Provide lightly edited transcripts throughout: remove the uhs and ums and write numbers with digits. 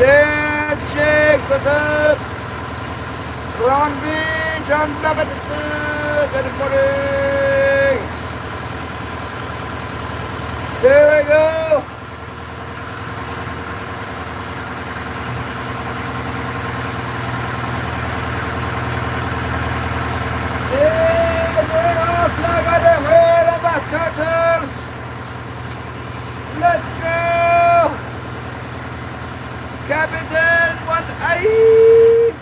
Dead Shakes, what's up? Ron B, John Babbitt, good morning. There we go. Yeah, we're off like on the wheel of my turtles. Let's go. Captain, one eye.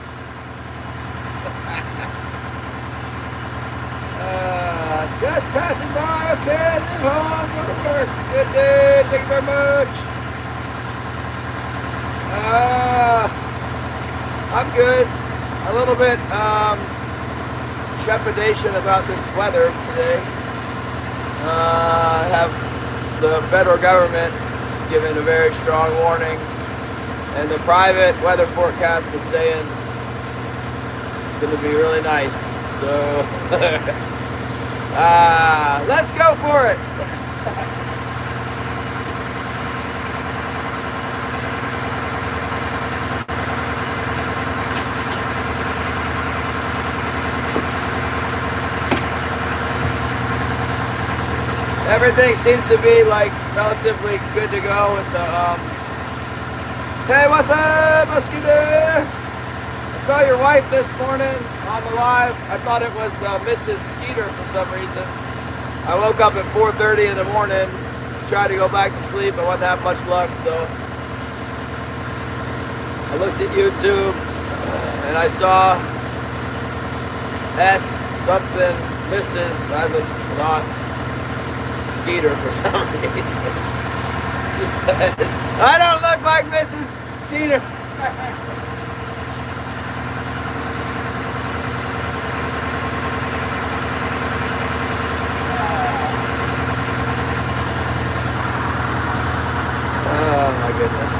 Just passing by, okay, live home, go to work. Good day, thank you very much. I'm good. A little bit trepidation about this weather today. Have the federal government given a very strong warning, and the private weather forecast is saying it's going to be really nice. So let's go for it. Everything seems to be like relatively good to go with the hey, what's up, Mosquito? I saw your wife this morning on the live. I thought it was Mrs. Skeeter for some reason. I woke up at 4:30 in the morning, tried to go back to sleep. I wasn't having much luck, so I looked at YouTube and I saw S something Mrs. I just thought Skeeter for some reason. She said, I don't look like Mrs. Skeeter. Oh my goodness.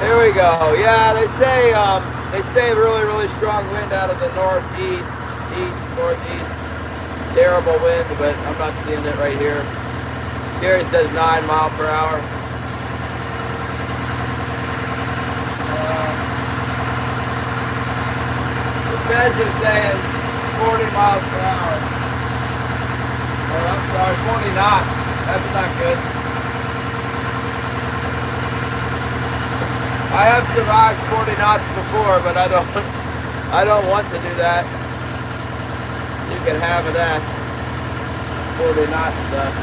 Here we go. Yeah, they say really strong wind out of the northeast, northeast. Terrible wind, but I'm not seeing it right here. Here it says 9 miles per hour. The feds are saying 40 miles per hour. Oh, I'm sorry, 40 knots. That's not good. I have survived 40 knots before, but I don't want to do that. You can have that 40 knots stuff.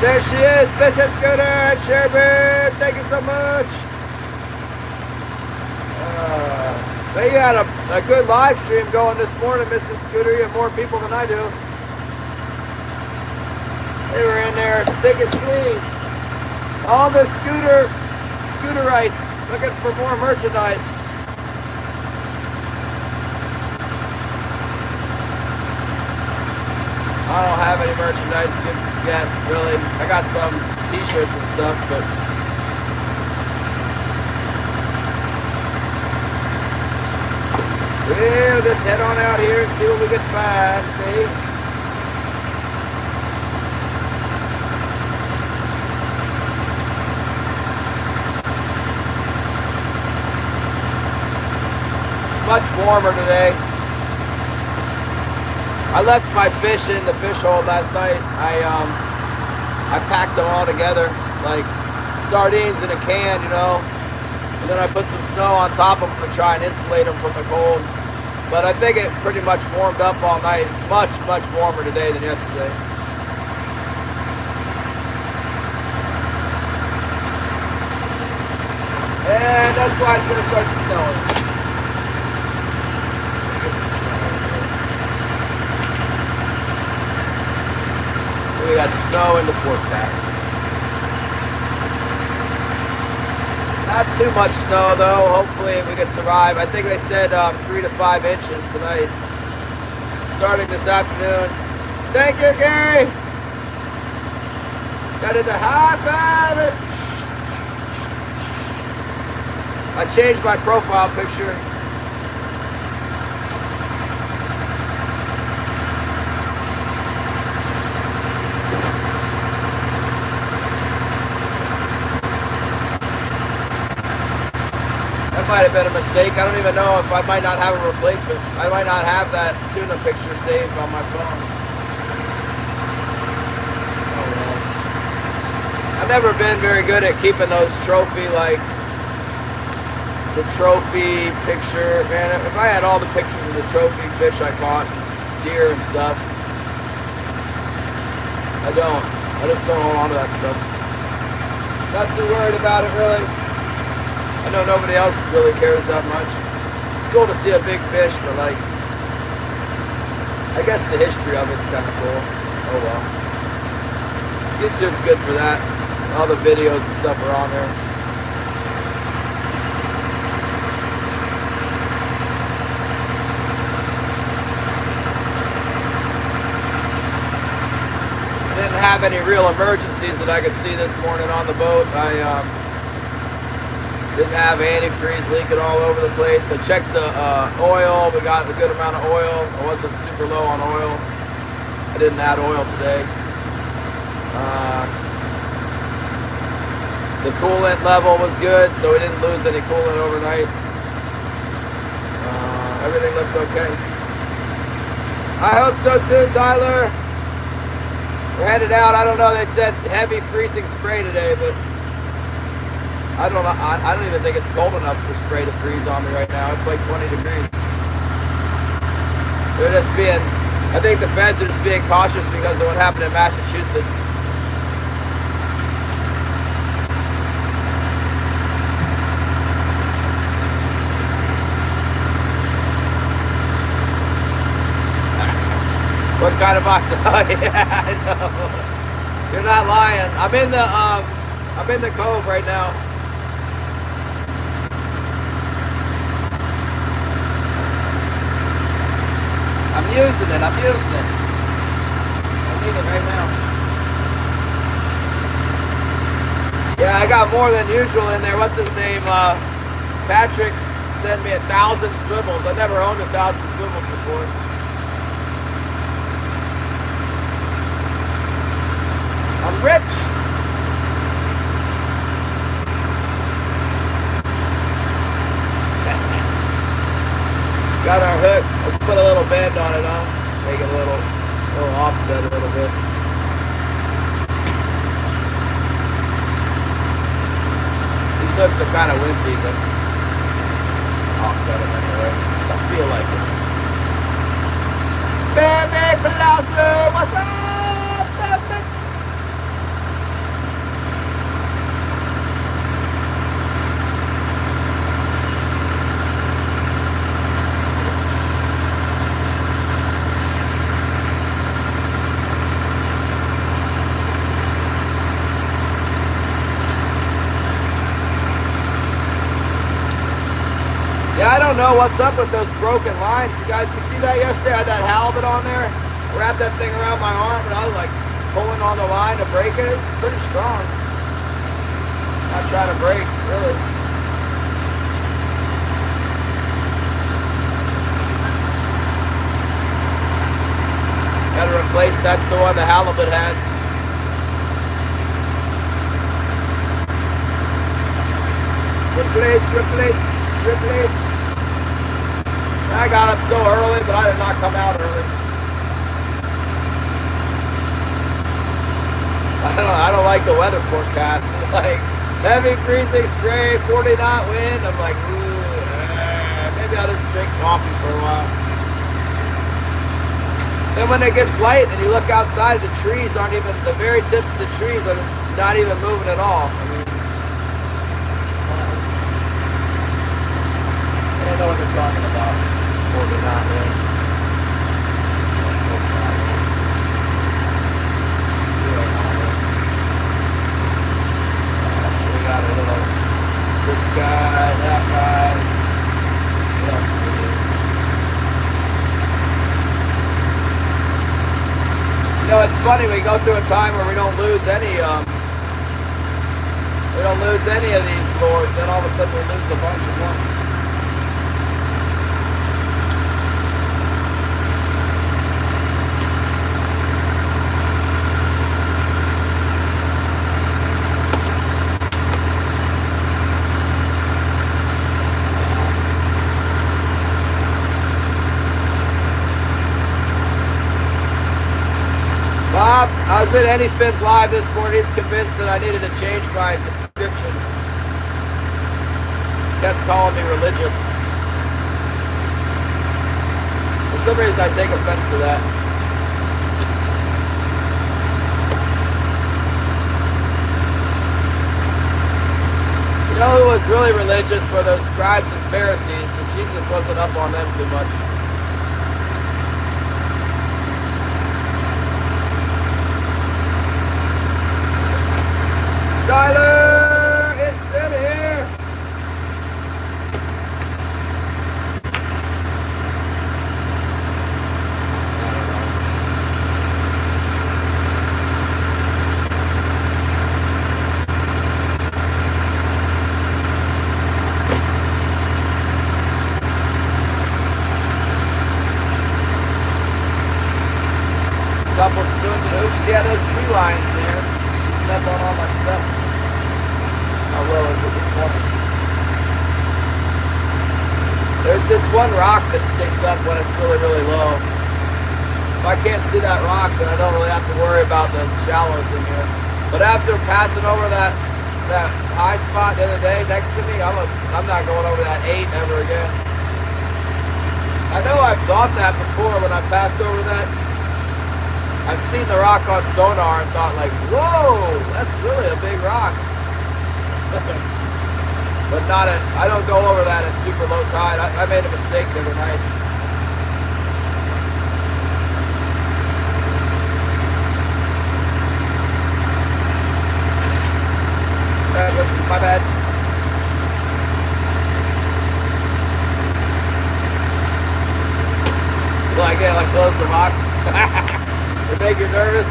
There she is, Mrs. Scooter and Sherbert. Thank you so much. But you had a good live stream going this morning, Mrs. Scooter. You have more people than I do. They were in there thick as fleas. All the scooterites looking for more merchandise. I don't have any merchandise yet, really. I got some t-shirts and stuff, but we'll just head on out here and see what we can find, babe. It's much warmer today. I left my fish in the fish hole last night. I packed them all together like sardines in a can, you know, and then I put some snow on top of them to try and insulate them from the cold. But I think it pretty much warmed up all night. It's much warmer today than yesterday. And that's why it's going to start snowing. We got snow in the forecast. Not too much snow though. Hopefully we can survive. I think they said 3 to 5 inches tonight, starting this afternoon. Thank you, Gary. Got into high five. I changed my profile picture. That might have been a mistake. I don't even know if I might not have a replacement. I might not have that tuna picture saved on my phone. Oh well. I've never been very good at keeping those trophy, like the trophy picture. Man, if I had all the pictures of the trophy fish I caught, deer and stuff. I don't. I just don't hold on to that stuff. Not too worried about it, really. I know nobody else really cares that much. It's cool to see a big fish, but like, I guess the history of it's kind of cool. Oh well. YouTube's good for that. All the videos and stuff are on there. I didn't have any real emergencies that I could see this morning on the boat. I didn't have antifreeze leaking all over the place. I checked the oil. We got a good amount of oil. I wasn't super low on oil. I didn't add oil today. The coolant level was good, so we didn't lose any coolant overnight. Everything looked okay. I hope so too, Tyler. We're headed out. I don't know. They said heavy freezing spray today, but I don't even think it's cold enough for spray to freeze on me right now. It's like 20 degrees. They're just being, I think the feds are just being cautious because of what happened in Massachusetts. What kind of octopus? Yeah, I know. You're not lying. I'm in the cove right now. I'm using it. I need it right now. Yeah, I got more than usual in there. What's his name? Patrick sent me 1,000 swivels. I never owned 1,000 swivels before. I'm rich. Got our hook. Let's put a little bend on it, huh? Make it a little offset a little bit. These hooks are kind of wimpy, but offset them anyway. So I feel like it. Baby Colossal, what's up? Baby? Yeah, I don't know what's up with those broken lines. You guys, you see that yesterday? I had that halibut on there. I wrapped that thing around my arm and I was like pulling on the line to break it. It's pretty strong. Not trying to break, really. Gotta replace, that's the one the halibut had. Replace. I got up so early, but I did not come out early. I don't like the weather forecast. Like heavy freezing spray, 40 knot wind. I'm like, maybe I'll just drink coffee for a while. Then when it gets light and you look outside, the trees aren't even, the very tips of the trees are just not even moving at all. I mean, I don't know what they're talking about. 40 knot wind. We got a little, this know, it's funny, we go through a time where we don't lose any of these lures, then all of a sudden we lose a bunch at once. Bob, I was at Anyfin's live this morning. He's convinced that I needed to change my description. Kept calling me religious. For some reason, I take offense to that. You know who was really religious were those scribes and Pharisees, and Jesus wasn't up on them too much. Tyler is still here. Couple spoons and hooches. Yeah, those sea lions, man. Up on all my stuff. How low is it this morning? There's this one rock that sticks up when it's really, really low. If I can't see that rock, then I don't really have to worry about the shallows in here. But after passing over that high spot the other day next to me, I'm not going over that 8 ever again. I know I've thought that before when I passed over that. I've seen the rock on sonar and thought like, whoa, that's really a big rock. But I don't go over that at super low tide. I made a mistake the other night. My bad. Like, yeah, like close the box. It make you nervous?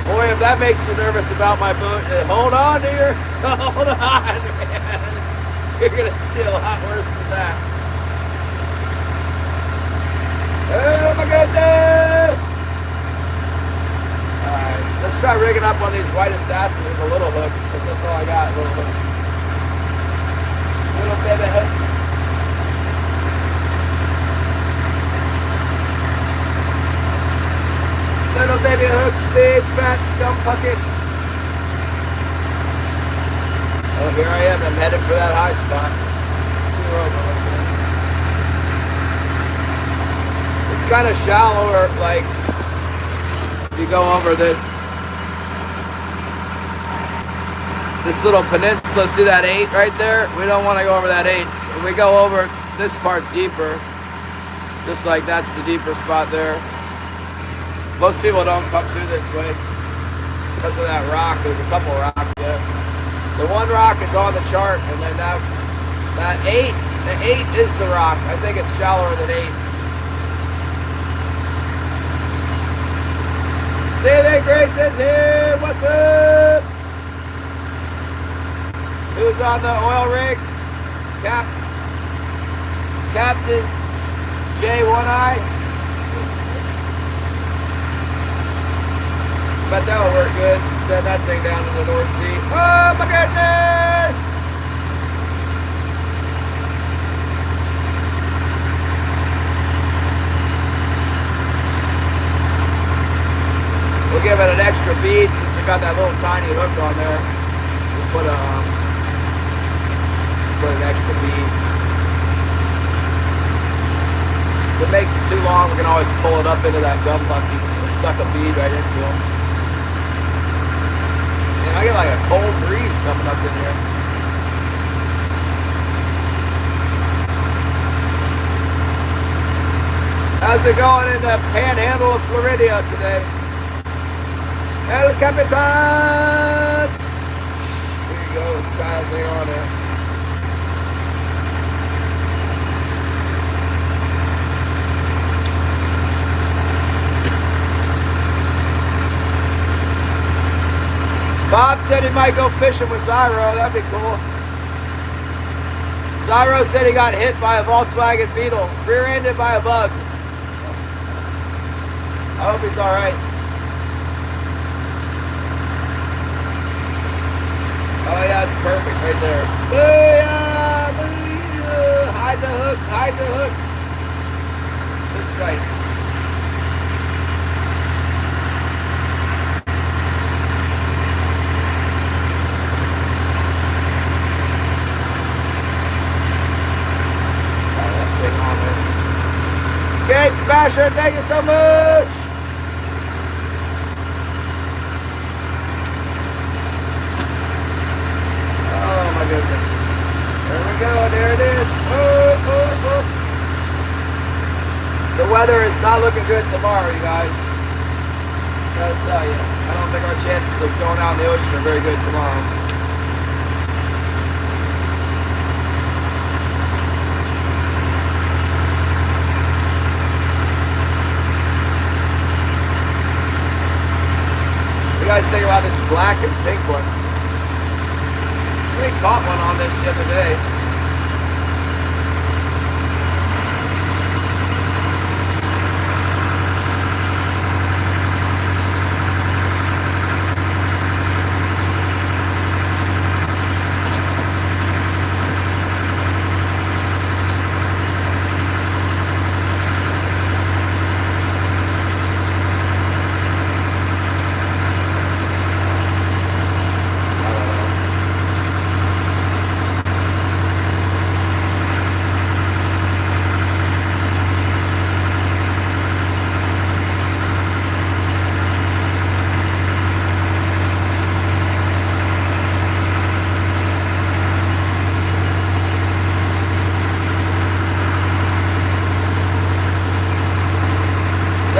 Boy, if that makes you nervous about my boat, hold on, dear. Hold on, man. You're going to see a lot worse than that. Oh, my goodness. All right, let's try rigging up on these white assassins with a little hook, because that's all I got, little hooks. Little baby hook. Little baby hook, big fat dumb bucket. Oh, here I am. I'm headed for that high spot. Let's do over a little bit. It's kind of shallower, like you go over this little peninsula. See that 8 right there? We don't want to go over that 8. If we go over, this part's deeper. Just like that's the deeper spot there. Most people don't come through this way because of that rock. There's a couple rocks there. The one rock is on the chart, and then that 8, the 8 is the rock. I think it's shallower than 8. Saving Grace is here. What's up? Who's on the oil rig? Captain J One Eye. But that will work good. Send that thing down to the North Sea. Oh my goodness! We'll give it an extra bead since we got that little tiny hook on there. We'll put an extra bead. If it makes it too long, we can always pull it up into that gum bucket. We'll suck a bead right into them. I get like a cold breeze coming up in here. How's it going in the panhandle of Florida today? El Capitan! There you go, it's time thing on there. Bob said he might go fishing with Zyro. That'd be cool. Zyro said he got hit by a Volkswagen Beetle, rear-ended by a bug. I hope he's all right. Oh yeah, it's perfect right there. Booyah! Booyah! Hide the hook, hide the hook. This right. Gate Smasher, thank you so much. Oh my goodness. There we go, there it is. Oh, oh, oh. The weather is not looking good tomorrow, you guys. Gotta tell you. I don't think our chances of going out in the ocean are very good tomorrow. What do you guys think about this black and pink one? We caught one on this the other day.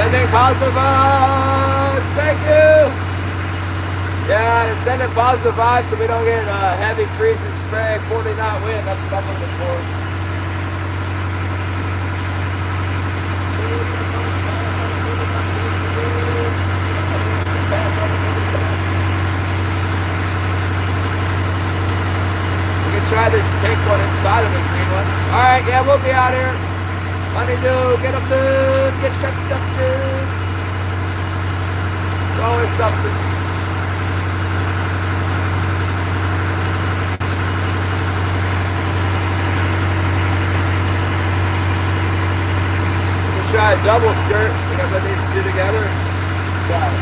Sending positive vibes, thank you. Yeah, sending positive vibes so we don't get heavy freezing spray, 40 knot wind. That's what I'm looking for. We can try this pink one inside of the green one. All right, yeah, we'll be out here. Honeydew, get up dude, get that stuff dude. It's always something. We can try a double skirt. We gotta put these two together. Try it.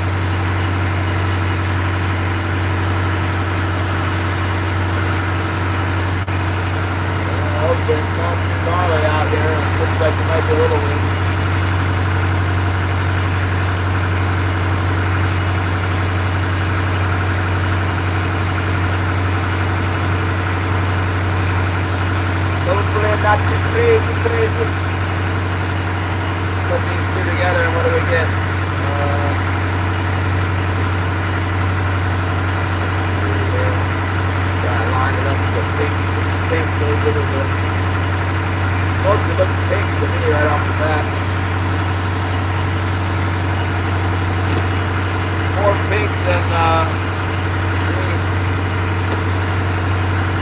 Hopefully it's not too gnarly out here. Looks like there might be a little wind. Hopefully not too crazy. Put these two together and what do we get? Let's see here. Try to line it up so the pink goes over the... Mostly looks pink to me right off the bat. More pink than green.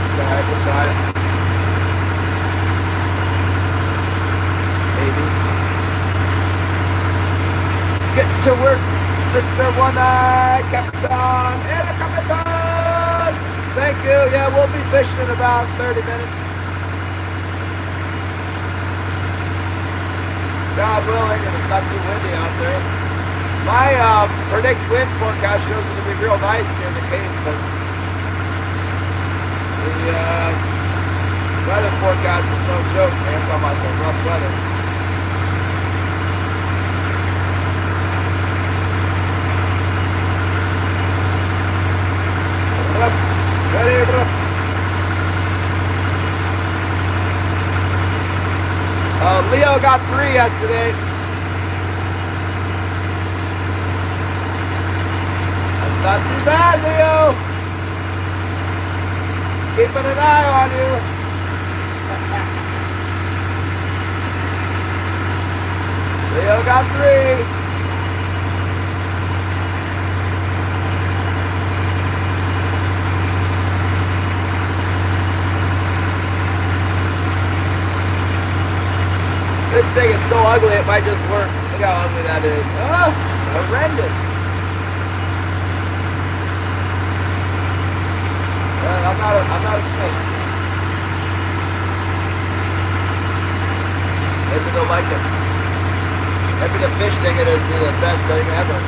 It's alright, we'll try it. Maybe. Get to work, Mr. One-Eye Capitan. And the Capitan! Thank you. Yeah, we'll be fishing in about 30 minutes. God willing, and it's not too windy out there. My predict wind forecast shows it to be real nice near the Cape, but the weather forecast is no joke, man. I'm talking about some rough weather. Rough, very rough. Leo got 3 yesterday. That's not too bad, Leo. Keeping an eye on you. Leo got 3. This thing is so ugly, it might just work. Look how ugly that is. Oh, horrendous. I'm not a fish. Maybe they'll like it. Maybe the fish thing it is be the best thing ever.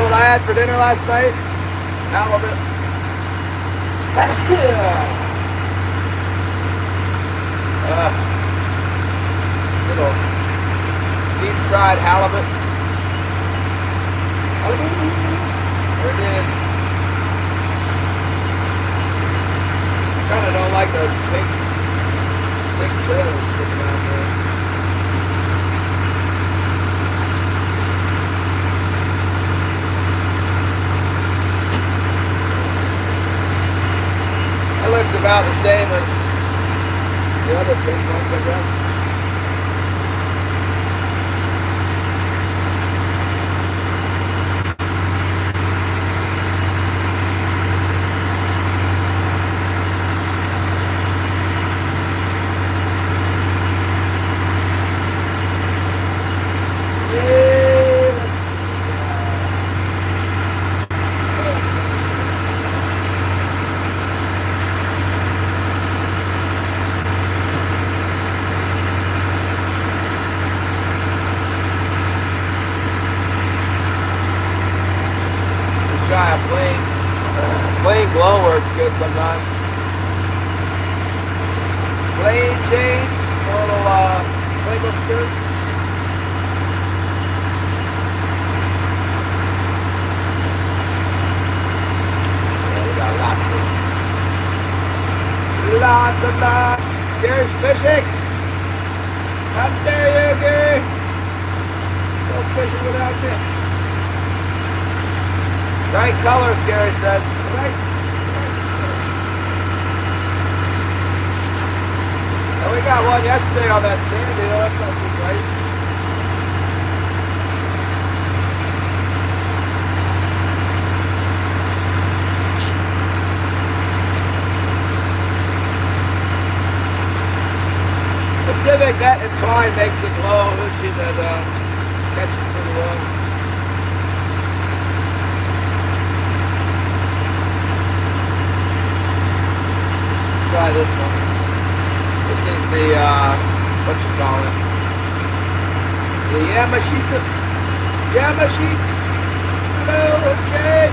I had for dinner last night. Halibut. Little deep fried halibut. There it is. I kind of don't like those big trails sticking out there. It looks about the same as the other big ones, I guess. Try a plain glow works good sometimes. Plain chain, a little twinkle skirt. Yeah, we got lots. Gary's fishing. How dare you, Gary? No fishing without me. Bright colors, Gary says. Right. And we got one yesterday on that sand deal. That's not too bright. Pacific, that entwine makes it glow. Hoochie that catches pretty well. Try this one. This is the what you call it? The Yamashita. Hello, Jay.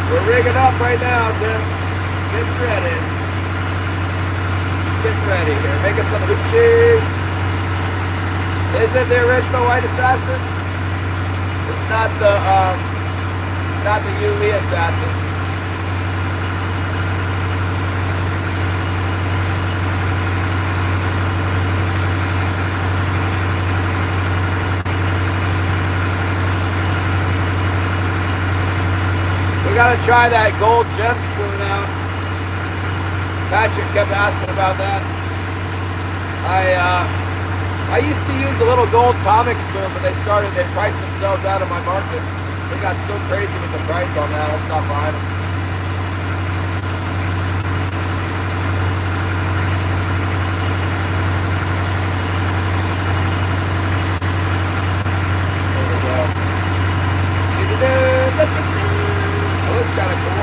We're rigging up right now, Jim. Getting ready. Just getting ready here. Making some hoochies. Is it the original White Assassin? It's not the UV Assassin. We gotta try that gold gem spoon out. Patrick kept asking about that. I used to use a little gold tonic spoon, but they priced themselves out of my market. They got so crazy with the price on that, I stopped buying them. There we go. Oh, that's kind of cool.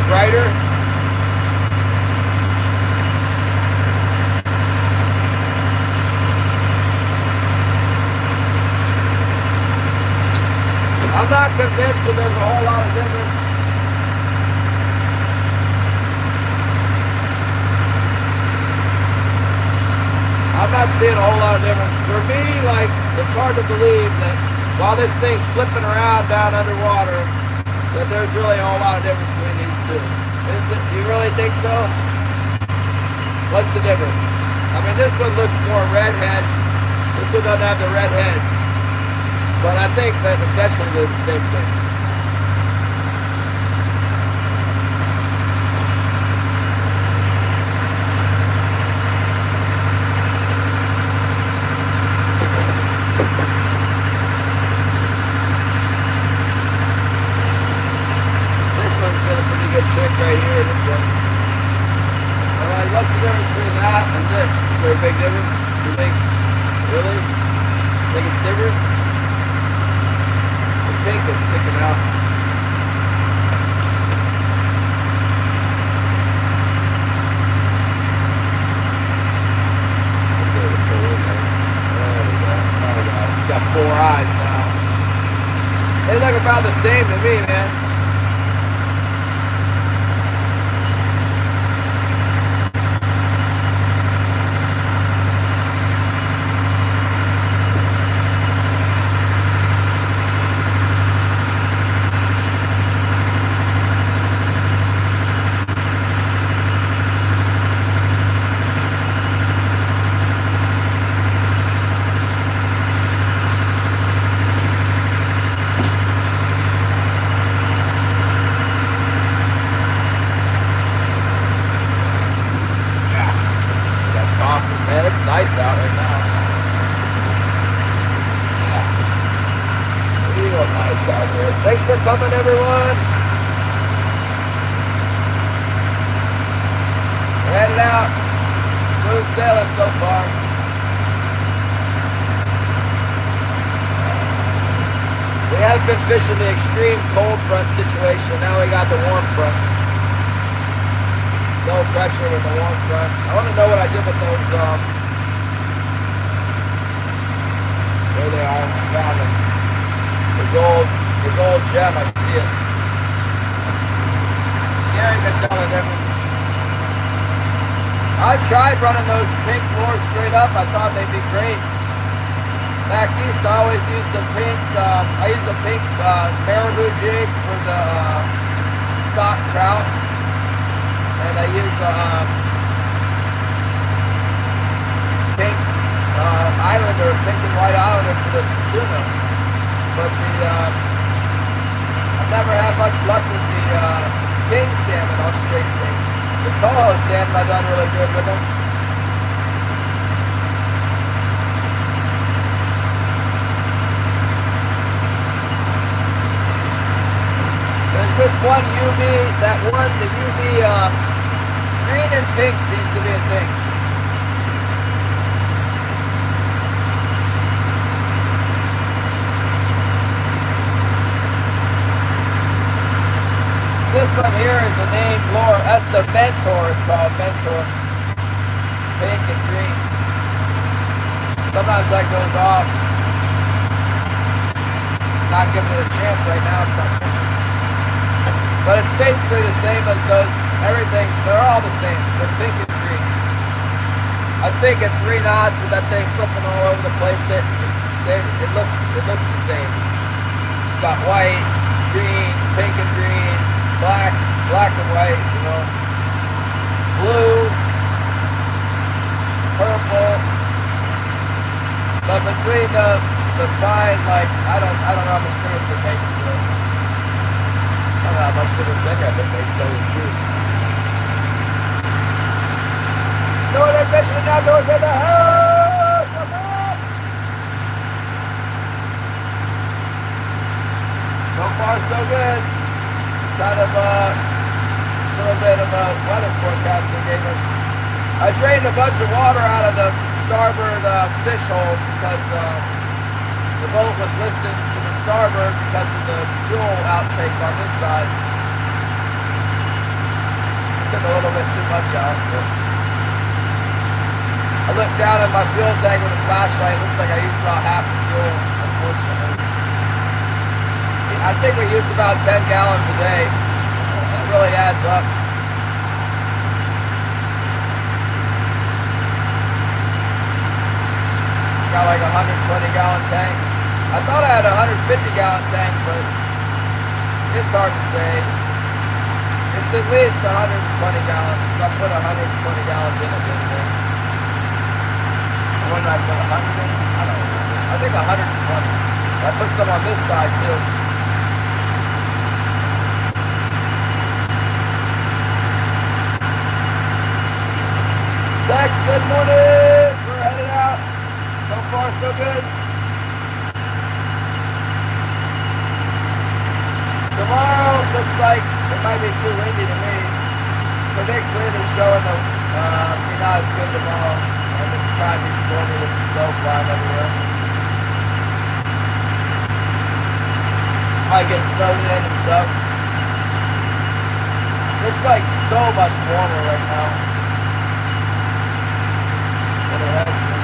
Brighter. I'm not convinced that there's a whole lot of difference. I'm not seeing a whole lot of difference. For me, like, it's hard to believe that while this thing's flipping around down underwater, that there's really a whole lot of difference between these two. Is it? You really think so? What's the difference? I mean, this one looks more redhead. This one doesn't have the red head. But I think that essentially they're the same thing. Chick right here, this one. Alright, what's the difference between that and this? Is there a big difference? You think? Really? Think it's different? The pink is sticking out. It's got 4 eyes now. They look about the same to me, man. Nice out right now. Real nice out here. Thanks for coming, everyone. We're headed out. Smooth sailing so far. We have been fishing the extreme cold front situation. Now we got the warm front. No pressure with the warm front. I want to know what I did with those. There they are. I found them. The gold gem. I see it. Yeah, you can tell the difference. I've tried running those pink lures straight up. I thought they'd be great. Back east, I always use the pink. I use a pink marabou jig for the stock trout, and I use pink islander, pink and white islander for the tuna. But I've never had much luck with the king salmon on straight pink. The coho salmon I've done really good with them. There's this one UV, the UV green and pink seems to be a thing. This one here is a named lure. That's the mentor. It's called mentor. Pink and green. Sometimes that goes off. Not giving it a chance right now. It's not fishing. But it's basically the same as those. Everything. They're all the same. They're pink and green. I think at 3 knots with that thing flipping all over the place, it looks the same. Got white, green, pink and green. Black and white, you know, blue, purple, but between the fine, like, I don't know how much difference it makes, but I don't know how much difference any of it makes, so it's true. Northern fishing and outdoors in the house! What's up? So far, so good. Kind of a little bit of a weather forecast they gave us. I drained a bunch of water out of the starboard fish hole because the boat was listed to the starboard because of the fuel outtake on this side. I took a little bit too much out. But I looked down at my fuel tank with a flashlight. It looks like I used about half the fuel, unfortunately. I think we use about 10 gallons a day. That really adds up. Got like a 120-gallon tank. I thought I had a 150-gallon tank, but it's hard to say. It's at least 120 gallons because I put 120 gallons in it the other day. When did I put 100 in? I don't remember. I think 120. I put some on this side too. Sex, good morning. We're headed out. So far, so good. Tomorrow looks like it might be too windy to me. Predict wind is showing the be not as good tomorrow. And it'll probably be stormy with the snow flying everywhere. Might get snowed in and stuff. It's like so much warmer right now than it has been.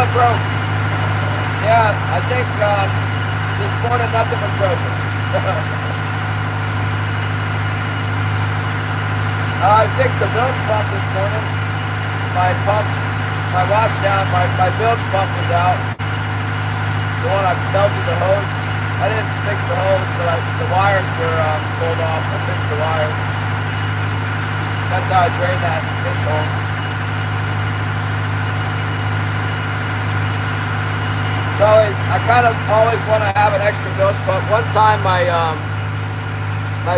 Broke. Yeah, I think this morning nothing was broken. I fixed the bilge pump this morning. My wash down, my bilge pump was out. The one I melted the hose. I didn't fix the hose, but the wires were pulled off. I fixed the wires. That's how I drained that fish hole. I kind of always want to have an extra bilge pump. One time my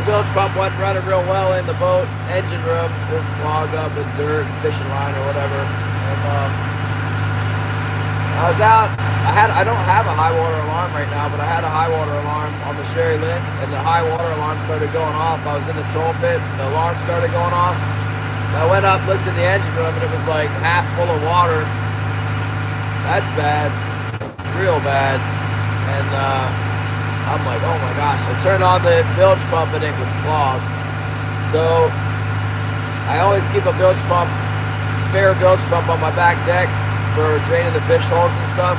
bilge pump wasn't running real well in the boat engine room. It was clogged up with dirt, fishing line or whatever. And I was out. I don't have a high water alarm right now, but I had a high water alarm on the Sherry Lynn, and the high water alarm started going off. I was in the troll pit. The alarm started going off. I went up, looked in the engine room, and it was like half full of water. That's bad. Real bad. And I'm like, oh my gosh. I turned on the bilge pump and it was clogged. So I always keep a bilge pump, spare bilge pump on my back deck for draining the fish holes and stuff.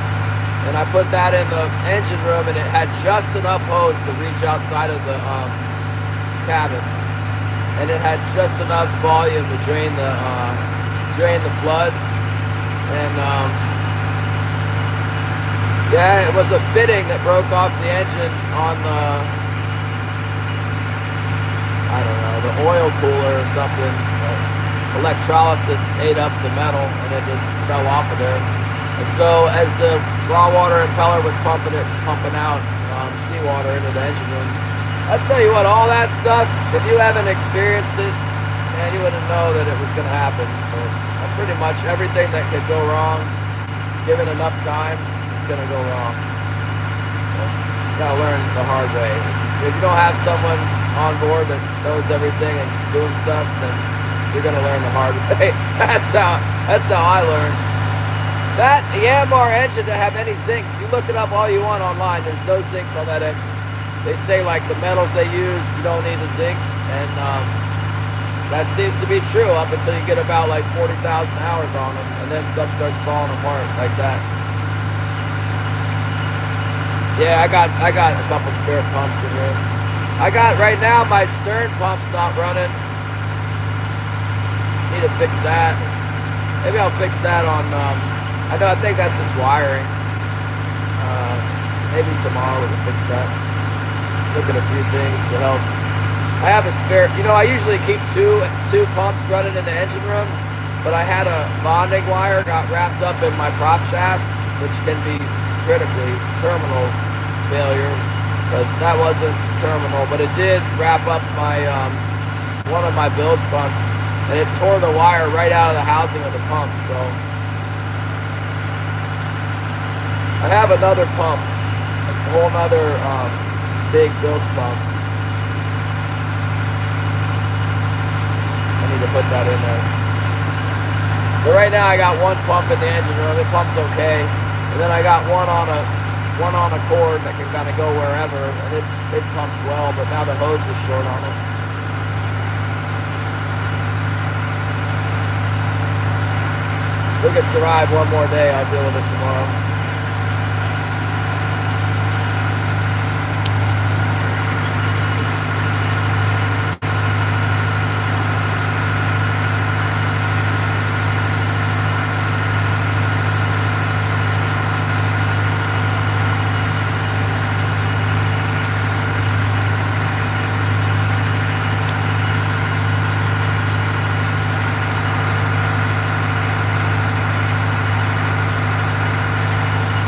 And I put that in the engine room, and it had just enough hose to reach outside of the cabin. And it had just enough volume to drain the flood. And yeah, it was a fitting that broke off the engine on the, I don't know, the oil cooler or something. Electrolysis ate up the metal and it just fell off of there. And so as the raw water impeller was pumping, it was pumping out seawater into the engine room. I'll tell you what, all that stuff, if you haven't experienced it, man, you wouldn't know that it was going to happen. But pretty much everything that could go wrong, given enough time, gonna go wrong. You gotta learn the hard way. If you don't have someone on board that knows everything and is doing stuff, then you're gonna learn the hard way. That's how I learned. That Yanmar engine to have any zincs, you look it up all you want online. There's no zincs on that engine. They say like the metals they use, you don't need the zincs, and that seems to be true up until you get about like 40,000 hours on them, and then stuff starts falling apart like that. Yeah, I got a couple spare pumps in here. I got right now my stern pump's not running. Need to fix that. Maybe I'll fix that on. I think that's just wiring. Maybe tomorrow we can fix that. Look at a few things to help. I have a spare. You know, I usually keep two pumps running in the engine room, but I had a bonding wire got wrapped up in my prop shaft, which can be critically terminal failure, but that wasn't terminal, but it did wrap up my one of my bilge pumps, and it tore the wire right out of the housing of the pump. So I have another pump, a whole nother big bilge pump. I need to put that in there. But right now I got one pump in the engine room. It pumps okay. And then I got one on a one on a cord that can kind of go wherever, and it pumps well, but now the hose is short on it. We could survive one more day. I'll deal with it tomorrow.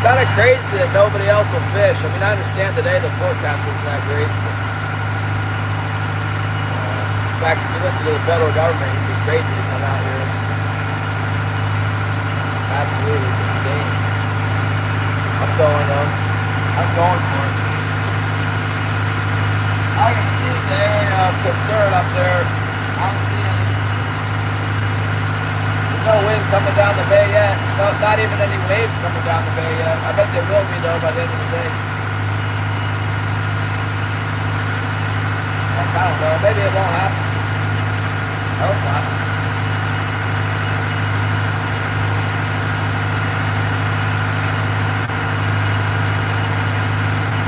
Kind of crazy that nobody else will fish. I mean, I understand today the forecast isn't that great. In fact, if you listen to the federal government, it'd be crazy to come out here. Absolutely insane. I'm going though. I'm going for it. I can see the area of concern up there. I'm seeing it. No wind coming down the bay yet. No, not even any waves coming down the bay yet. I bet there will be though by the end of the day. I don't know. Maybe it won't happen. I hope not.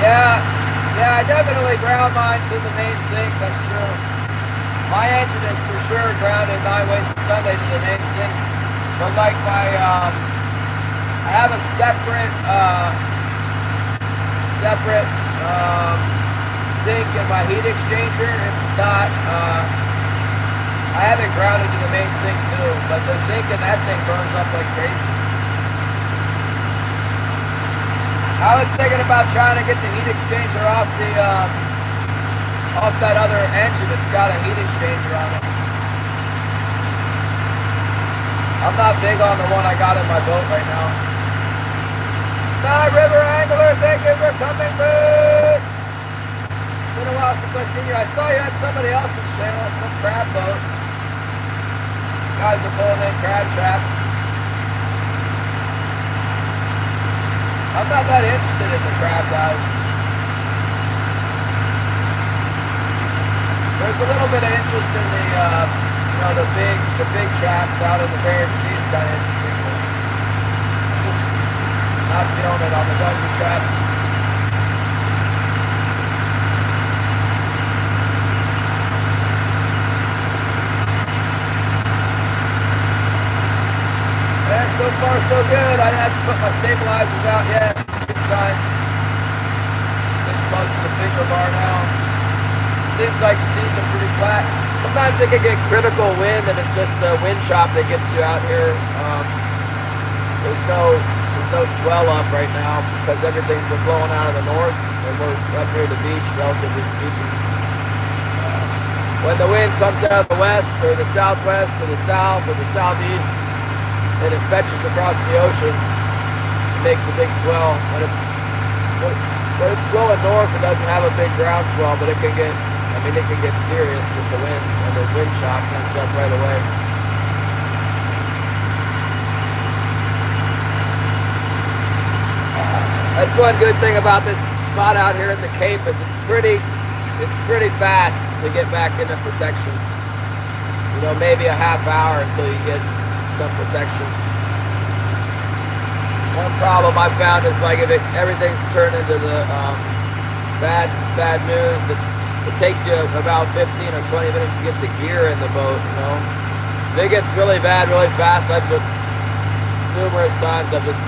Yeah, I definitely ground mines in the main sink. That's true. My engine is for sure grounded 9 ways to Sunday to the main sinks. But like I have a separate sink in my heat exchanger. It's not, I have it grounded to the main sink too, but the sink in that thing burns up like crazy. I was thinking about trying to get the heat exchanger off that other engine. It's got a heat exchanger on it. I'm not big on the one I got in my boat right now. Sky River Angler, thank you for coming back. It's been a while since I've seen you. I saw you at somebody else's channel, some crab boat. Guys are pulling in crab traps. I'm not that interested in the crab guys. There's a little bit of interest in the, the big traps out in the Barents Sea is kind of interesting. I'm just not feeling it on the Dungeon traps. Yeah, so far so good. I haven't put my stabilizers out yet. It's a good sign. Getting close to the finger bar now. Seems like the seas are pretty flat. Sometimes it can get critical wind, and it's just the wind chop that gets you out here. There's no swell up right now because everything's been blowing out of the north, and we're up near the beach, relatively speaking. When the wind comes out of the west, or the southwest, or the south, or the southeast, and it fetches across the ocean, it makes a big swell. When it's blowing north, it doesn't have a big ground swell, but it can get serious with the wind, and the wind shock comes up right away. That's one good thing about this spot out here in the Cape is it's pretty fast to get back into protection. You know, maybe a half hour until you get some protection. One problem I found is like if everything's turned into the bad news, it takes you about 15 or 20 minutes to get the gear in the boat, you know. If it gets really bad, really fast, numerous times I've just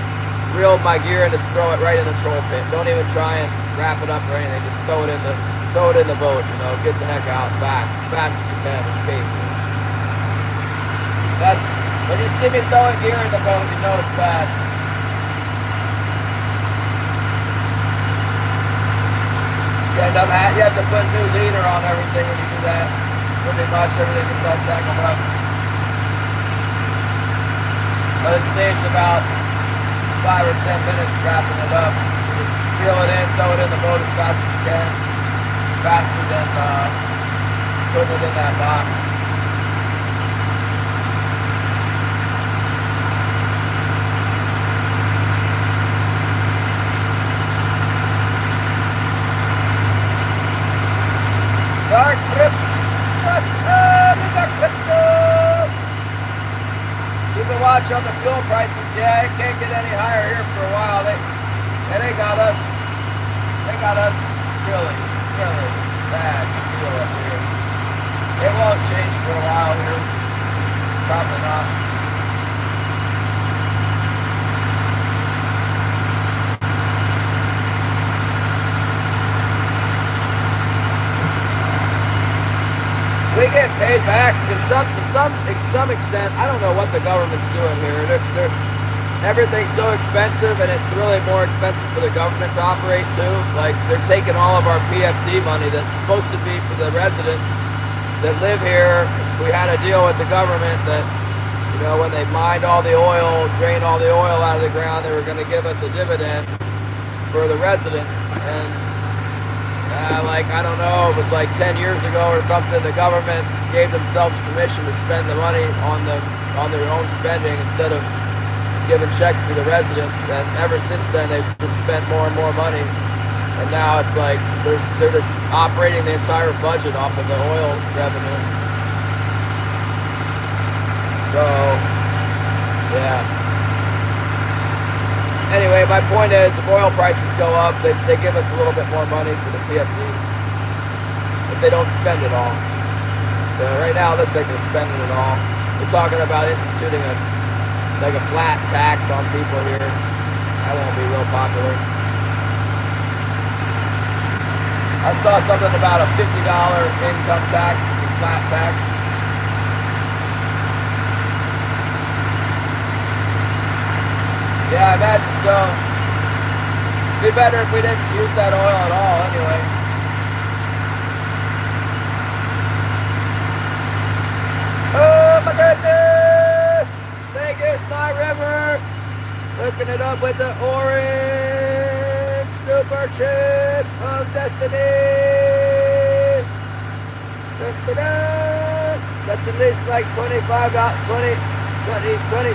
reeled my gear and just throw it right in the troll pit. Don't even try and wrap it up or anything. Just throw it in the boat, you know. Get the heck out fast as you can. Escape. That's when you see me throwing gear in the boat, you know it's bad. You have to put a new leader on everything when you do that. Pretty much everything gets all tangled up. But it saves about 5 or 10 minutes wrapping it up. You just reel it in, throw it in the boat as fast as you can. Faster than putting it in that box. watch on the fuel prices. Yeah, it can't get any higher here for a while. They got us really, really bad deal up here. It won't change for a while here. Probably not. We get paid back to some extent. I don't know what the government's doing here. Everything's so expensive, and it's really more expensive for the government to operate too. Like, they're taking all of our PFD money that's supposed to be for the residents that live here. We had a deal with the government that, you know, when they mined all the oil, drained all the oil out of the ground, they were going to give us a dividend for the residents. And like, I don't know, it was like 10 years ago or something, the government gave themselves permission to spend the money on their own spending instead of giving checks to the residents. And ever since then, they've just spent more and more money. And now it's like they're just operating the entire budget off of the oil revenue. So, yeah. Anyway, my point is, if oil prices go up, they give us a little bit more money for the PFD. But they don't spend it all. So right now, it looks like they're spending it all. We're talking about instituting a flat tax on people here. That won't be real popular. I saw something about a $50 income tax, just a flat tax. Yeah, I imagine so. It'd be better if we didn't use that oil at all anyway. Oh my goodness! Thank you, Sny River. Hooking it up with the orange super chip of destiny. Da-da-da. That's at least like $20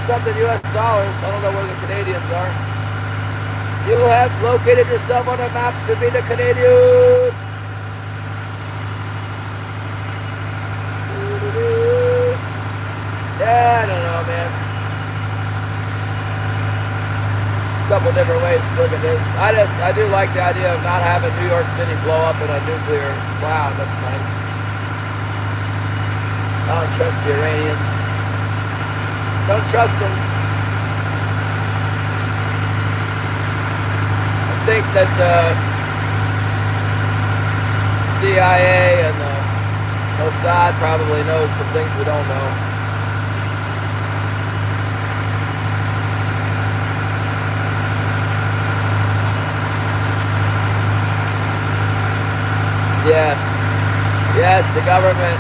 something US dollars. I don't know where the Canadians are. You have located yourself on a map to be the Canadian. Yeah, I don't know, man. A couple different ways to look at this. I do like the idea of not having New York City blow up in a nuclear cloud. That's nice. I don't trust the Iranians. Don't trust them. I think that the CIA and the Mossad probably knows some things we don't know. Yes, the government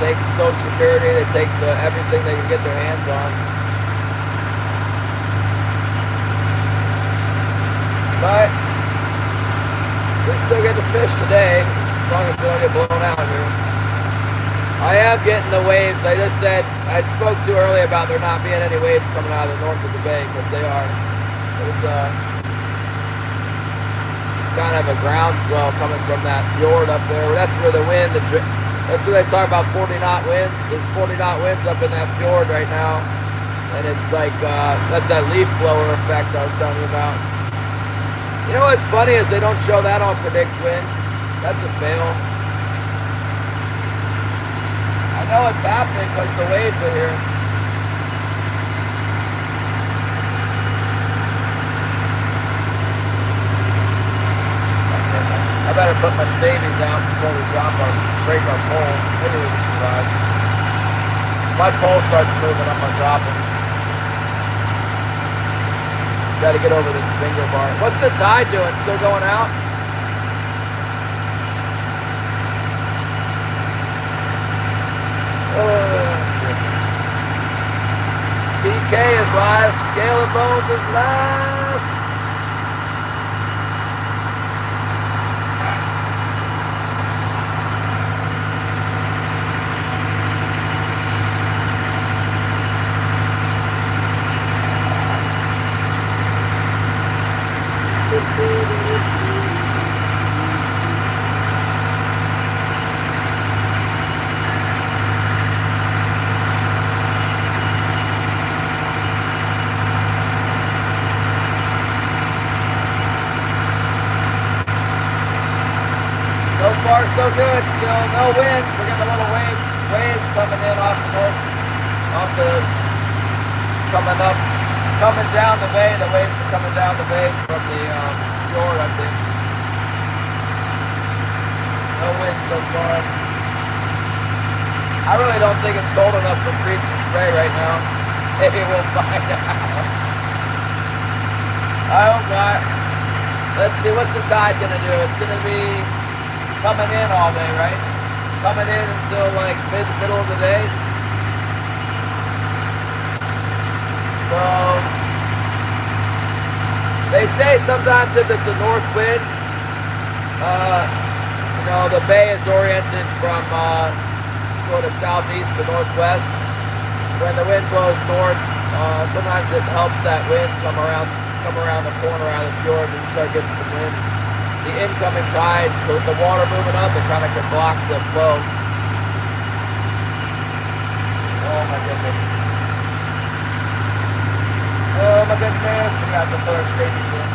takes the Social Security, they take everything they can get their hands on. But we still get to fish today, as long as we don't get blown out here. I am getting the waves. I just said, I spoke too early about there not being any waves coming out of the north of the bay, because they are. There's kind of a groundswell coming from that fjord up there. That's where the wind, that's where they talk about 40-knot winds. There's 40-knot winds up in that fjord right now. And it's like, that's that leaf blower effect I was telling you about. You know what's funny is they don't show that on Predict Wind. That's a fail. I know it's happening because the waves are here. I better put my stavies out before we break our pole. Maybe we can survive this. My pole starts moving, I'm gonna drop it. Gotta get over this finger bar. What's the tide doing? Still going out? Oh, goodness. BK is live. Scale of Bones is live. still no wind. We're getting a little waves coming in off the north, coming down the bay. The waves are coming down the bay from the fjord, I think. No wind so far. I really don't think it's cold enough for freezing spray right now. Maybe we'll find out. I hope not. Let's see, what's the tide gonna do? It's gonna be coming in all day, right? Coming in until like middle of the day. So they say sometimes if it's a north wind, you know, the bay is oriented from sort of southeast to northwest. When the wind blows north, sometimes it helps that wind come around the corner out of the fjord and start getting some wind. The incoming tide, with the water moving up, it kind of can block the flow. Oh my goodness. Oh my goodness, we got the first stages in.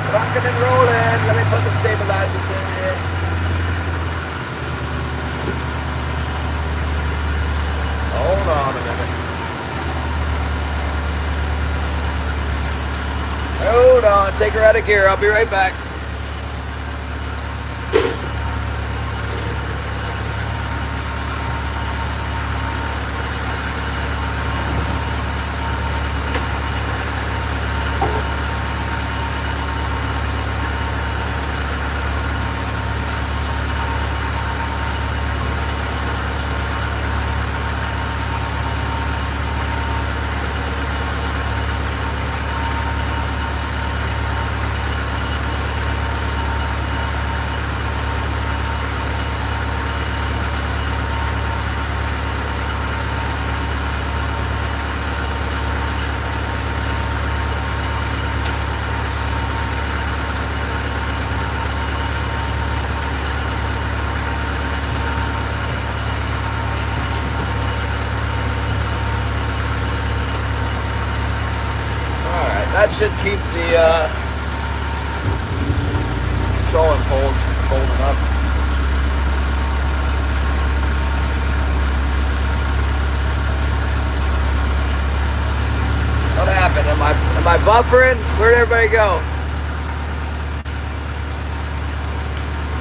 Rocking and rolling. Let me put the stabilizers in here. Hold on a minute. Hold on, take her out of gear. I'll be right back. That should keep the trolling poles from folding up. What happened? Am I buffering? Where'd everybody go?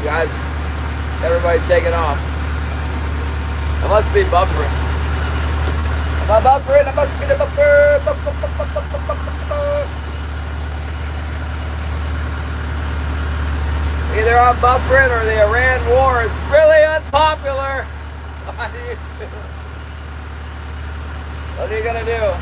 You guys, everybody taking off. I must be buffering. Am I buffering? I must be the buffer. Either I'm buffering or the Iran war is really unpopular on YouTube. What are you gonna do?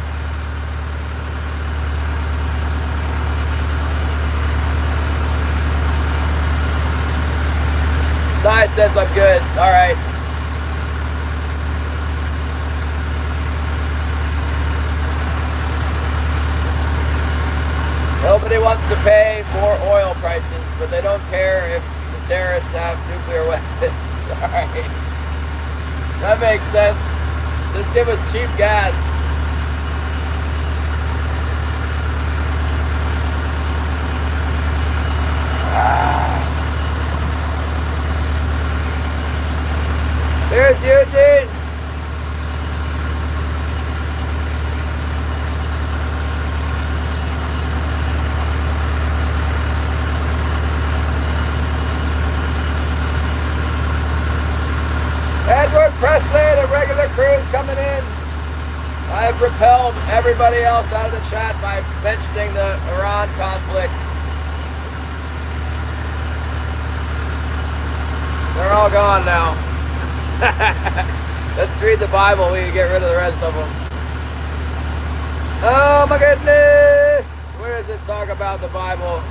Sty says I'm good. All right. Nobody wants to pay more oil prices, but they don't care if the terrorists have nuclear weapons. Alright. That makes sense. Just give us cheap gas. There's Eugene. Edward Presley, the regular crew's coming in. I have repelled everybody else out of the chat by mentioning the Iran conflict. They're all gone now. Let's read the Bible. We can get rid of the rest of them. Oh my goodness! Where does it talk about the Bible?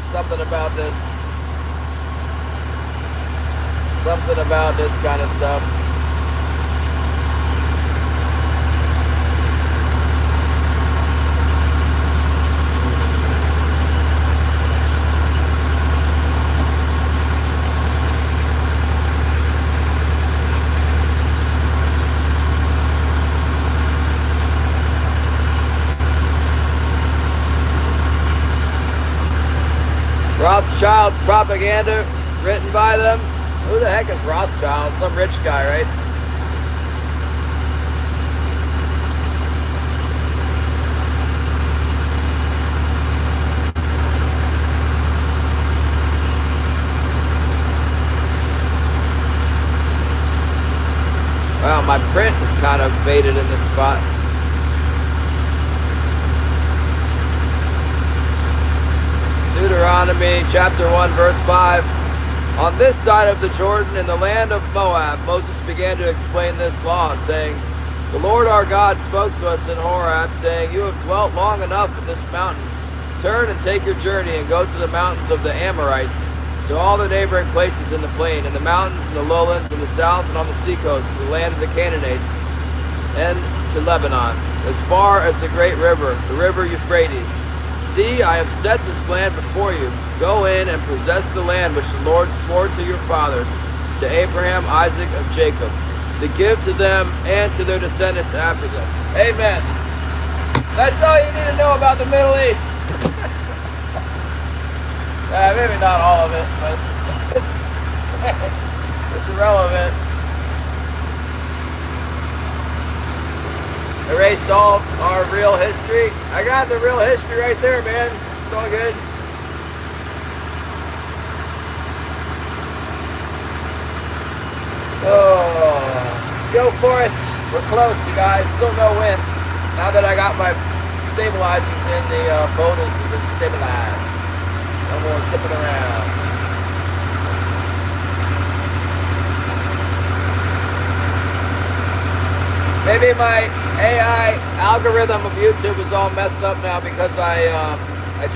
Something about this. Something about this kind of stuff. Rothschild's propaganda written by them. Who the heck is Rothschild? Some rich guy, right? Wow, my print is kind of faded in this spot. Deuteronomy chapter 1 verse 5. On this side of the Jordan in the land of Moab, Moses began to explain this law, saying, the Lord our God spoke to us in Horeb, saying, you have dwelt long enough in this mountain. Turn and take your journey and go to the mountains of the Amorites, to all the neighboring places in the plain, and the mountains and the lowlands, in the south and on the seacoast, to the land of the Canaanites, and to Lebanon, as far as the great river, the river Euphrates. See, I have set this land before you. Go in and possess the land which the Lord swore to your fathers, to Abraham, Isaac, and Jacob, to give to them and to their descendants after them. Amen. That's all you need to know about the Middle East. Maybe not all of it, but it's irrelevant. Erased all our real history. I got the real history right there, man. It's all good. Oh, let's go for it. We're close, you guys. Still no wind. Now that I got my stabilizers in, the boat has been stabilized. No more tipping around. Maybe my AI algorithm of YouTube is all messed up now because I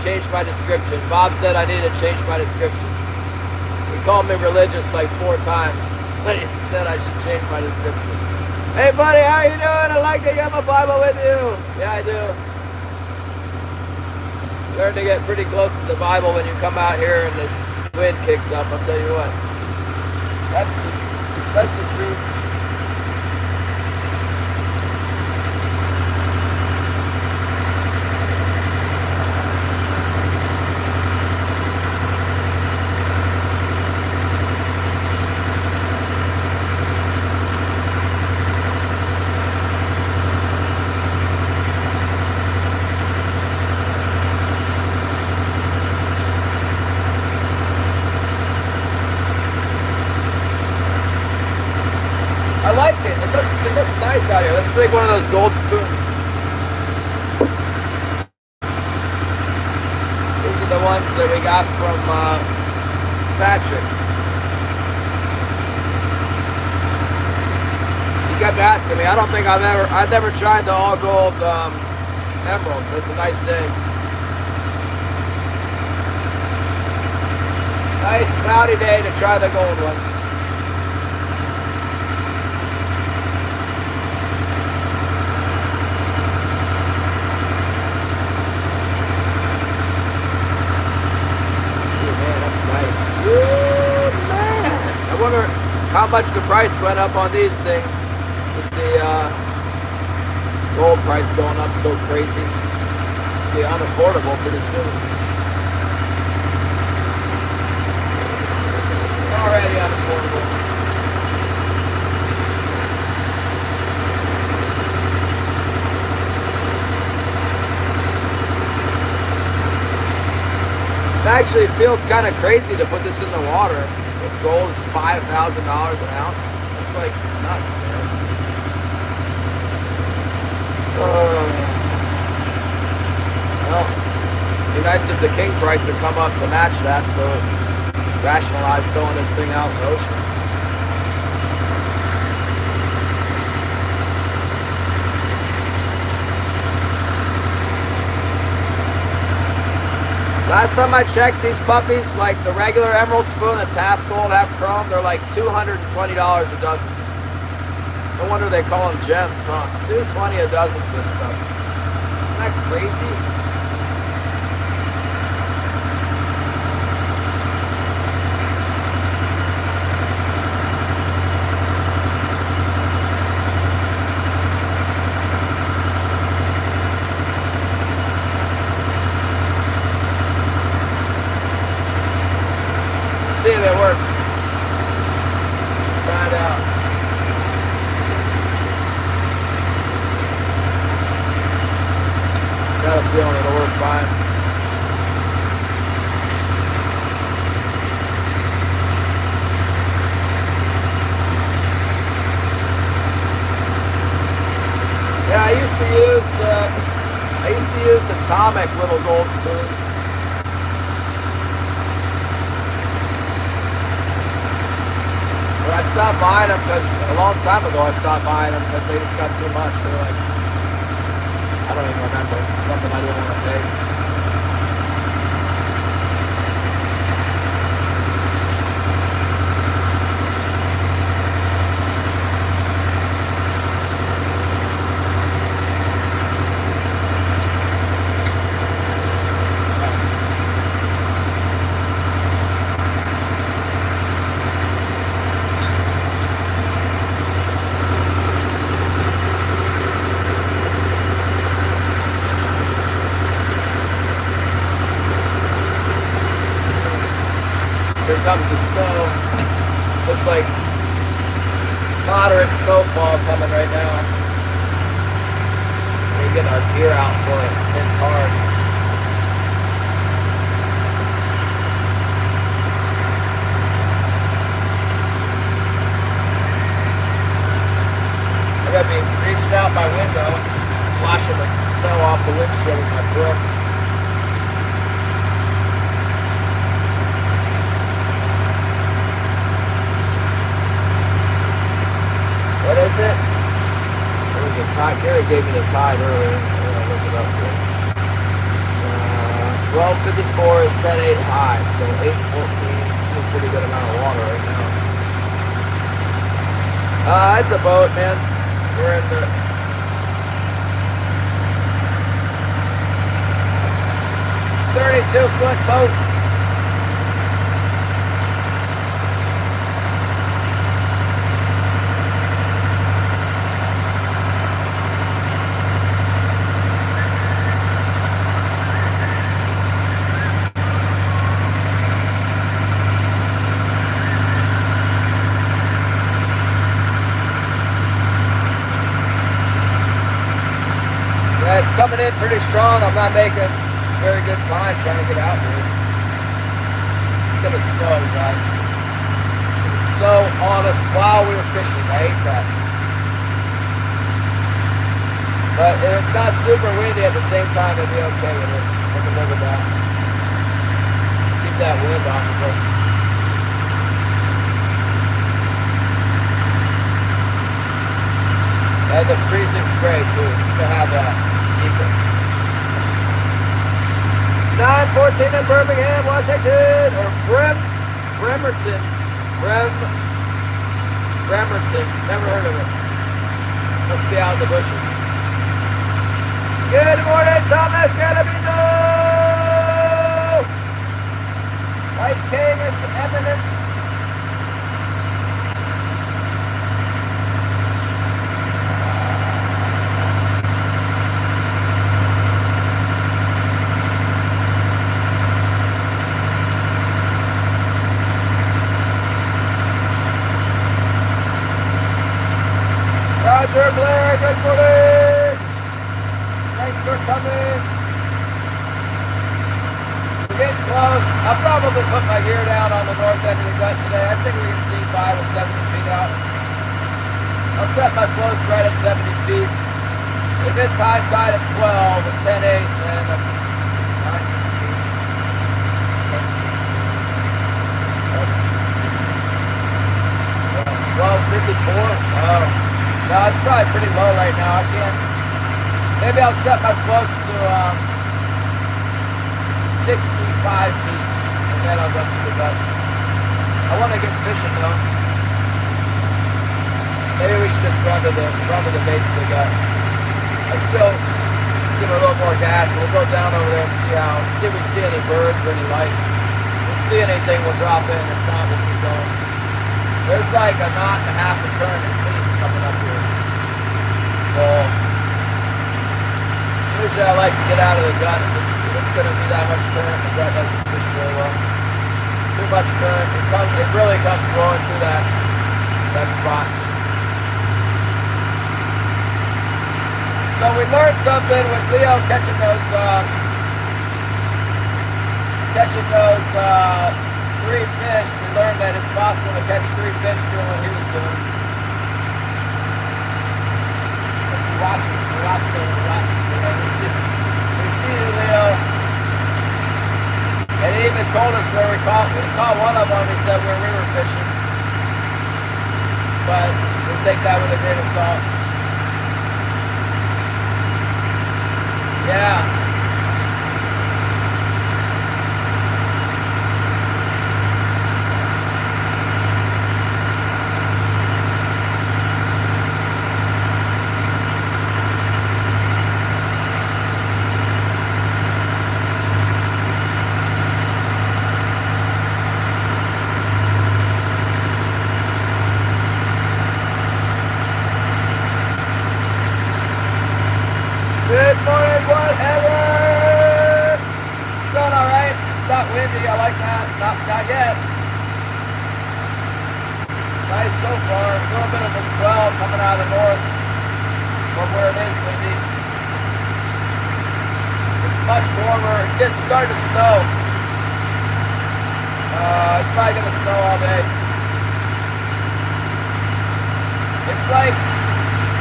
changed my description. Bob said I needed to change my description. He called me religious like 4 times, but he said I should change my description. Hey buddy, how you doing? I'd like to get my Bible with you. Yeah, I do. Learn to get pretty close to the Bible when you come out here and this wind kicks up. I'll tell you what. That's the truth. I like it. It looks nice out here. Let's make one of those gold spoons. These are the ones that we got from Patrick. He kept asking me. I don't think I've never tried the all gold emerald. It's a nice day. Nice cloudy day to try the gold one. I wonder how much the price went up on these things with the gold price going up so crazy. It'll be unaffordable pretty soon. Already unaffordable. It actually feels kind of crazy to put this in the water. If gold is $5,000 an ounce, it's like nuts, man. Well, it'd be nice if the king price would come up to match that, so it rationalized throwing this thing out in the ocean. Last time I checked, these puppies, like the regular emerald spoon that's half gold, half chrome, they're like $220 a dozen. No wonder they call them gems, huh? $220 a dozen for this stuff. Isn't that crazy? See if it works. feeling it'll work fine. Yeah, I used to use the Atomic little gold spoons. But I stopped buying them because a long time ago I stopped buying them because they just got too much. They're like, I don't even remember, something I didn't want to pay. Here comes the snow. Looks like moderate snowfall coming right now. We're getting our gear out for it. It's hard. I gotta be reaching out my window, washing the snow off the windshield with my broom. What is it? There was a tide. Gary gave me the tide earlier. I'm gonna look it up here. 12:54 is 10:08 high, so 8:14. It's a pretty good amount of water right now. It's a boat, man. We're in the 32-foot boat. It's coming in pretty strong. I'm not making very good time trying to get out here. It's gonna snow, guys. It's gonna snow on us while we were fishing. I hate that. But if it's not super windy at the same time, I'd be okay with it. I can live with that. Just keep that wind off of us. And the freezing spray too. You can have that. 9:14 in Birmingham, Washington, or Bremerton. Bremerton. Never heard of it. Must be out in the bushes. Good morning, Thomas Galabino! White King is eminent. Roger Blair, good morning. Thanks for coming. We're getting close. I'll probably put my gear down on the north end of the gut today. I think we can sneak by with 70 feet out. I'll set my floats right at 70 feet. If it's high tide at 12 and 10-8, then that's 9-16. 12:54. Oh. No, it's probably pretty low right now. I can't. Maybe I'll set my floats to 65 feet, and then I'll go through the gut. I want to get fishing though. Maybe we should just run to the base of the gut. Let's go give it a little more gas, and we'll go down over there and see if we see any birds or any life. If we see anything, we'll drop in. If not, we'll keep going. There's like a knot and a half of current at least coming up here. So usually I like to get out of the gut if it's going to be that much current. The gut doesn't fish very well. Too much current. It really comes flowing through that spot. So we learned something with Leo catching those three fish. We learned that it's possible to catch three fish doing what he was doing. We're watching. We see you, Leo. And he even told us where we caught one of them. He said where we were fishing. But we'll take that with a grain of salt. Yeah. Good morning, whatever. It's going all right. It's not windy. I like that. Not yet. Nice so far. A little bit of a swell coming out of the north from where it is windy. It's much warmer. It's starting to snow. It's probably going to snow all day. It's like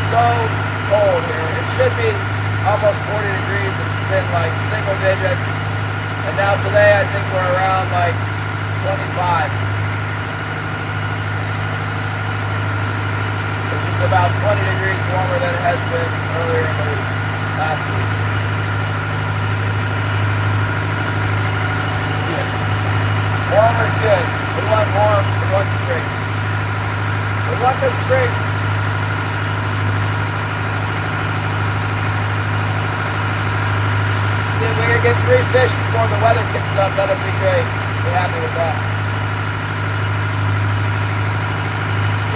so cold here. It should be almost 40 degrees, and it's been like single digits. And now today I think we're around like 25. Which is about 20 degrees warmer than it has been earlier in the week, last week. It's good. Warm is good. We want warm, we want spring. We want the spring. If we can get three fish before the weather kicks up, that'll be great. Be happy with that.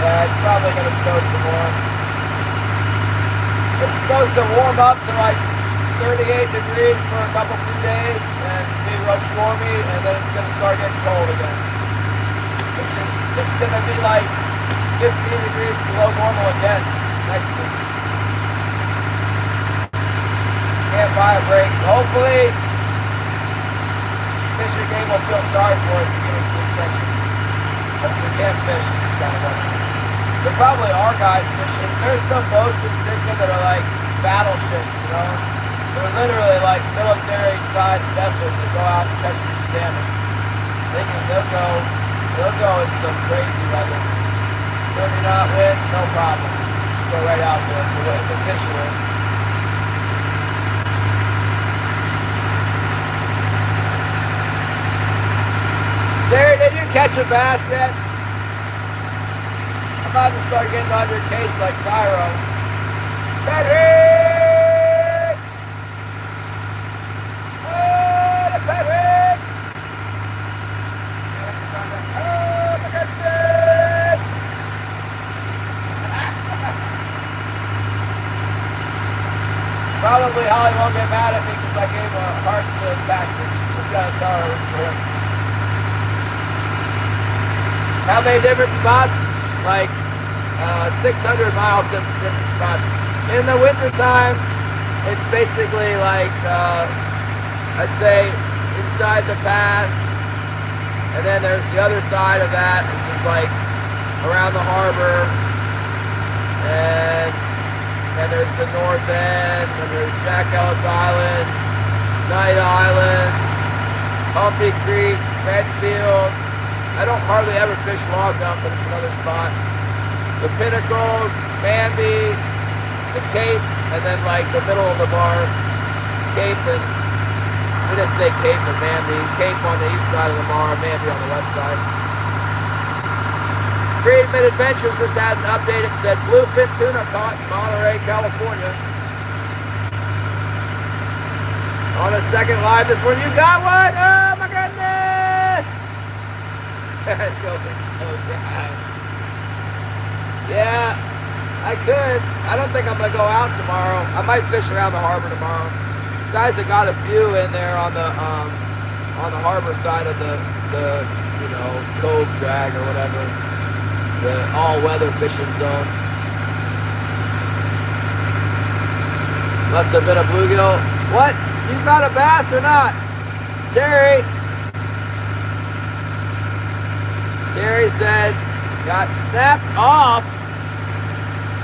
Yeah, it's probably going to snow some more. It's supposed to warm up to like 38 degrees for a few days and be real stormy, and then it's going to start getting cold again. It's going to be like 15 degrees below normal again next week. Can't buy a break. Hopefully, Fish and Game will feel sorry for us and give us the extension. Because we can't fish in this kind of weather. There probably are guys fishing. There's some boats in Sitka that are like battleships, you know? They're literally like military-sized vessels that go out and catch some salmon. They'll go in some crazy weather. 30 knot wind, no problem. Go right out there. The fish will. Terry, did you catch a bass yet? I'm about to start getting under case like Zyro. Patrick! Oh, the Patrick! Oh, my goodness! Probably Holly won't get mad at me because I gave a heart to Patrick. Just gotta tell her it was for him. How many different spots? Like 600 miles different spots. In the wintertime, it's basically like, I'd say inside the pass. And then there's the other side of that. This is like around the harbor. And there's the north end. And there's Jack Ellis Island, Knight Island, Humpy Creek, Redfield. I don't hardly ever fish Log Dump, but it's another spot. The Pinnacles, Manby, the Cape, and then like the middle of the bar, Cape and, we just say Cape and Manby. Cape on the east side of the bar, Manby on the west side. Friedman Adventures just had an update. It said bluefin tuna caught in Monterey, California. On a second live this morning. You got one? Oh my goodness! Go slow down. Yeah, I could. I don't think I'm gonna go out tomorrow. I might fish around the harbor tomorrow. Guys have got a few in there on the harbor side of the you know, cove drag or whatever, the all-weather fishing zone. Must have been a bluegill. What? You got a bass or not? Terry. Terry said, got snapped off.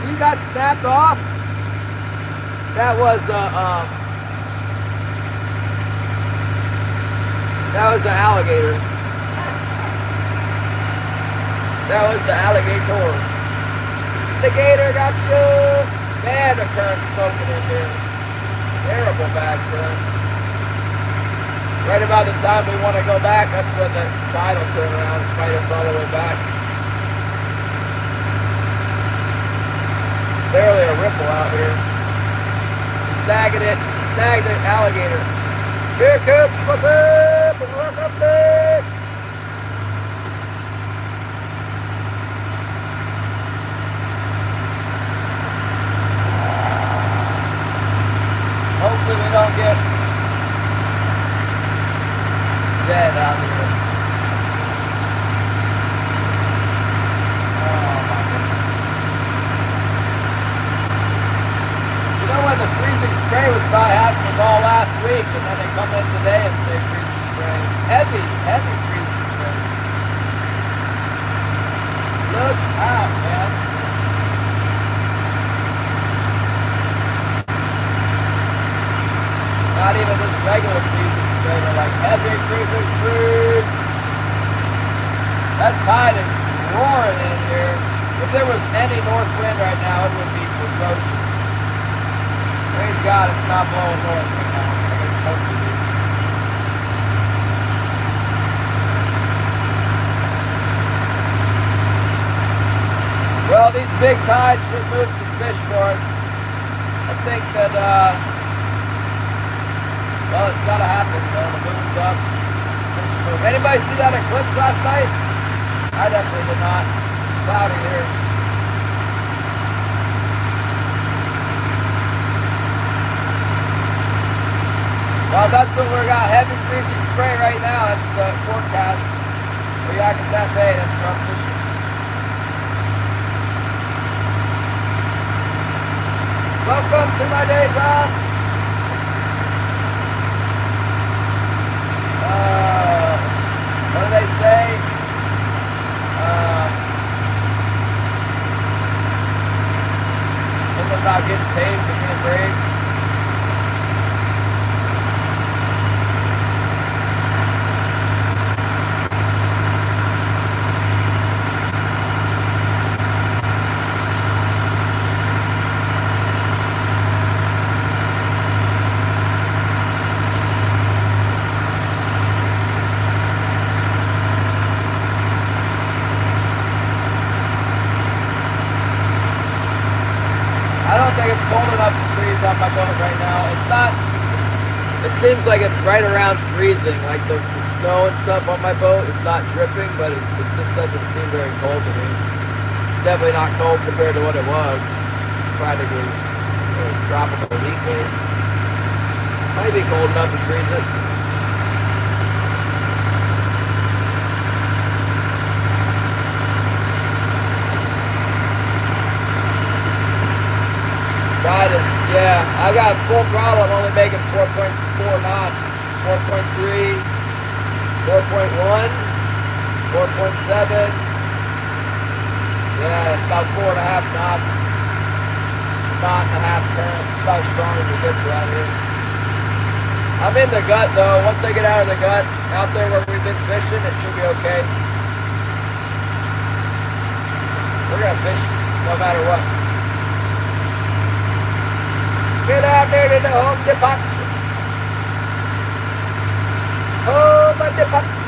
You got snapped off? That was an alligator. That was the alligator. The gator got you. Man, the current's smoking in here. Terrible bad current. Right about the time we want to go back, that's when the tide will turn around and fight us all the way back. Barely a ripple out here. Snagging it. Snagged the alligator. Here, Coops. What's up? Welcome back. Hopefully we don't get dead out here. Oh my goodness. You know when the freezing spray was probably happening was all last week, and then they come in today and say freezing spray. Heavy freezing spray. Look out, man. Not even this regular freezing spray, but like heavy freezing spray. That tide is roaring in here. If there was any north wind right now, it would be ferocious. Praise God, it's not blowing north right now, like it's supposed to be. Well, these big tides should move some fish for us. I think that, well, it's got to happen, you know, the moon's up. Anybody see that eclipse last night? I definitely did not. Cloudy here. Well, that's what we got. Heavy freezing spray right now. That's the forecast for Yakutat Bay. That's where I'm fishing. Welcome to my day job. What do they say? Something about getting paid for being brave. It's cold enough to freeze on my boat right now. It's not, it seems like it's right around freezing. Like the snow and stuff on my boat is not dripping, but it just doesn't seem very cold to me. It's definitely not cold compared to what it was. It's practically a tropical heat wave. Might be cold enough to freeze it. Tide is, yeah, I got full throttle. I'm only making 4.4 knots, 4.3, 4.1, 4.7. Yeah, about 4.5 knots. It's a knot and a half current. It's about as strong as it gets around here. I'm in the gut though. Once I get out of the gut, out there where we've been fishing, it should be okay. We're gonna fish no matter what. Get out there to the home depot. Home depot.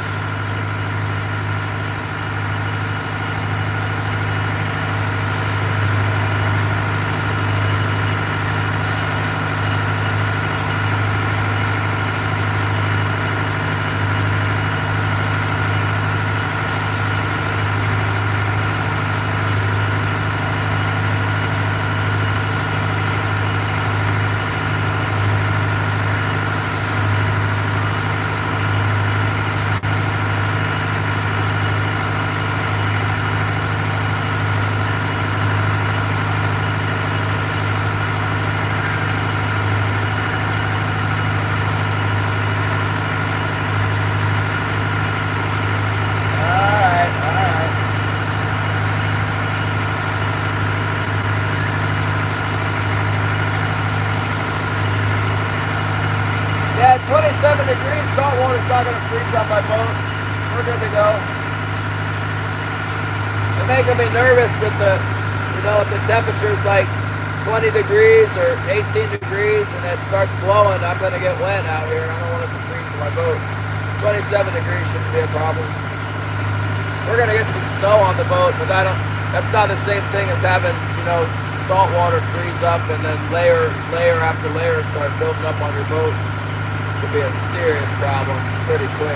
degrees, salt water's not going to freeze up my boat. We're good to go. It's making me nervous with the, if the temperature's like 20 degrees or 18 degrees and it starts blowing, I'm going to get wet out here. I don't want it to freeze my boat. 27 degrees shouldn't be a problem. We're going to get some snow on the boat, but that's not the same thing as having, salt water freeze up and then layer after layer start building up on your boat. It could be a serious problem pretty quick.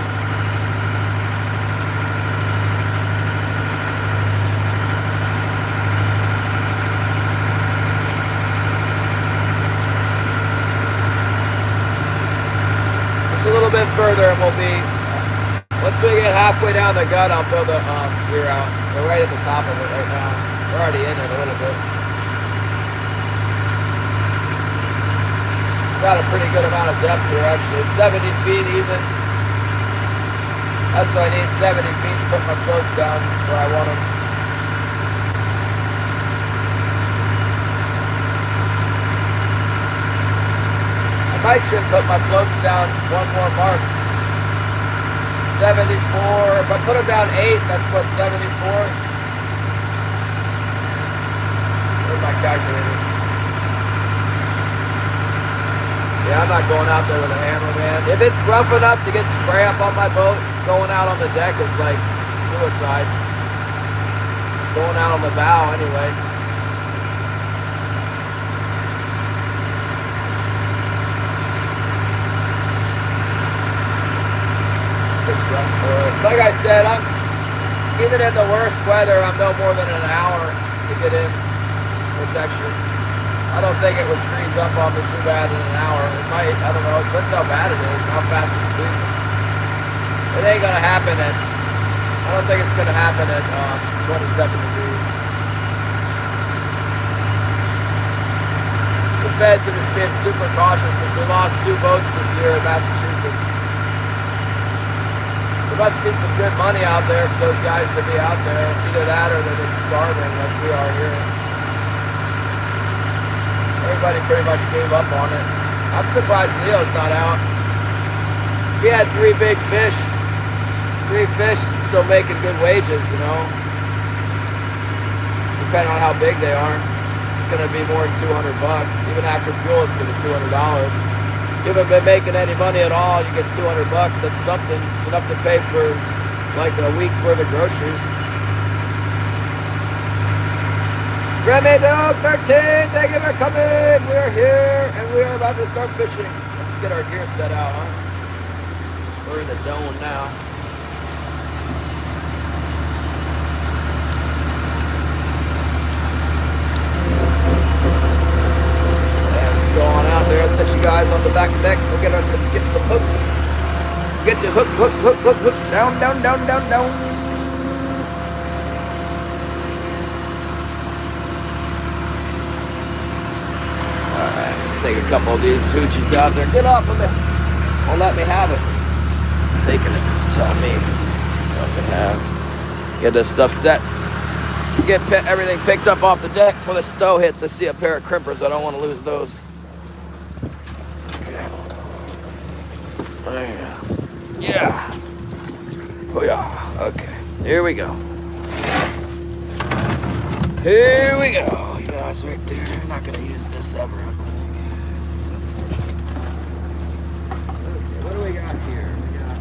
Just a little bit further and we'll be, once we get halfway down the gut, I'll build the gear out. We're right at the top of it right now. We're already in it a little bit. Got a pretty good amount of depth here actually. 70 feet even. That's what I need, 70 feet to put my floats down where I want them. I might should put my floats down one more mark. 74, if I put them down 8, that's what, 74? Where's my calculator? Yeah, I'm not going out there with a hammer, man. If it's rough enough to get spray up on my boat, going out on the deck is like suicide. Going out on the bow anyway. Just run for it. Like I said, even in the worst weather, I'm no more than an hour to get in protection. I don't think it would freeze up on me too bad in an hour. It might, I don't know, it depends how bad it is, how fast it's freezing. It ain't gonna happen I don't think it's gonna happen at 27 degrees. The feds are just being super cautious because we lost 2 boats this year in Massachusetts. There must be some good money out there for those guys to be out there. Either that or they're just starving like we are here. Everybody pretty much gave up on it. I'm surprised Leo's not out. He had 3 big fish. 3 fish still making good wages, Depending on how big they are. It's going to be more than $200. Even after fuel, it's going to be $200. You haven't been making any money at all, you get $200. That's something. It's enough to pay for like a week's worth of groceries. Remy Dog 13, thank you for coming. We are here and we are about to start fishing. Let's get our gear set out, huh? We're in the zone now. Yeah, let's go on out there. I'll set you guys on the back deck. We'll get some hooks. Get the hook. Down. Take a couple of these hoochies out there. Get off of me. Won't let me have it. I'm taking it. Tell me what I can have. Get this stuff set. Get everything picked up off the deck before the snow hits. I see a pair of crimpers. I don't want to lose those. Okay. Yeah. Oh yeah. Okay. Here we go. Here we go. You guys right there. I'm not going to use this ever. What do we got here? We got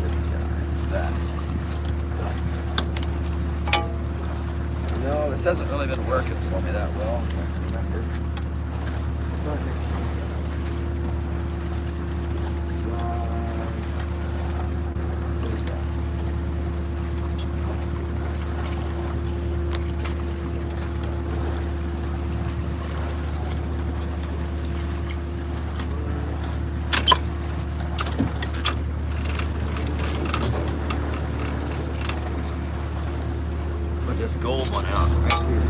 this guy, that. No, this hasn't really been working for me that well. I can't remember. This gold one out right here.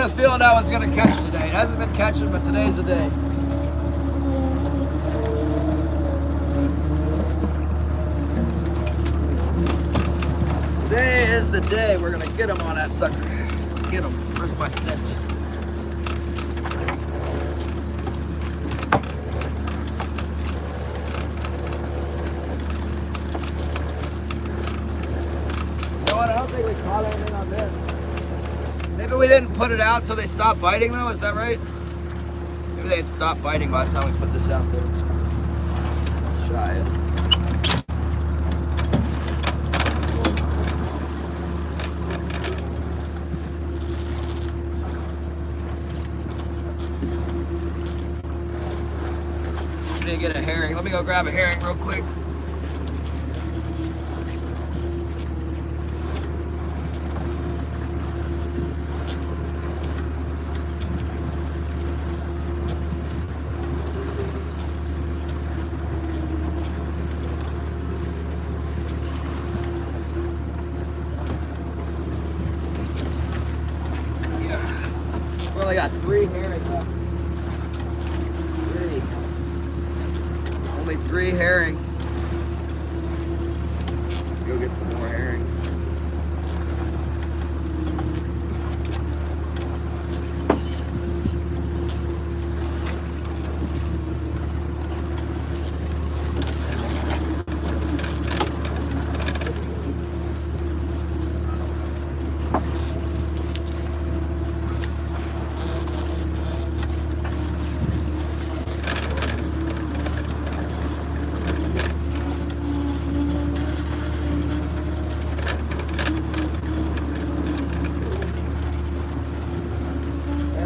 got a feeling that one's gonna catch today. It hasn't been catching, but today's the day. Today is the day we're gonna get him on that sucker. Get him. Where's my scent? I don't think we caught anything on this. Maybe we didn't put it out till they stopped biting though, is that right? Maybe they had stopped biting by the time we put this out there. Let's try it. I need to get a herring. Let me go grab a herring real quick. I got 3 herring left. 3. Only 3 herring. Go get some more herring.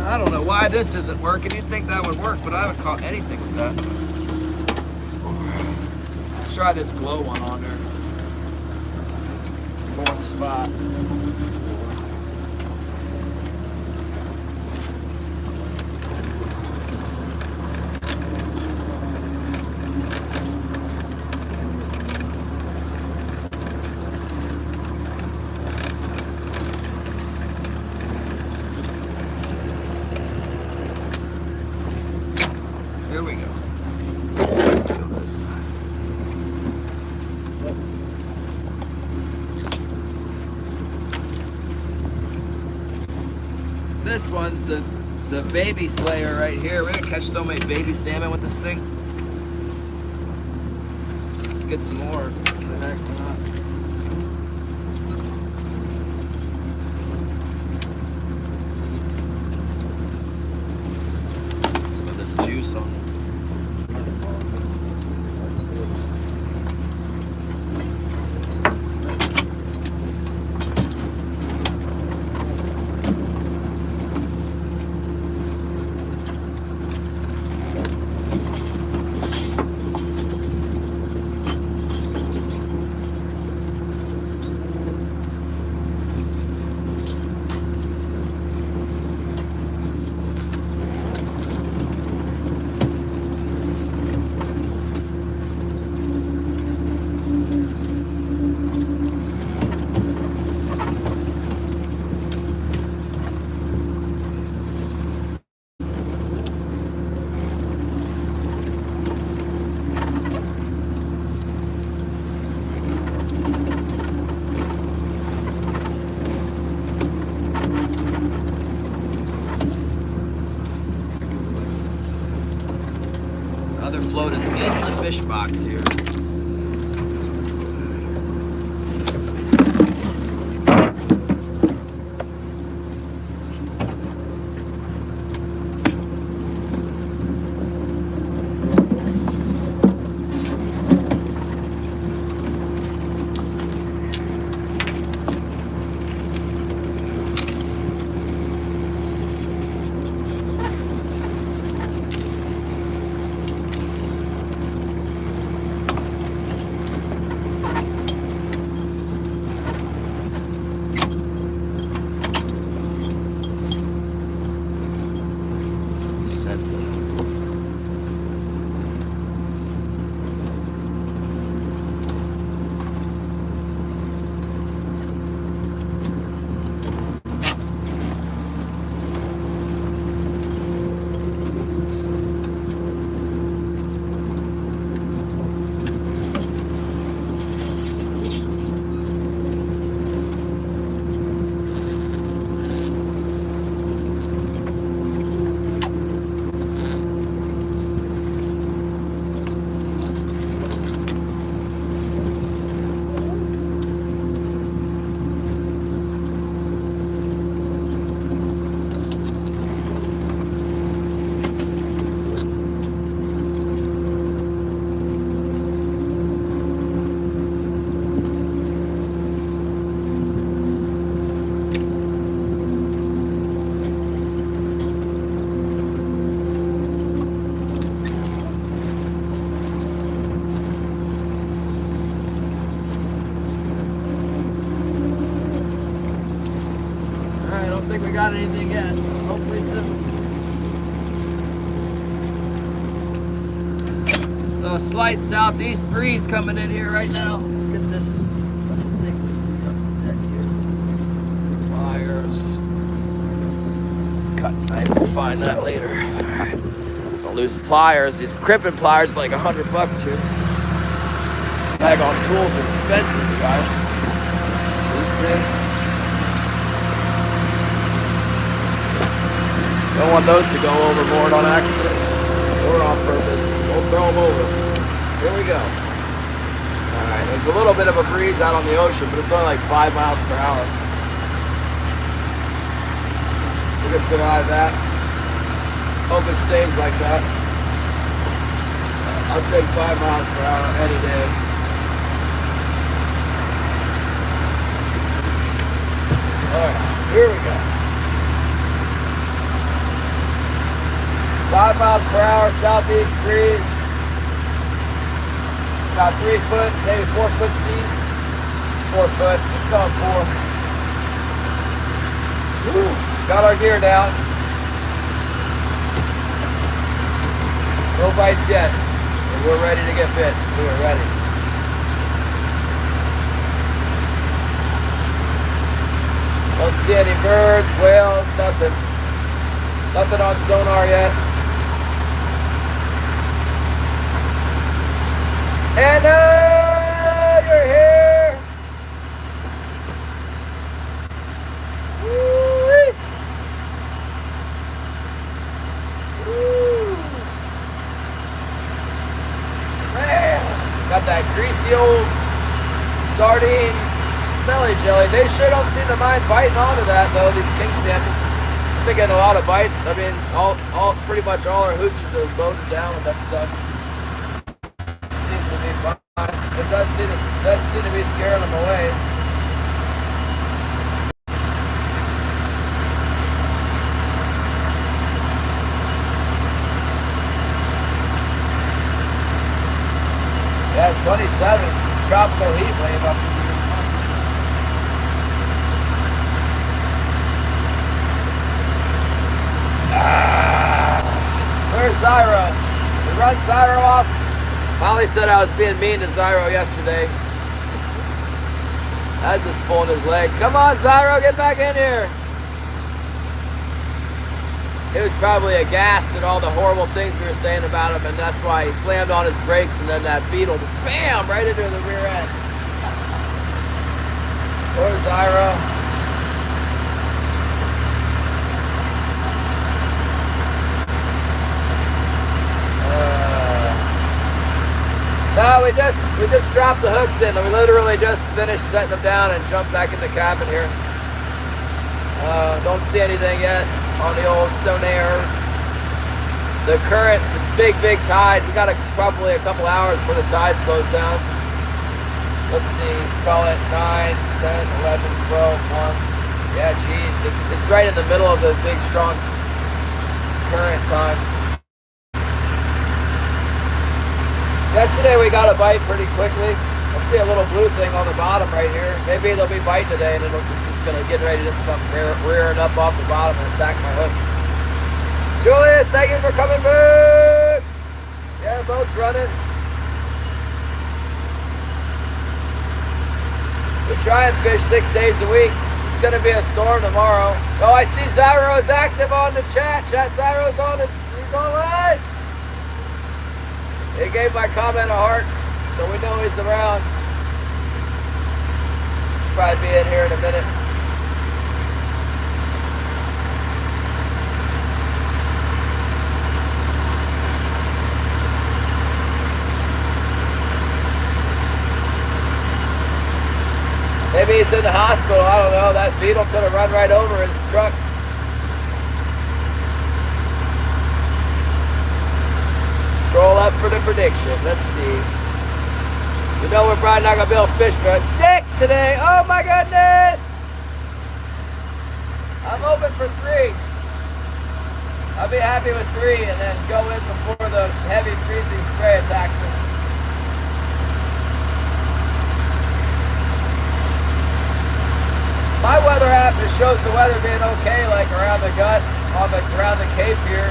I don't know why this isn't working. You'd think that would work, but I haven't caught anything with that. Let's try this glow one on there. 4th spot. Here we go. Let's go this side. This one's the baby slayer right here. We're gonna catch so many baby salmon with this thing. Let's get some more. Some of this juice on it. Other float is in the fish box here. don't think we got anything yet. Hopefully soon. So a slight southeast breeze coming in here right now. Let's get this couple things to see off the deck here. Some pliers. Cut knife, we'll find that later. Alright. Don't lose pliers. These crimping pliers are like $100 here. Bag on tools are expensive, you guys. These things. Don't want those to go overboard on accident or on purpose. Don't throw them over. Here we go. Alright, there's a little bit of a breeze out on the ocean, but it's only like 5 miles per hour. We can survive that. Hope it stays like that. I'll take 5 miles per hour any day. Alright, here we go. 5 miles per hour, southeast breeze. About 3 foot, maybe 4 foot seas. 4 foot, let's go 4. Woo. Got our gear down. No bites yet. And we're ready to get bit. We are ready. Don't see any birds, whales, nothing. Nothing on sonar yet. And you're here. Woo-wee. Woo. Man, got that greasy old sardine smelly jelly. They sure don't seem to mind biting onto that though, these king salmon. I've been getting a lot of bites. I mean, pretty much all our hooches are loaded down with that stuff. Seems to be fine. It doesn't seem to be scaring them away. Yeah, it's 27. It's a tropical heat wave up here. Where's Zyro? We run Zyro off. Molly said I was being mean to Zyro yesterday. I was just pulling his leg. Come on, Zyro, get back in here. He was probably aghast at all the horrible things we were saying about him, and that's why he slammed on his brakes, and then that beetle just bam right into the rear end. Where's Zyro? No, we just dropped the hooks in. We literally just finished setting them down and jumped back in the cabin here. Don't see anything yet on the old sonar. The current is big tide. We got probably a couple hours before the tide slows down. Let's see, call it 9, 10, 11, 12, 1. Yeah, geez, it's right in the middle of the big strong current time. Yesterday we got a bite pretty quickly. I see a little blue thing on the bottom right here. Maybe they'll be biting today, and it's just gonna get ready to just come rearing up off the bottom and attack my hooks. Julius, thank you for coming back. Yeah, the boat's running. We try and fish 6 days a week. It's gonna be a storm tomorrow. Oh, I see Zyro is active on the chat. Zyro's on it. He's online. He gave my comment a heart, so we know he's around. Probably be in here in a minute. Maybe he's in the hospital, I don't know. That beetle could have run right over his truck. Scroll up for the prediction. Let's see. You know we're probably not going to be able to fish for 6 today. Oh my goodness! I'm hoping for 3. I'll be happy with 3 and then go in before the heavy freezing spray attacks us. My weather map, it shows the weather being okay, like around the gut, around the Cape here,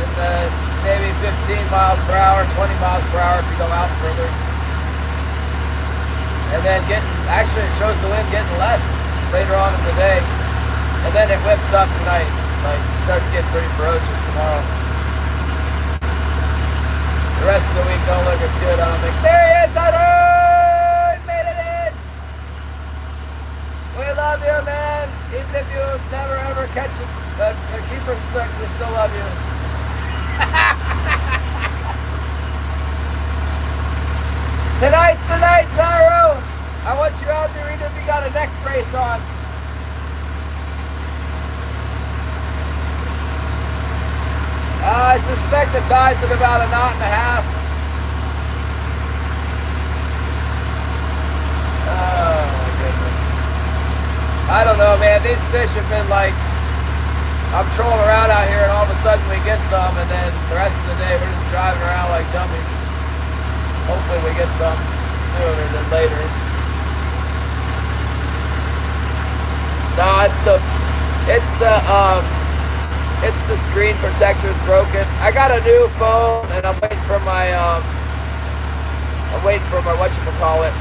in the maybe 15 miles per hour, 20 miles per hour if you go out further. And then actually it shows the wind getting less later on in the day. And then it whips up tonight. Like, it starts getting pretty ferocious tomorrow. The rest of the week don't look as good, I don't think. There he is, Hunter! He made it in! We love you, man. Even if you never ever catch the keeper snook, we still love you. Tonight's the night, Tyro! I want you out there even if you got a neck brace on. I suspect the tide's at about 1.5 knots. Oh my goodness. I don't know, man. These fish have been like, I'm trolling around out here and all of a sudden we get some, and then the rest of the day we're just driving around like dummies. Hopefully we get some sooner than later. No, it's the screen protector's broken. I got a new phone and I'm waiting for my whatchamacallit,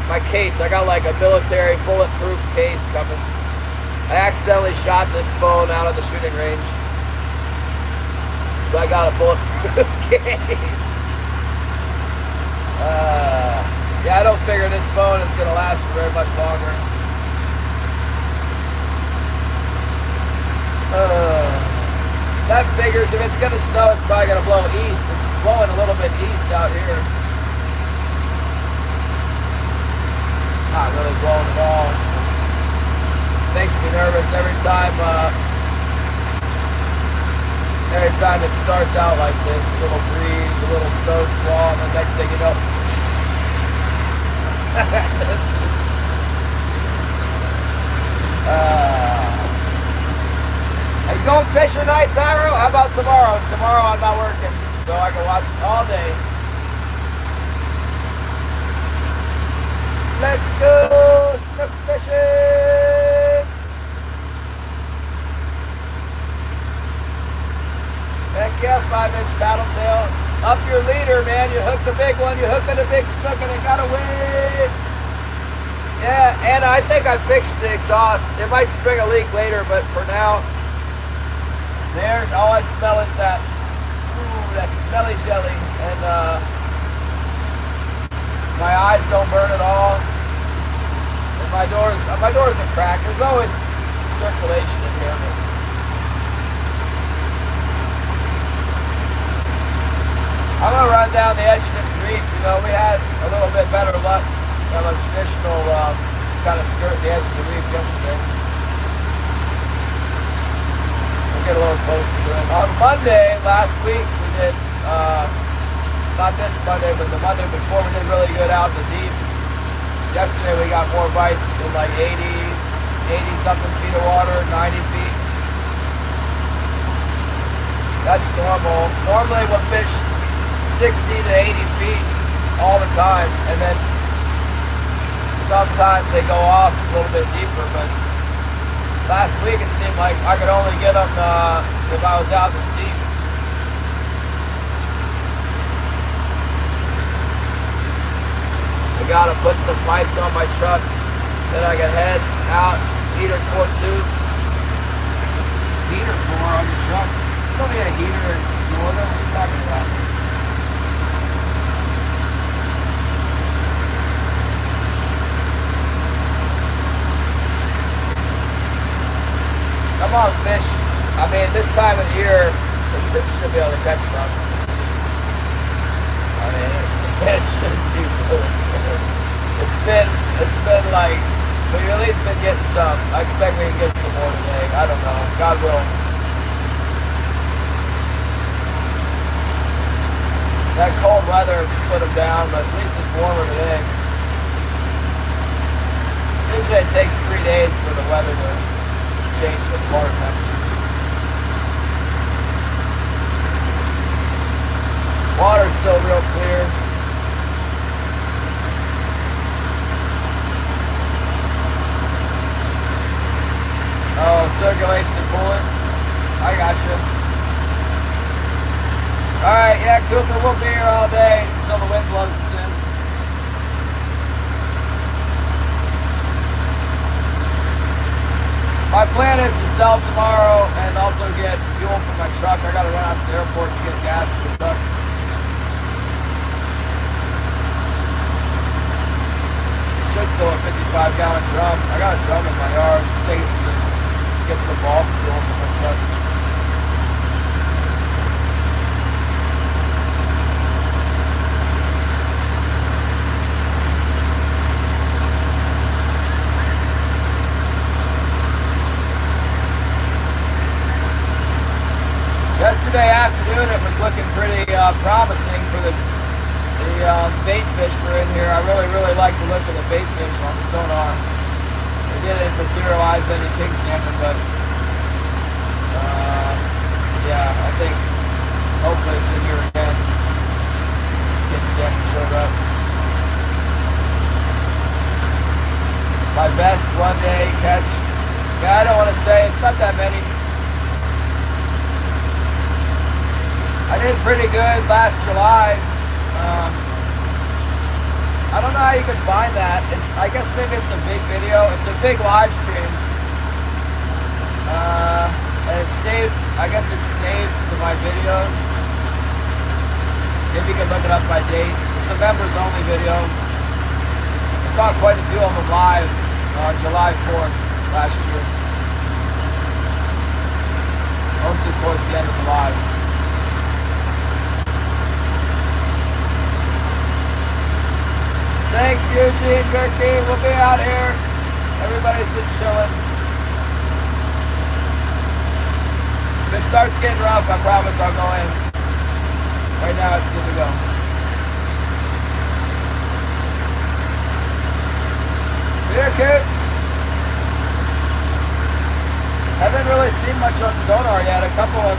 my case. I got like a military bulletproof case coming. I accidentally shot this phone out of the shooting range. So I got a bulletproof case. Yeah, I don't figure this phone is gonna last for very much longer. That figures if it's gonna snow, it's probably gonna blow east. It's blowing a little bit east out here. Not really blowing at all. Just makes me nervous every time it starts out like this. A little breeze, a little snow squall, and the next thing you know, are you going fishing tonight, Tyro? How about tomorrow? Tomorrow I'm not working, so I can watch all day. Let's go snook fishing! Heck yeah, 5-inch paddle tail. Up your leader, man. You hook the big one, you hook on the big snook, and it got away. Yeah, and I think I fixed the exhaust. It might spring a leak later, but for now, all I smell is that smelly jelly, and my eyes don't burn at all, and my doors are cracked. There's always circulation in here. I'm gonna run down the edge of this reef. You know, we had a little bit better luck than a traditional kind of skirt the edge of the reef yesterday. Get a little closer to it. On Monday last week we did, not this Monday, but the Monday before, we did really good out in the deep. Yesterday we got more bites in like 80 something feet of water, 90 feet. That's normal. Normally we'll fish 60 to 80 feet all the time, and then sometimes they go off a little bit deeper, but last week it seemed like I could only get them if I was out in the deep. I gotta put some pipes on my truck, then I can head out, heater core tubes. Heater core on your truck? You don't need a heater in Florida, what are you talking about? Come on, fish. I mean, this time of year, we should be able to catch some. I mean, it should be really good. It's been like, we've at least been getting some. I expect we can get some more today. I don't know. God will. That cold weather put them down, but at least it's warmer today. Usually it takes 3 days for the weather to change the water temperature. Water's still real clear. circulates the coolant. I gotcha. Alright, yeah, Cooper, we'll be here all day until the wind blows us in. My plan is to sell tomorrow and also get fuel for my truck. I gotta run out to the airport to get gas for the truck. Should fill a 55-gallon drum. I got a drum in my yard. Take it to get some bulk fuel for my truck. Yesterday afternoon, it was looking pretty promising for the bait fish were in here. I really like the look of the bait fish on the sonar. It didn't materialize any king salmon, but yeah, I think hopefully it's in here again. King salmon showed up. My best one day catch. Yeah, I don't want to say, it's not that many. I did pretty good last July. I don't know how you can find that. I guess maybe it's a big video. It's a big live stream. And it's saved. I guess it's saved to my videos. Maybe you can look it up by date. It's a members only video. I caught quite a few of them live on July 4th last year. Mostly towards the end of the live. Thanks, Eugene, Gerke. We'll be out here. Everybody's just chilling. If it starts getting rough, I promise I'll go in. Right now, it's good to go. Here, kids. Haven't really seen much on sonar yet. A couple of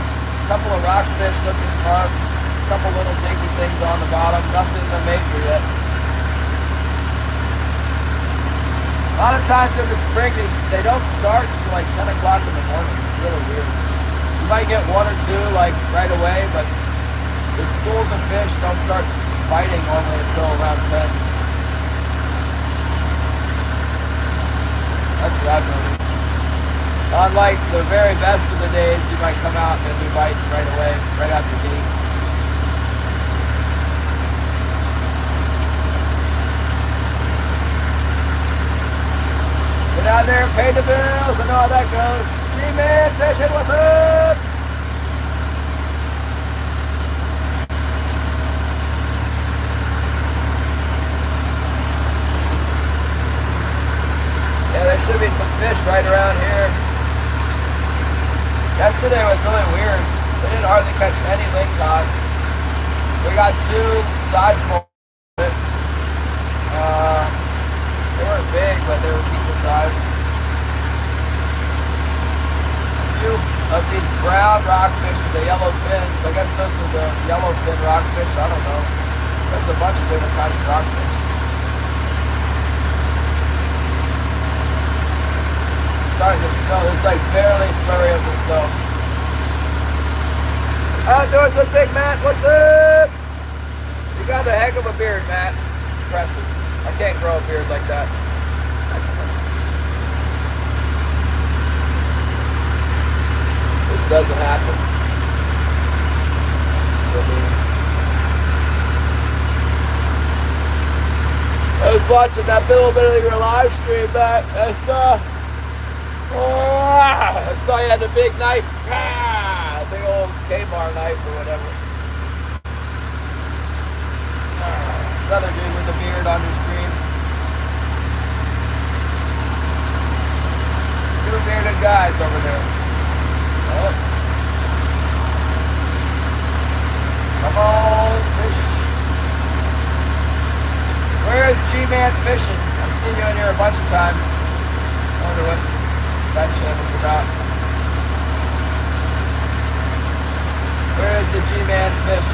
rockfish looking bugs. A couple little dinky things on the bottom. Nothing major yet. A lot of times in the spring, they don't start until like 10 o'clock in the morning. It's really weird. You might get one or two like right away, but the schools of fish don't start biting normally until around 10. That's what I've noticed. Unlike the very best of the days, you might come out and be biting right away, right after gate. Get out there and pay the bills. I know how that goes. G-Man fishing, what's up? Yeah, there should be some fish right around here. Yesterday was really weird. We didn't hardly catch any lingcod. We got two sizable. They weren't big, but they were people size. A few of these brown rockfish with the yellow fins. I guess those were the yellow fin rockfish. I don't know. There's a bunch of different kinds of rockfish. It's starting to snow. There's like barely flurry of the snow. Outdoors with Big Matt. What's up? You got a heck of a beard, Matt. It's impressive. I can't grow a beard like that. This doesn't happen. I was watching that little bit of your live stream back. I saw you had the big knife. Big old Kmart knife or whatever. Another dude with a beard on your stream. Two bearded guys over there. Oh. Come on, fish. Where is G-Man fishing? I've seen you in here a bunch of times. I wonder what that channel's about. Where is the G-Man fish?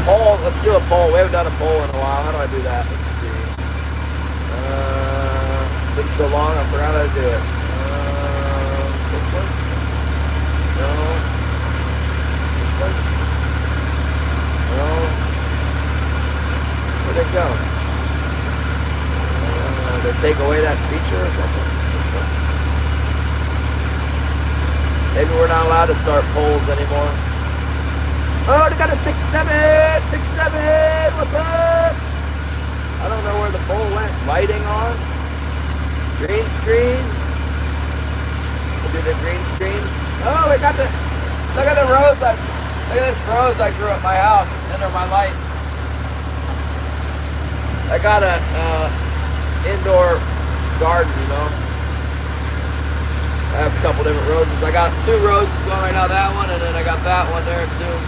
Poll. Let's do a poll. We haven't done a poll in a while. How do I do that? Let's see. It's been so long, I forgot how to do it. This one? No. This one? No. Where'd it go? Did they take away that feature or something? This one? Maybe we're not allowed to start polls anymore. Oh, they got a 6-7! 6-7! What's up? I don't know where the poll went. Lighting on? Green screen? We'll do the green screen. Oh, we got the... Look at the rose. Look at this rose I grew at my house under my light. I got a indoor garden, you know. I have a couple different roses. I got 2 roses going right now, that one, and then I got that one there too.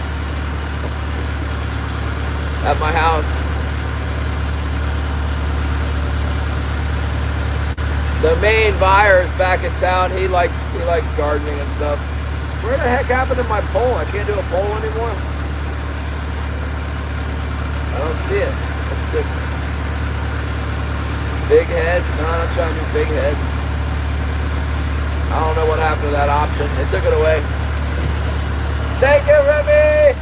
At my house. The main buyer is back in town. He likes gardening and stuff. Where the heck happened to my pole? I can't do a pole anymore. I don't see it. What's this? Big head? No, I'm not trying to do big head. I don't know what happened to that option. They took it away. Thank you, Remy!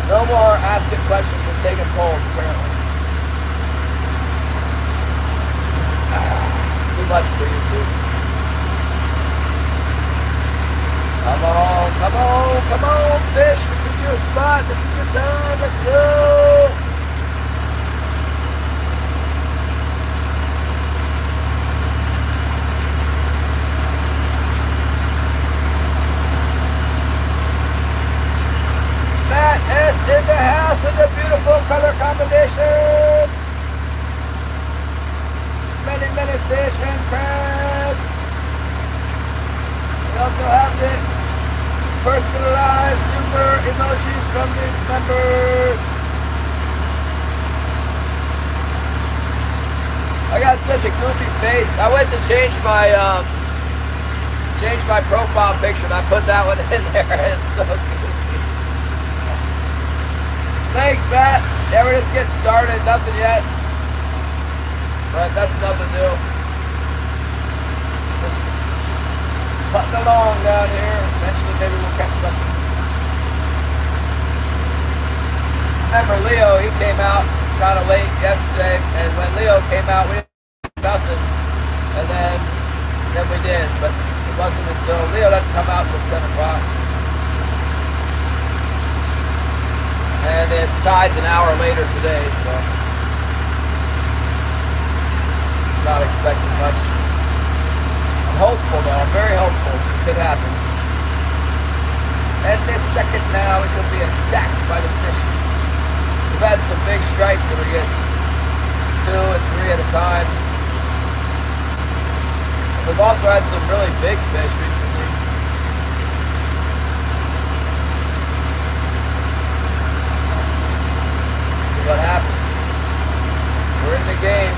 No more asking questions and taking polls, apparently. It's too much for YouTube. Come on, come on, come on, fish. This is your spot. This is your time. Let's go. Matt S. in the house with a beautiful color combination. Many, many fish and crabs. We also have the personalized super emojis from the members. I got such a goofy face. I went to change my profile picture and I put that one in there. It's so goofy. Thanks, Matt. Yeah, we're just getting started. Nothing yet. But that's nothing new. Just putting along down here. Eventually maybe we'll catch something. Remember Leo, he came out kind of late yesterday, and when Leo came out we didn't do nothing. And then we did, but it wasn't until Leo doesn't come out till 10 o'clock. And it tides an hour later today, so not expecting much. I'm hopeful though, I'm very hopeful. It could happen. And this second now, we could be attacked by the fish. We've had some big strikes where we get 2 and 3 at a time. We've also had some really big fish recently. See what happens. We're in the game.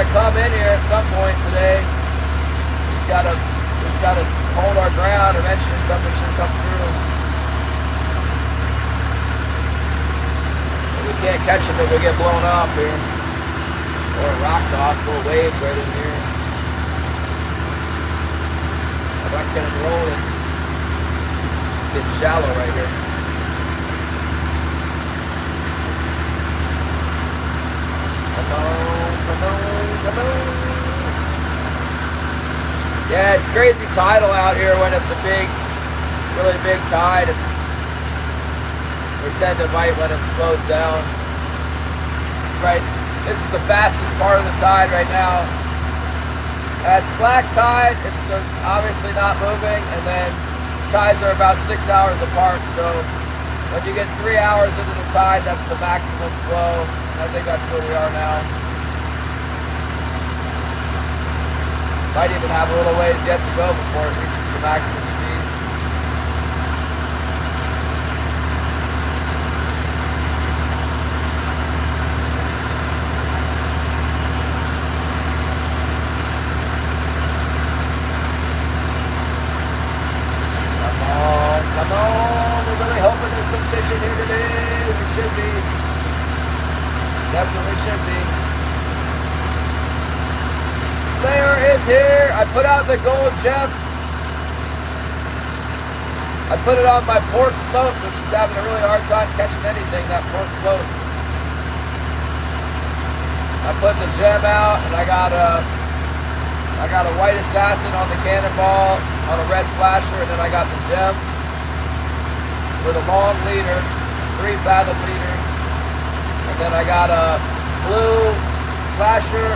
gonna come in here at some point today. Just gotta hold our ground. Eventually something should come through. But we can't catch them if we get blown off here. Or rocked off, little waves right in here. I'm rocking and rolling. Getting shallow right here. Come on, come on, come on. Yeah, it's crazy tidal out here when it's a big, really big tide. They tend to bite when it slows down. Right, this is the fastest part of the tide right now. At slack tide, it's obviously not moving, and then tides are about 6 hours apart. So when you get 3 hours into the tide, that's the maximum flow. I think that's where we are now. Might even have a little ways yet to go before it reaches the maximum speed. Come on, come on. We're really hoping there's some fish in here today. There should be. Definitely should be. Slayer is here. I put out the gold gem. I put it on my pork float, which is having a really hard time catching anything, that pork float. I put the gem out, and I got a white assassin on the cannonball on a red flasher, and then I got the gem with a long leader, 3 fathom leader. And then I got a blue flasher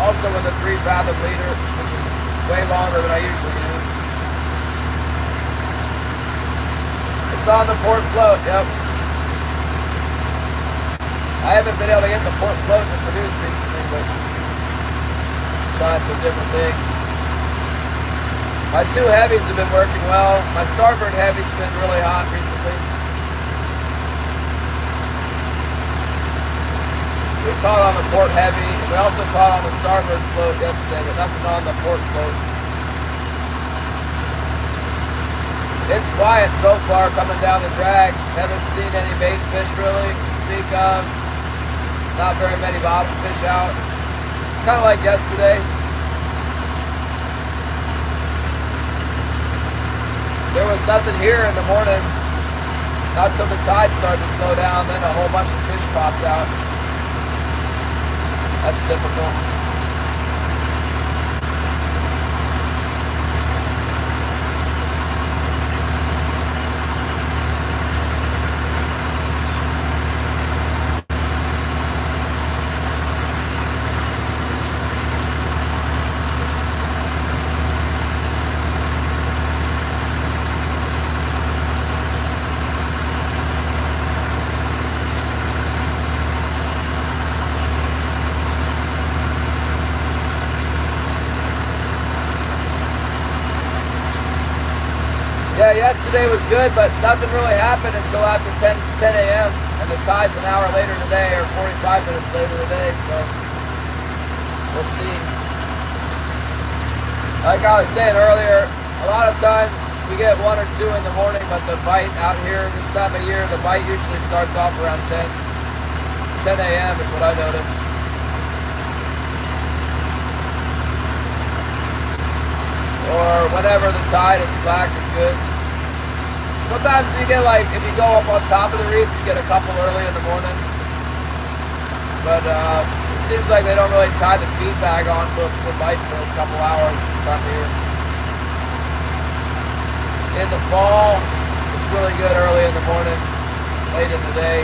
also with a 3 fathom leader, which is way longer than I usually use. It's on the port float, yep. I haven't been able to get the port float to produce recently, but trying some different things. My 2 heavies have been working well. My starboard heavy's been really hot recently. We caught on the port heavy. We also caught on the starboard float yesterday, but nothing on the port float. It's quiet so far coming down the drag. Haven't seen any bait fish really to speak of. Not very many bottom fish out. Kind of like yesterday. There was nothing here in the morning. Not till the tide started to slow down, then a whole bunch of fish popped out. That's typical. Yeah, yesterday was good, but nothing really happened until after 10 a.m. And the tide's an hour later today, or 45 minutes later today, so we'll see. Like I was saying earlier, a lot of times we get 1 or 2 in the morning, but the bite out here this time of year, the bite usually starts off around 10 a.m. is what I noticed. Or whenever the tide is slack is good. Sometimes you get like, if you go up on top of the reef, you get a couple early in the morning. But it seems like they don't really tie the feed bag on until it's been light for a couple hours this time of year. In the fall, it's really good early in the morning, late in the day.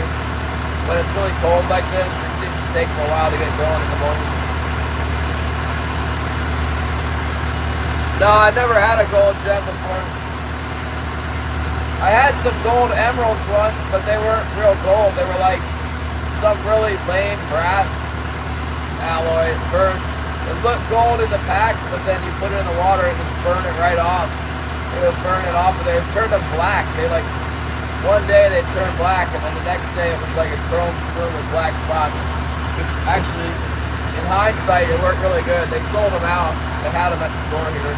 When it's really cold like this, it seems to take them a while to get going in the morning. No, I've never had a gold gem before. I had some gold emeralds once, but they weren't real gold. They were like some really lame brass alloy. It looked gold in the pack, but then you put it in the water and just burn it right off. It would burn it off of there. It turned them black. One day they turned black, and then the next day it was like a chrome spoon with black spots. Which actually in hindsight, it worked really good. They sold them out. They had them at the store here.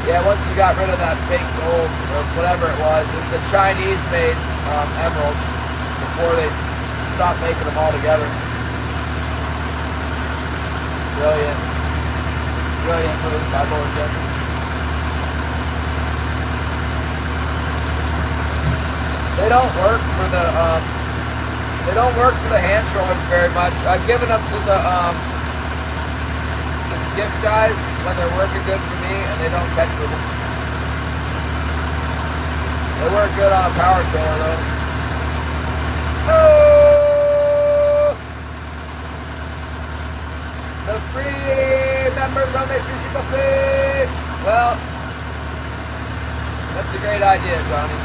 Yeah, once you got rid of that fake gold or whatever it was the Chinese made emeralds before they stopped making them all together. Brilliant. Brilliant move by Lord Jensen. They don't work for the hand trollers very much. I've given them to the skiff guys when they're working good for me, and they don't catch with them. They work good on a power troller though. Oh! The free members on the Sushi Buffet. Well, that's a great idea, Johnny.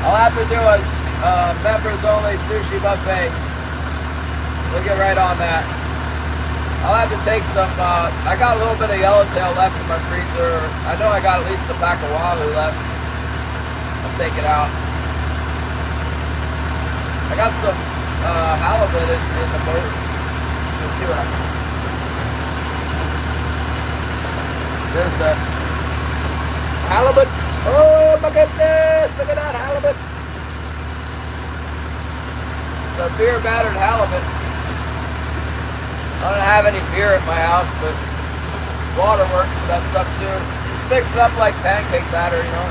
I'll have to do a members only sushi buffet. We'll get right on that. I'll have to take some, I got a little bit of yellowtail left in my freezer. I know I got at least a pack of wahoo left. I'll take it out. I got some halibut in the boat. Let's see what I can. There's that halibut. Oh my goodness, look at that halibut. It's a beer battered halibut. I don't have any beer at my house, but water works for that stuff too. Just mix it up like pancake batter, you know.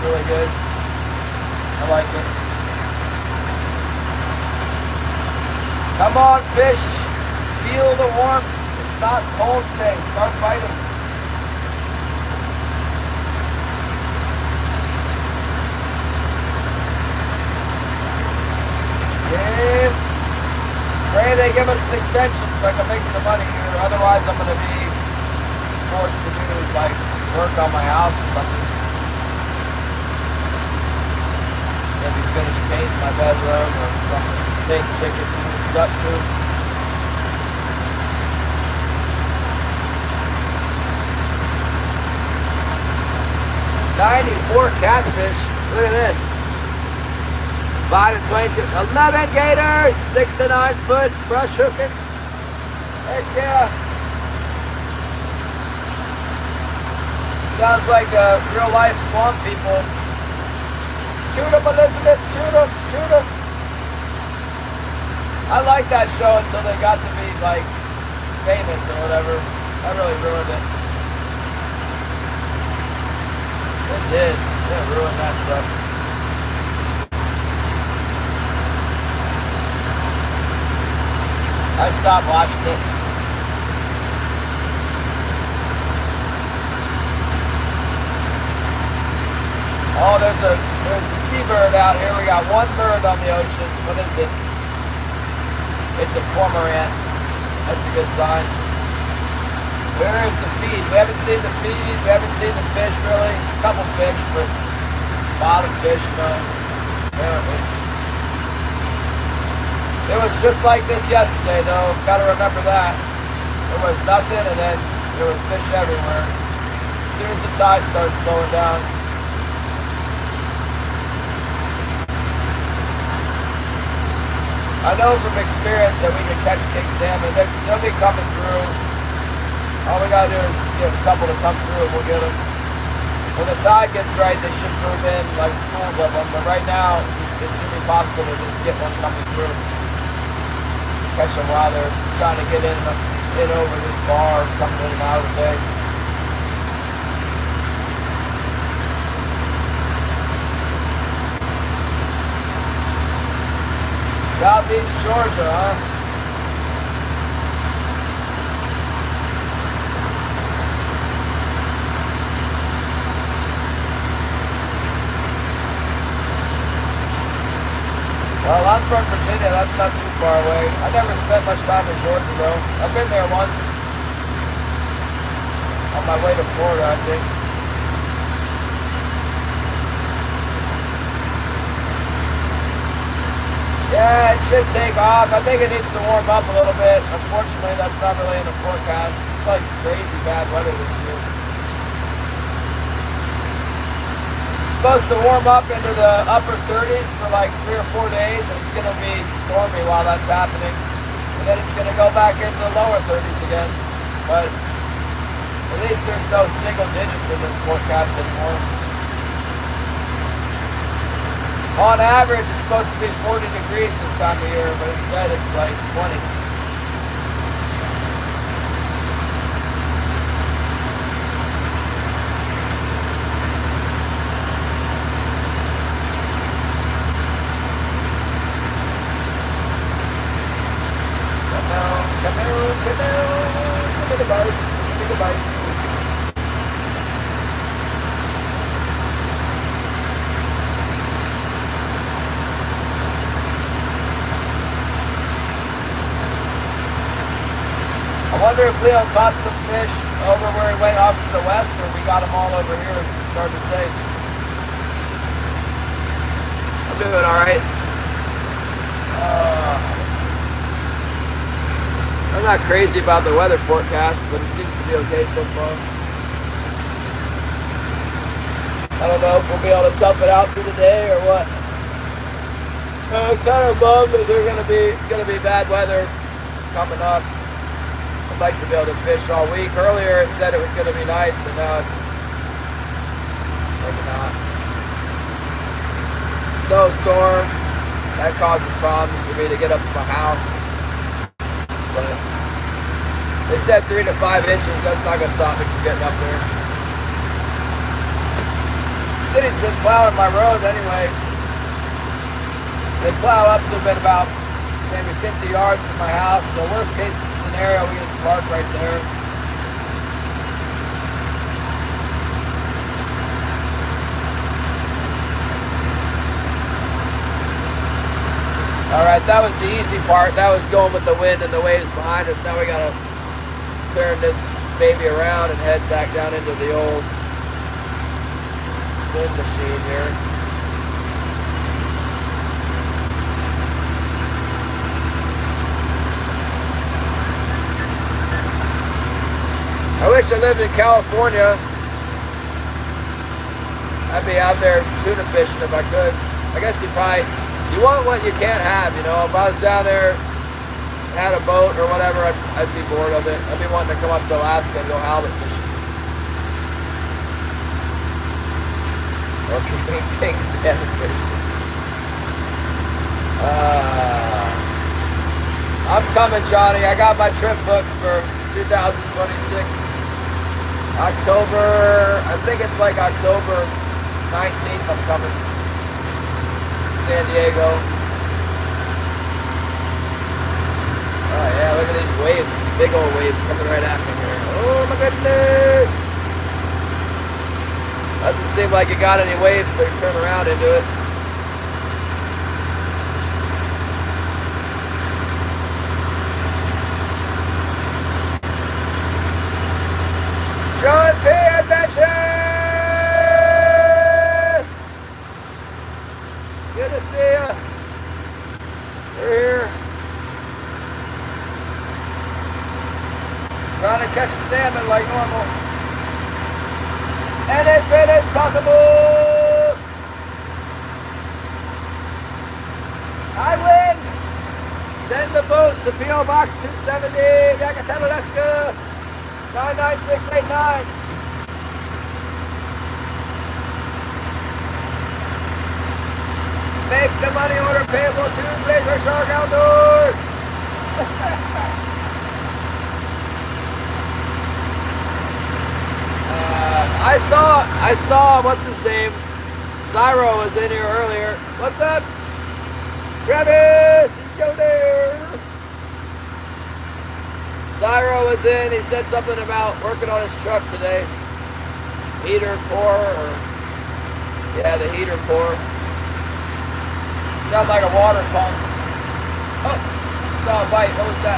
Really good. I like it. Come on, fish. Feel the warmth. It's not cold today. Start biting. Yeah. Pray they give us an extension so I can make some money here. Otherwise, I'm going to be forced to do like work on my house or something. Maybe finish painting my bedroom or something. Make chicken food, duck food. $94 catfish. Look at this. 5 to 22, 11 gators, 6 to 9 foot brush hooking. Heck yeah. Sounds like real life swamp people. Shoot 'em, Elizabeth, shoot 'em, shoot 'em. I liked that show until they got to be like famous or whatever. That really ruined it. It did. It ruined that stuff. I stopped watching it. Oh, there's a seabird out here. We got one bird on the ocean. What is it? It's a cormorant. That's a good sign. Where is the feed? We haven't seen the feed. We haven't seen the fish really. A couple fish, but bottom fish, no. Apparently. It was just like this yesterday, though. Got to remember that. There was nothing, and then there was fish everywhere. As soon as the tide started slowing down. I know from experience that we can catch king salmon. They'll be coming through. All we got to do is get a couple to come through, and we'll get them. When the tide gets right, they should move in like schools of them. But right now, it should be possible to just get one coming through. Catch them while they're trying to get in over this bar, coming in and out of the bay. Southeast Georgia, huh? Well, I'm from Virginia. That's not too far away. I never spent much time in Georgia, though. I've been there once. On my way to Florida, I think. Yeah, it should take off. I think it needs to warm up a little bit. Unfortunately, that's not really in the forecast. It's like crazy bad weather this year. supposed to warm up into the upper 30s for like 3 or 4 days, and it's going to be stormy while that's happening. And then it's going to go back into the lower 30s again. But at least there's no single digits in the forecast anymore. On average, it's supposed to be 40 degrees this time of year, but instead it's like 20. I wonder if Leo caught some fish over where he went off to the west, or we got them all over here. It's hard to say. I'm doing all right. I'm not crazy about the weather forecast, but it seems to be okay so far. I don't know if we'll be able to tough it out through the day or what. I'm kind of bummed that it's gonna be bad weather coming up. I'd like to be able to fish all week. Earlier it said it was gonna be nice, and now it's maybe not. Snowstorm, that causes problems for me to get up to my house. But they said 3 to 5 inches. That's not gonna stop me from getting up there. The city's been plowing my road anyway. They plow up to about maybe 50 yards from my house. So worst case scenario, we just park right there. All right, that was the easy part. That was going with the wind and the waves behind us. Now we gotta turn this baby around and head back down into the old wind machine here. I wish I lived in California. I'd be out there tuna fishing if I could. I guess you want what you can't have, you know. If I was down there, had a boat or whatever, I'd be bored of it. I'd be wanting to come up to Alaska and go halibut fishing. Okay, pink salmon fishing. I'm coming, Johnny. I got my trip booked for 2026. October, I think it's like October 19th I'm coming. San Diego. Oh yeah, look at these waves. Big old waves coming right at me here. Oh my goodness. Doesn't seem like you got any waves to turn around into it. John P. Adventures! Good to see ya. We're here. Trying to catch a salmon like normal. And if it is possible, I win! Send the boat to P.O. Box 270, Yucatan, Alaska. 99689. Make the money order payable to GLACIER SHARK Outdoors. I saw what's his name? Zyro was in here earlier. What's up? Travis, go there. Zyro was in, he said something about working on his truck today. Heater core, or yeah, the heater core. Sounds like a water pump. Oh, saw a bite, what was that?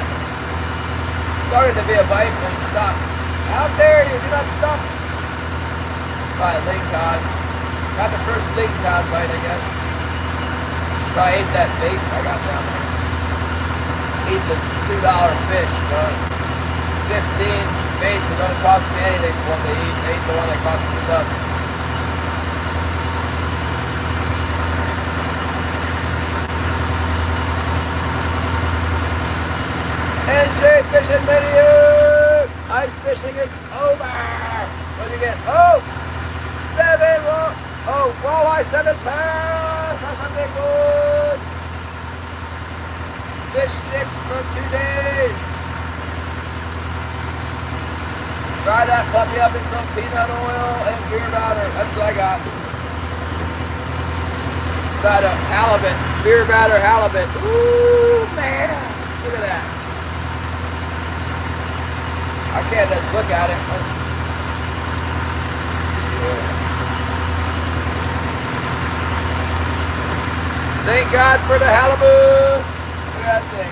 Started to be a bite and then stopped. How dare you, do not stop. Alright, lake cod. Got the first lake cod bite, I guess. Probably ate that bait I got down there. Eat the $2 fish, but 15 baits that don't cost me anything for them to eat. I ate the one that costs $2. fishing video. Ice fishing is over. What do you get? Oh, 7. Oh, walleye 7 pounds. That's a big one. Fish sticks for 2 days. Fry that puppy up in some peanut oil and beer batter. That's what I got. Side of halibut, beer batter halibut. Ooh, man. Look at that. I can't just look at it. Thank God for the halibut. Look at that thing.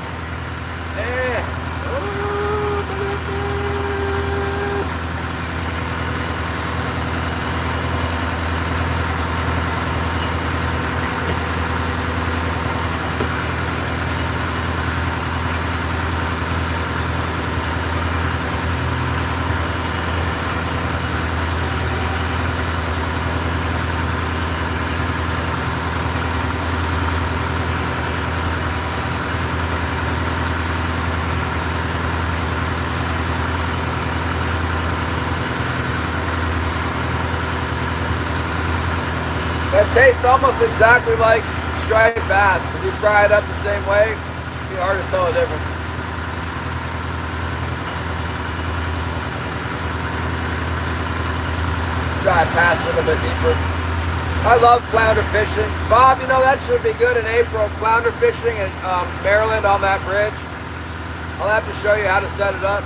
Yeah. Oh, my goodness. That tastes almost exactly like striped bass. If you fry it up the same way, it'd be hard to tell the difference. Try to pass a little bit deeper. I love flounder fishing. Bob, you know that should be good in April. Flounder fishing in Maryland on that bridge. I'll have to show you how to set it up.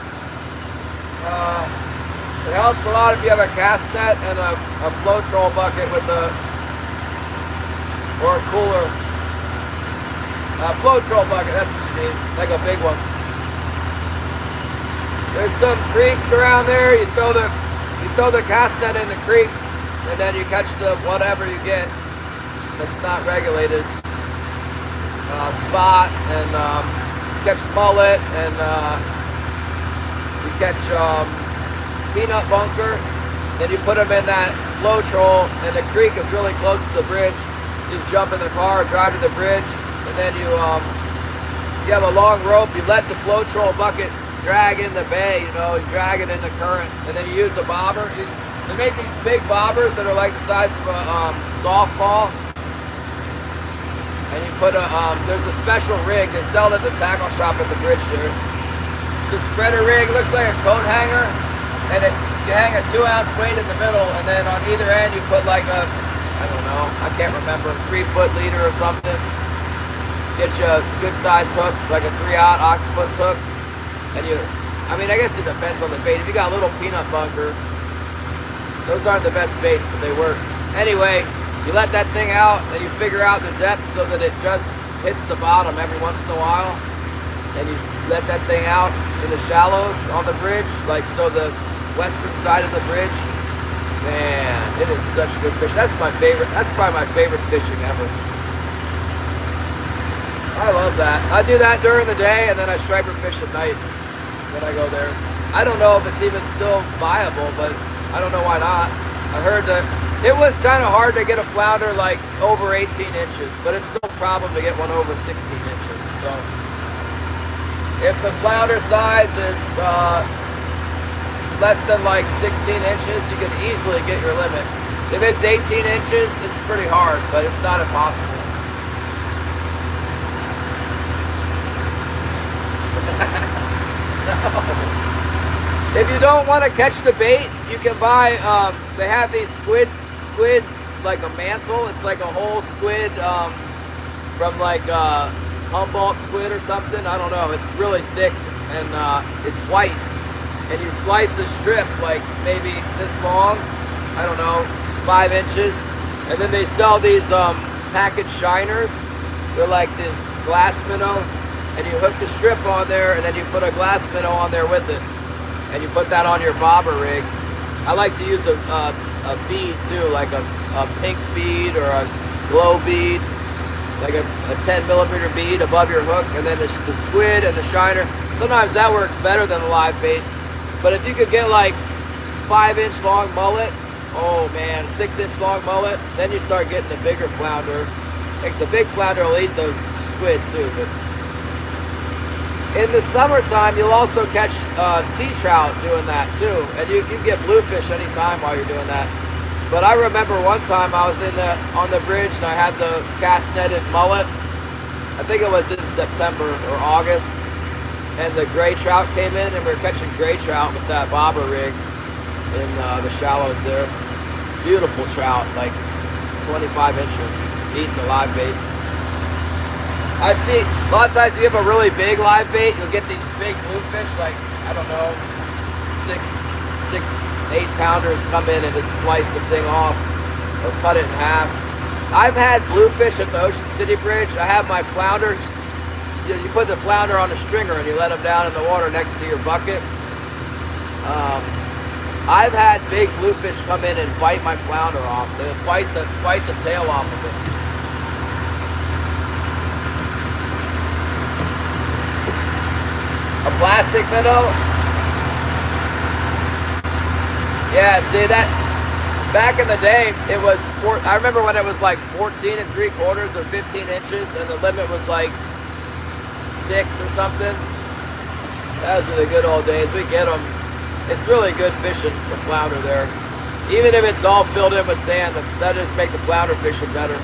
It helps a lot if you have a cast net and a flow troll bucket with or a cooler. Flow troll bucket, that's what you need. Like a big one. There's some creeks around there. You throw the cast net in the creek, and then you catch the whatever you get that's not regulated. Spot, and catch mullet, and you catch peanut bunker. Then you put them in that flow troll, and the creek is really close to the bridge. You just jump in the car, drive to the bridge, and then you have a long rope. You let the flow troll bucket drag in the bay, you know, you drag it in the current, and then you use a bobber. They make these big bobbers that are like the size of a softball, and you put there's a special rig. They sell it at the tackle shop at the bridge there. It's a spreader rig. It looks like a coat hanger, and you hang a 2-ounce weight in the middle, and then on either end you put like a, I don't know, I can't remember, 3-foot leader or something. Get you a good size hook, like a 3-aught octopus hook. And I mean, I guess it depends on the bait. If you got a little peanut bunker, those aren't the best baits, but they work. Anyway, you let that thing out, and you figure out the depth so that it just hits the bottom every once in a while. And you let that thing out in the shallows on the bridge, like so the western side of the bridge. Man, it is such a good fish. That's my favorite. That's probably my favorite fishing ever. I love that. I do that during the day, and then I striper fish at night when I go there. I don't know if it's even still viable, but I don't know why not. I heard that it was kind of hard to get a flounder like over 18 inches, but it's no problem to get one over 16 inches. So if the flounder size is less than like 16 inches, you can easily get your limit. If it's 18 inches, it's pretty hard, but it's not impossible. If you don't want to catch the bait, you can buy, they have these squid, like a mantle. It's like a whole squid from like Humboldt squid or something. I don't know. It's really thick, and it's white. And you slice a strip like maybe this long, I don't know, 5 inches. And then they sell these package shiners. They're like the glass minnow. And you hook the strip on there, and then you put a glass minnow on there with it. And you put that on your bobber rig. I like to use a bead too, like a pink bead or a glow bead, like a 10 millimeter bead above your hook, and then the squid and the shiner. Sometimes that works better than a live bait. But if you could get like 5-inch long mullet, oh man, 6-inch long mullet, then you start getting the bigger flounder. Like the big flounder will eat the squid too, but In the summertime, you'll also catch sea trout doing that too, and you can get bluefish anytime while you're doing that. But I remember one time I was on the bridge and I had the cast netted mullet. I think it was in September or August, and the gray trout came in, and we were catching gray trout with that bobber rig in the shallows there. Beautiful trout, like 25 inches, eating the live bait. I see a lot of times if you have a really big live bait, you'll get these big bluefish, like, I don't know, 6, 8 pounders come in and just slice the thing off or cut it in half. I've had bluefish at the Ocean City Bridge. I have my flounder. You put the flounder on a stringer and you let them down in the water next to your bucket. I've had big bluefish come in and bite my flounder off. They bite the tail off of it. A plastic minnow? Yeah, see that? Back in the day, it was I remember when it was like 14 3/4 or 15 inches, and the limit was like 6 or something. Those were the good old days. We get them. It's really good fishing for flounder there. Even if it's all filled in with sand, that just make the flounder fishing better.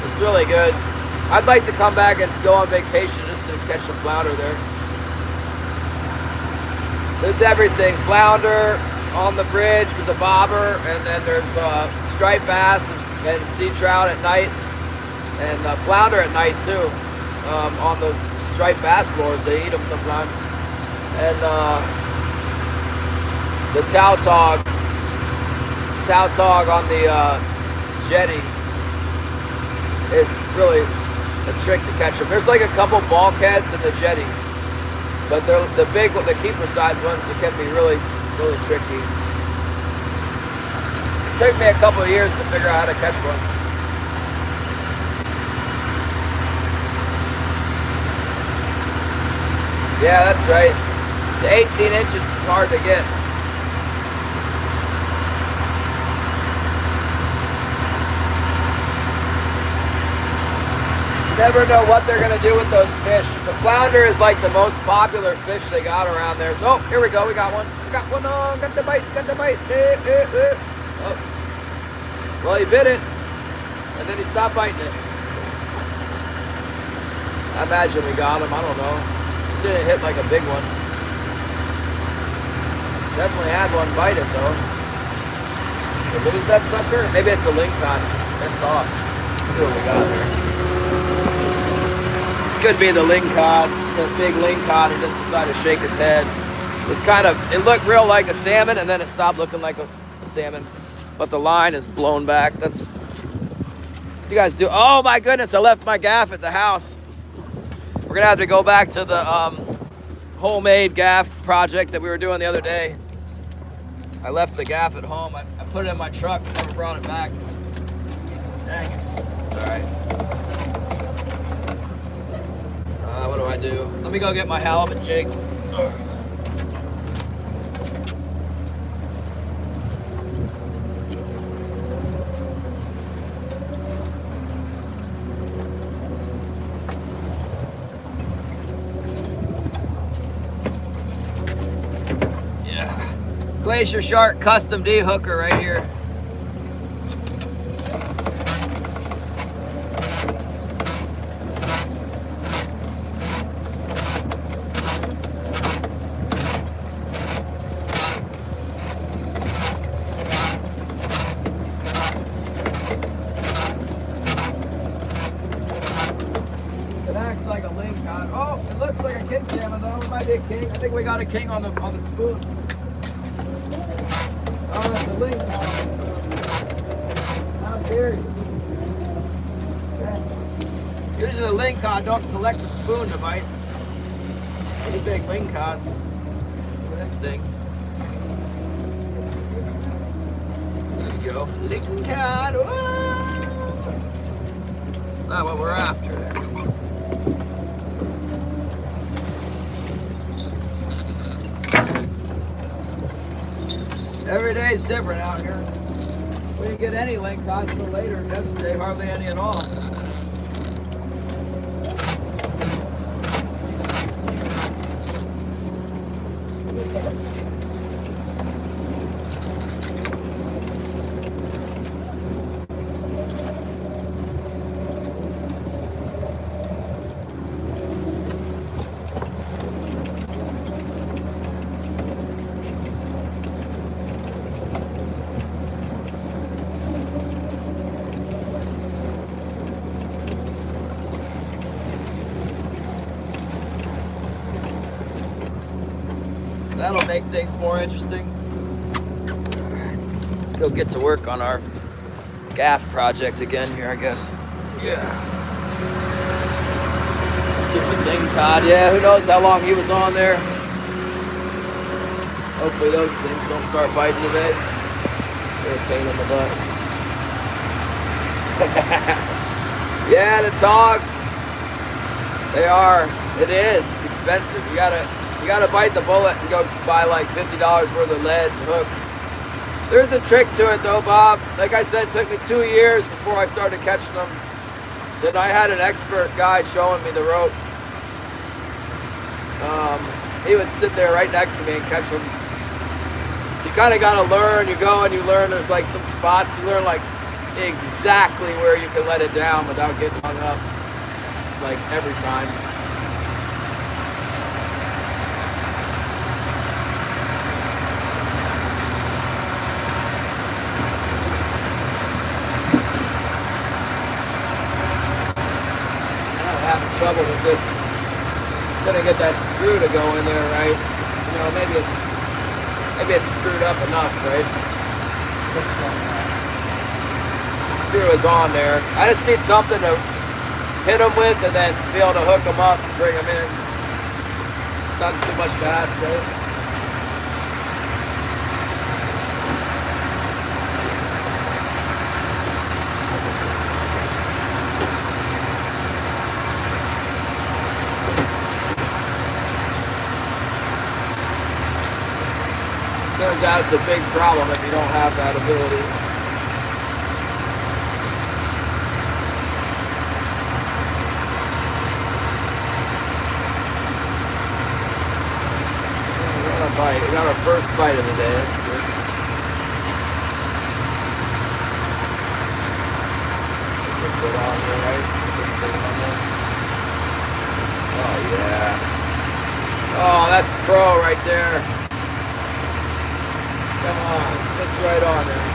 It's really good. I'd like to come back and go on vacation just to catch a flounder there. There's everything. Flounder on the bridge with the bobber, and then there's striped bass and sea trout at night, and flounder at night too. On the striped bass lures, they eat them sometimes. And the tautog on the jetty is really a trick to catch them. There's like a couple bulkheads in the jetty, but they're the keeper size ones that can be really, really tricky. It took me a couple of years to figure out how to catch one. Yeah, that's right. The 18 inches is hard to get. Never know what they're gonna do with those fish. The flounder is like the most popular fish they got around there. So, here we go, we got one. We got one on, got the bite. Oh. Well, he bit it, and then he stopped biting it. I imagine we got him, I don't know. It didn't hit like a big one. Definitely had one bite it though. Did we lose that sucker? Maybe it's a lingcod, it's just messed off. Let's see what we got there. Could be the lingcod, the big lingcod. He just decided to shake his head. It looked real like a salmon, and then it stopped looking like a salmon. But the line is blown back. That's you guys do. Oh my goodness! I left my gaff at the house. We're gonna have to go back to the homemade gaff project that we were doing the other day. I left the gaff at home. I put it in my truck. Never brought it back. Dang it! It's all right. What do I do? Let me go get my halibut jig. Yeah. Glacier Shark Custom D hooker right here. King. I think we got a king on the spoon. Oh, that's a link. How dare you? Usually a lingcod don't select the spoon to bite. Pretty big lingcod. Look at this thing. There you go. Lingcod. Not what we're after there. Every day's different out here. We didn't get any lingcod until later. Yesterday, hardly any at all. That'll make things more interesting. Let's go get to work on our gaff project again here, I guess. Yeah. Stupid thing cod. Yeah, who knows how long he was on there. Hopefully those things don't start biting today. They're a pain in the butt. Yeah, the tog. They are. It is. It's expensive. You gotta bite the bullet and go buy like $50 worth of lead and hooks. There's a trick to it though, Bob. Like I said, it took me 2 years before I started catching them. Then I had an expert guy showing me the ropes. He would sit there right next to me and catch them. You kind of got to learn. You go and you learn. There's like some spots. You learn like exactly where you can let it down without getting hung up. It's like every time. I'm having trouble with this. Gonna get that screw to go in there, right? You know, maybe it's screwed up enough, right? The screw is on there. I just need something to hit them with and then be able to hook them up and bring them in. Nothing too much to ask, right? Turns out it's a big problem if you don't have that ability. We got a bite. We got our first bite of the day. That's good. This will fit on here, right? This thing on there. Oh, yeah. Oh, that's pro right there. Come on, fits right on there.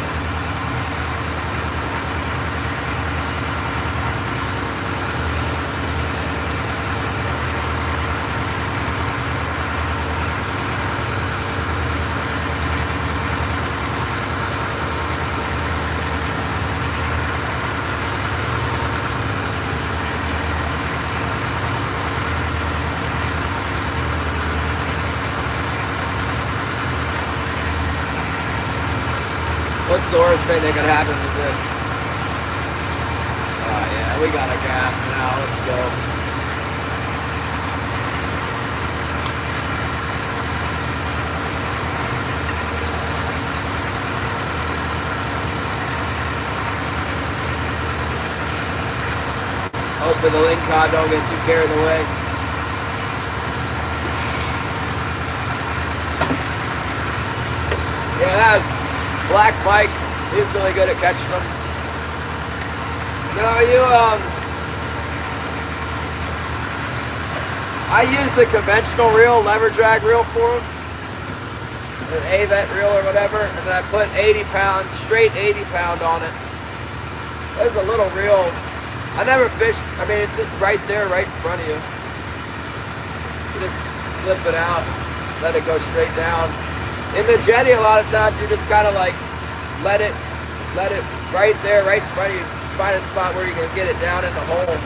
What's the worst thing that could happen with this? Oh yeah, we got a gaff now. Let's go. Hopefully the link cod don't get too carried away. Yeah, that was Black Mike. He's really good at catching them. No, I use the conventional reel, lever drag reel for them. An A-vet reel or whatever, and then I put 80 pound, straight 80 pound on it. There's a little reel. I never fish, I mean, it's just right there, right in front of you. You just flip it out, let it go straight down. In the jetty, a lot of times you just kind of like let it right there, right in front of you. Find a spot where you can get it down in the hole.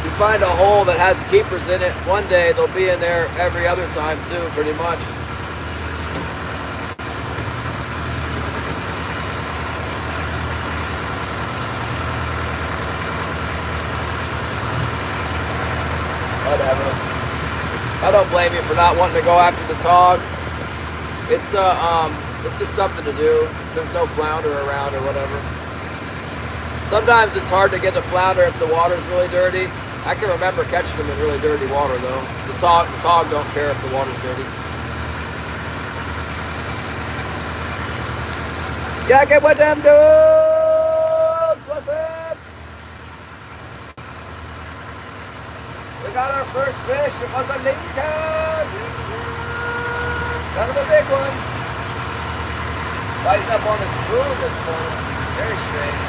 You find a hole that has keepers in it. One day they'll be in there every other time too, pretty much. Whatever. I don't blame you for not wanting to go after the tog. It's just something to do. If there's no flounder around or whatever. Sometimes it's hard to get the flounder if the water's really dirty. I can remember catching them in really dirty water though. The tog don't care if the water's dirty. Yeah, get with them dudes. What's up? We got our first fish. It was a Lincoln. Kind of a big one. Biting up on the spoon this morning. Very strange.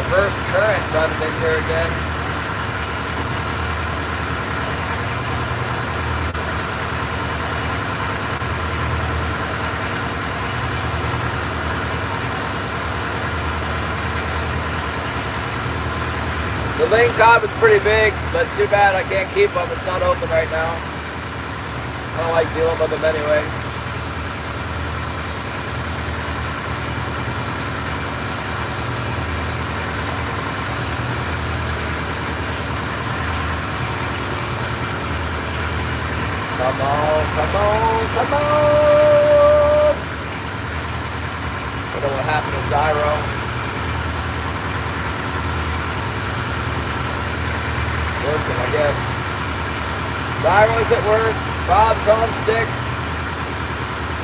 reverse current running in here again. The lingcod was pretty big, but too bad I can't keep them. It's not open right now. I don't like dealing with them anyway. Come on, come on, come on! I don't know what happened to Zyro. Working, I guess. Zyro's at work. Bob's homesick.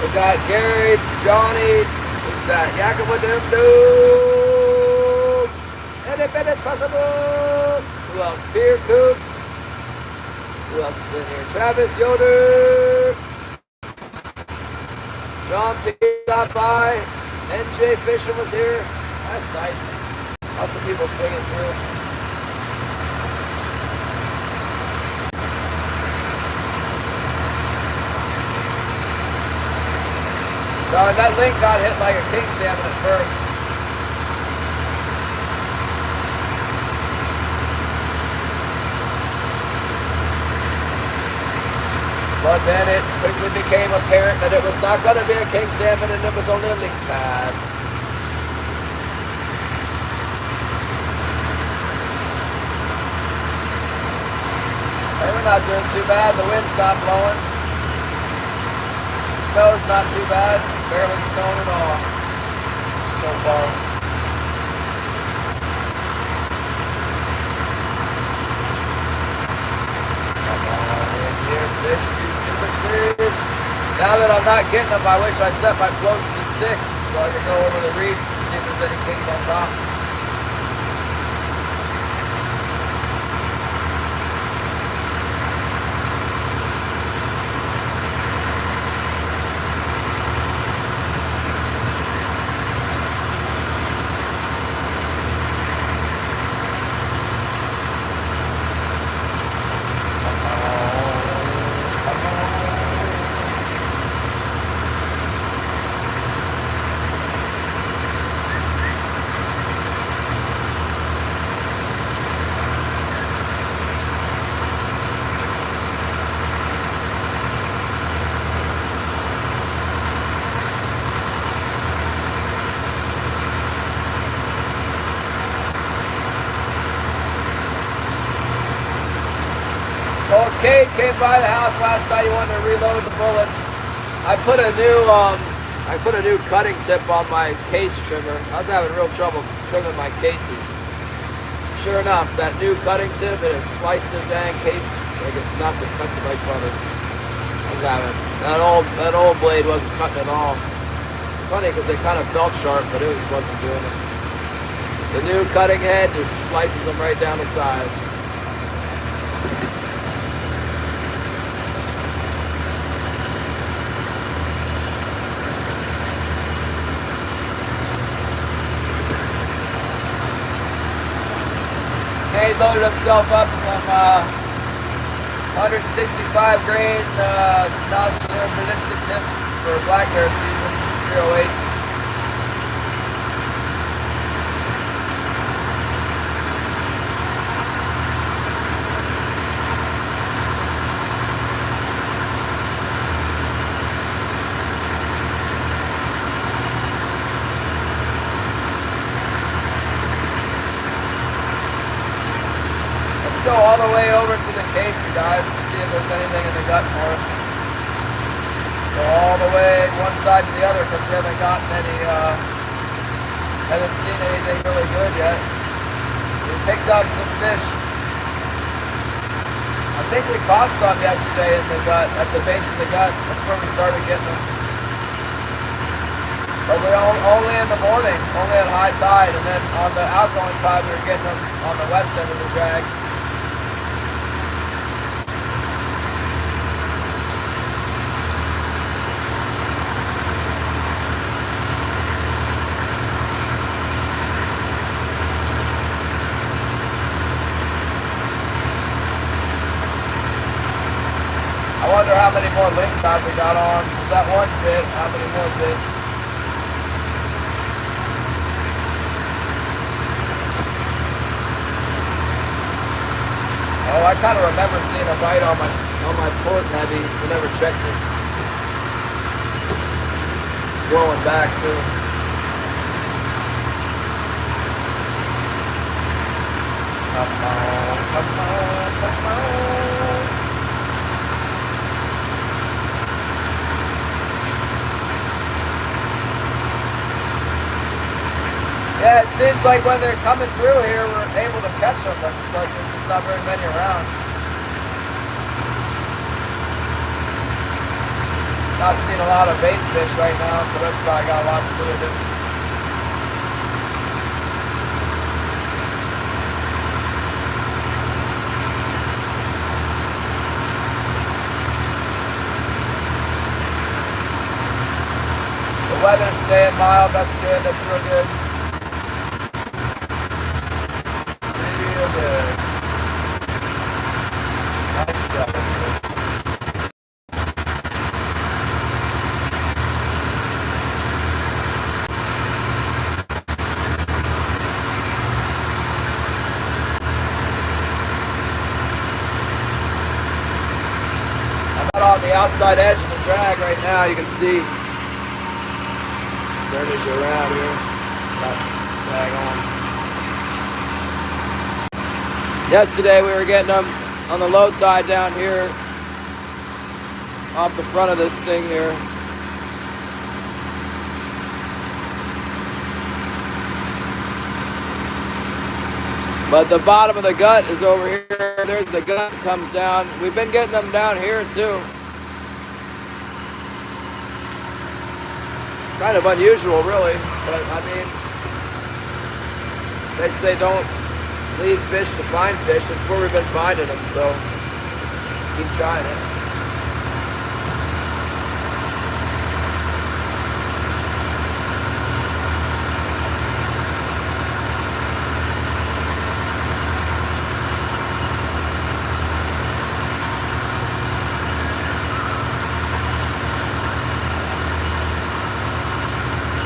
We got Gary, Johnny. Who's that? Yakking with them dudes. And if it's possible. Who else? Beer Coops. Who else is in here? Travis Yoder. John P. stopped by. NJ Fisher was here. That's nice. Lots of people swinging through. So that link got hit like a king salmon at first. But then it quickly became apparent that it was not going to be a king salmon and it was only a link pad. Hey, we're not doing too bad. The wind's not blowing. The snow's not too bad. Barely snowing at all so far. Come on in here, fish, you stupid fish. Now that I'm not getting them, I wish I set my floats to 6 so I could go over the reef and see if there's any kings on top. Cade came by the house last night. He wanted to reload the bullets. I put a new cutting tip on my case trimmer. I was having real trouble trimming my cases. Sure enough, that new cutting tip, it has sliced the dang case like it's nothing. Cuts it like butter. I was having that old blade wasn't cutting at all. Funny because it kind of felt sharp, but it wasn't doing it. The new cutting head just slices them right down to size. He loaded himself up some 165 grain nodular ballistic tip for black bear season, 308. Go all the way over to the Cape, you guys, and see if there's anything in the gut for us. Go all the way one side to the other because we haven't gotten any, haven't seen anything really good yet. We picked up some fish. I think we caught some yesterday in the gut, at the base of the gut. That's where we started getting them. But we're only in the morning, only at high tide, and then on the outgoing tide we were getting them on the west end of the drag. how many more link cod we got on. That one bit, how many more bit? Oh, I kind of remember seeing a bite on my port heavy. We never checked it. It's blowing back too. Come on, come on, come on. Yeah, it seems like when they're coming through here, we're able to catch them, but it's like there's just not very many around. Not seeing a lot of bait fish right now, so that's probably got a lot to do with it. The weather's staying mild, that's good, that's real good. Real good. Nice stuff. I'm out on the outside edge of the drag right now, you can see. Turn it around here. Drag on. Yesterday we were getting them on the load side down here off the front of this thing here. But the bottom of the gut is over here. There's the gut comes down. We've been getting them down here too. Kind of unusual, really, but I mean, they say don't leave fish to find fish. That's where we've been finding them, so keep trying it.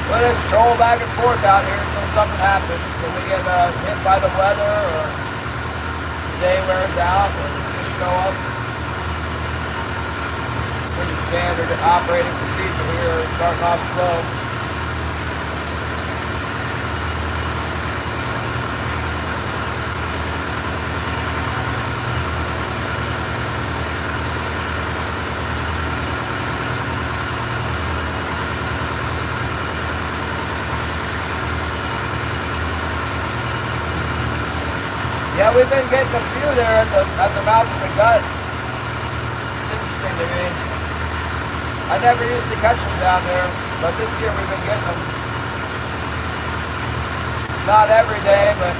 We'll just troll back and forth out here until something happens. So we get hit by the weather or the day wears out or the fish show up. Pretty standard operating procedure here, starting off slow. Yeah, we've been getting a few there at the mouth of the gut. It's interesting to me. I never used to catch them down there, but this year we've been getting them. Not every day, but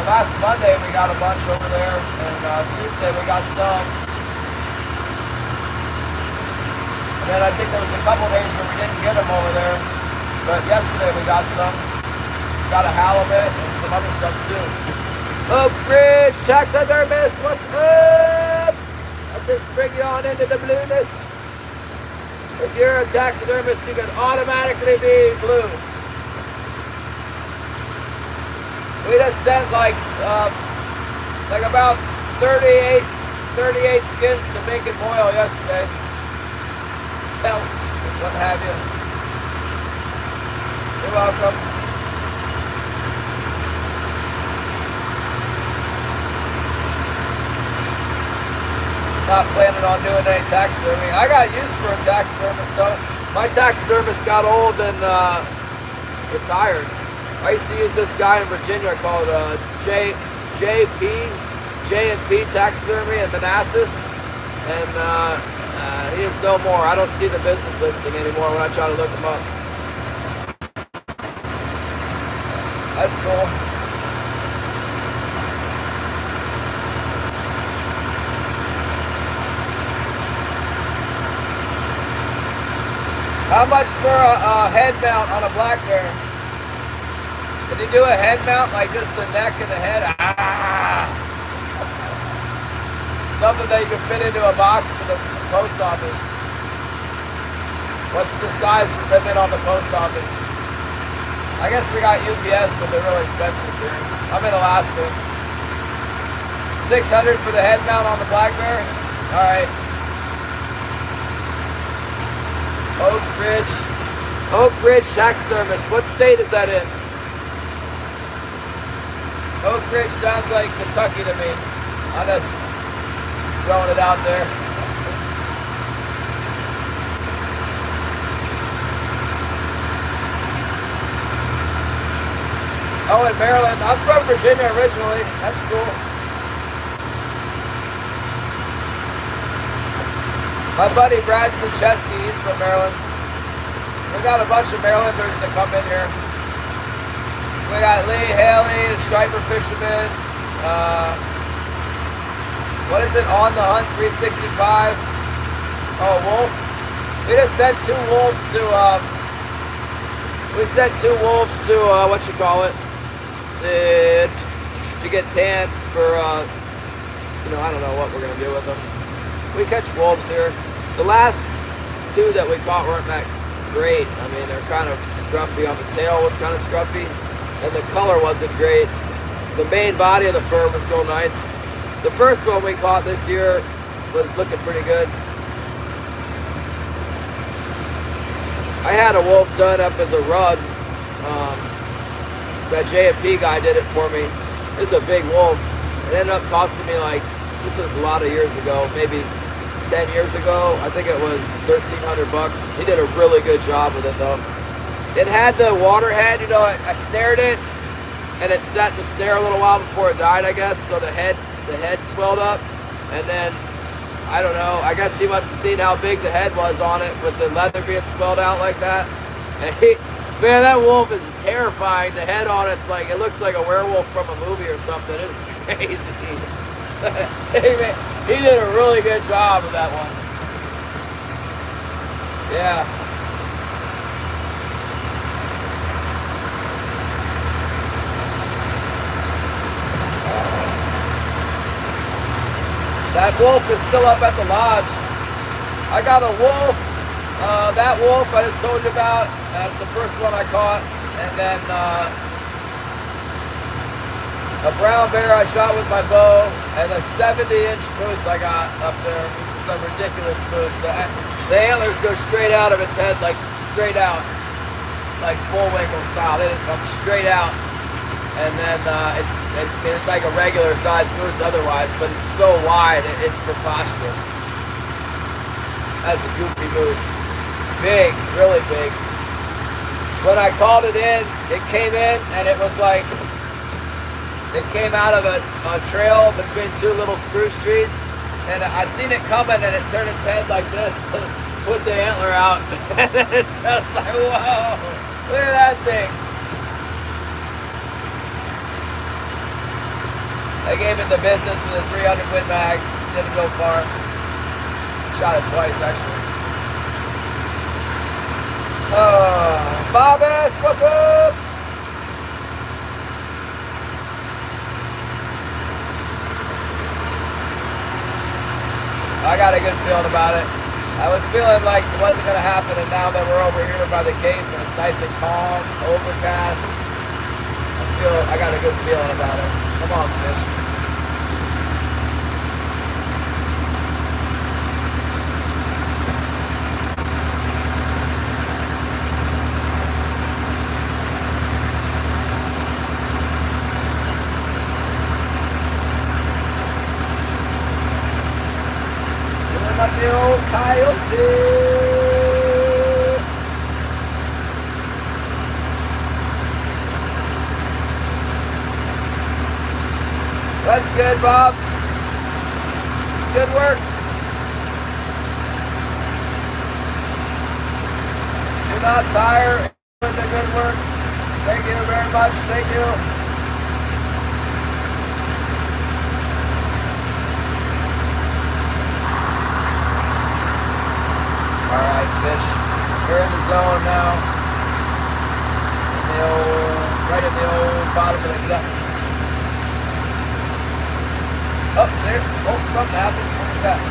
last Monday we got a bunch over there, and Tuesday we got some. And then I think there was a couple days where we didn't get them over there, but yesterday we got some. Got a halibut and some other stuff too. Oak Ridge taxidermist, what's up? I'll just bring you on into the blueness. If you're a taxidermist, you can automatically be blue. We just sent like about 38 skins to Make and Boil yesterday. Pelts, what have you. You're welcome. Not planning on doing any taxidermy. I got used for a taxidermist though. My taxidermist got old and retired. I used to use this guy in Virginia called J&P Taxidermy in Manassas, and he is no more. I don't see the business listing anymore when I try to look him up. That's cool. How much for a head mount on a black bear? Can you do a head mount, like just the neck and the head? Ah! Something that you can fit into a box for the post office? What's the size limit on the post office? I guess we got UPS, but they're really expensive here. I'm in Alaska. 600 for the head mount on the black bear. All right. Oak Ridge taxidermist. What state is that in? Oak Ridge sounds like Kentucky to me. I'm just throwing it out there. Oh, in Maryland. I'm from Virginia originally. That's cool. My buddy Bradson Chesky, he's from Maryland. We got a bunch of Marylanders that come in here. We got Lee Haley, the striper fisherman. What is it? On the Hunt 365. Oh, wolf. We just sent two wolves to. We sent two wolves to what you call it, to get tanned for. I don't know what we're gonna do with them. We catch wolves here. The last two that we caught weren't that great. I mean, they're kind of scruffy. On the tail was kind of scruffy, and the color wasn't great. The main body of the fur was real nice. The first one we caught this year was looking pretty good. I had a wolf done up as a rug. That J&P guy did it for me. This is a big wolf. It ended up costing me this was a lot of years ago, maybe 10 years ago. I think it was $1,300. He did a really good job with it though. It had the water head, I snared it and it sat in the snare a little while before it died, I guess. So the head swelled up, and then I don't know, I guess he must have seen how big the head was on it with the leather being swelled out like that. And man, that wolf is terrifying. The head on it's it looks like a werewolf from a movie or something. It's crazy. He did a really good job with that one. Yeah. That wolf is still up at the lodge. I got a wolf. That wolf I just told you about, that's the first one I caught. And then a brown bear I shot with my bow, and a 70-inch moose I got up there. This is a ridiculous moose. The antlers go straight out of its head, straight out, like bullwinkle style. They just come straight out. And then it's like a regular sized moose otherwise, but it's so wide, it's preposterous. That's a goofy moose. Big, really big. When I called it in, it came in and it was it came out of a trail between two little spruce trees. And I seen it coming and it turned its head like this, put the antler out. And then it was like, whoa, look at that thing. I gave it the business with a 300 Win Mag. Didn't go far. Shot it twice, actually. Bobus, what's up? I got a good feeling about it. I was feeling like it wasn't going to happen, and now that we're over here by the cape and it's nice and calm, overcast, I got a good feeling about it. Come on, fish. Doing up the old coyote. That's good, Bob. Good work. Do not tire. Doing the good work. Thank you very much. Thank you. All right, fish. We're in the zone now. Right in the old bottom of the gut. Oh, there. Oh, something happened. What was that?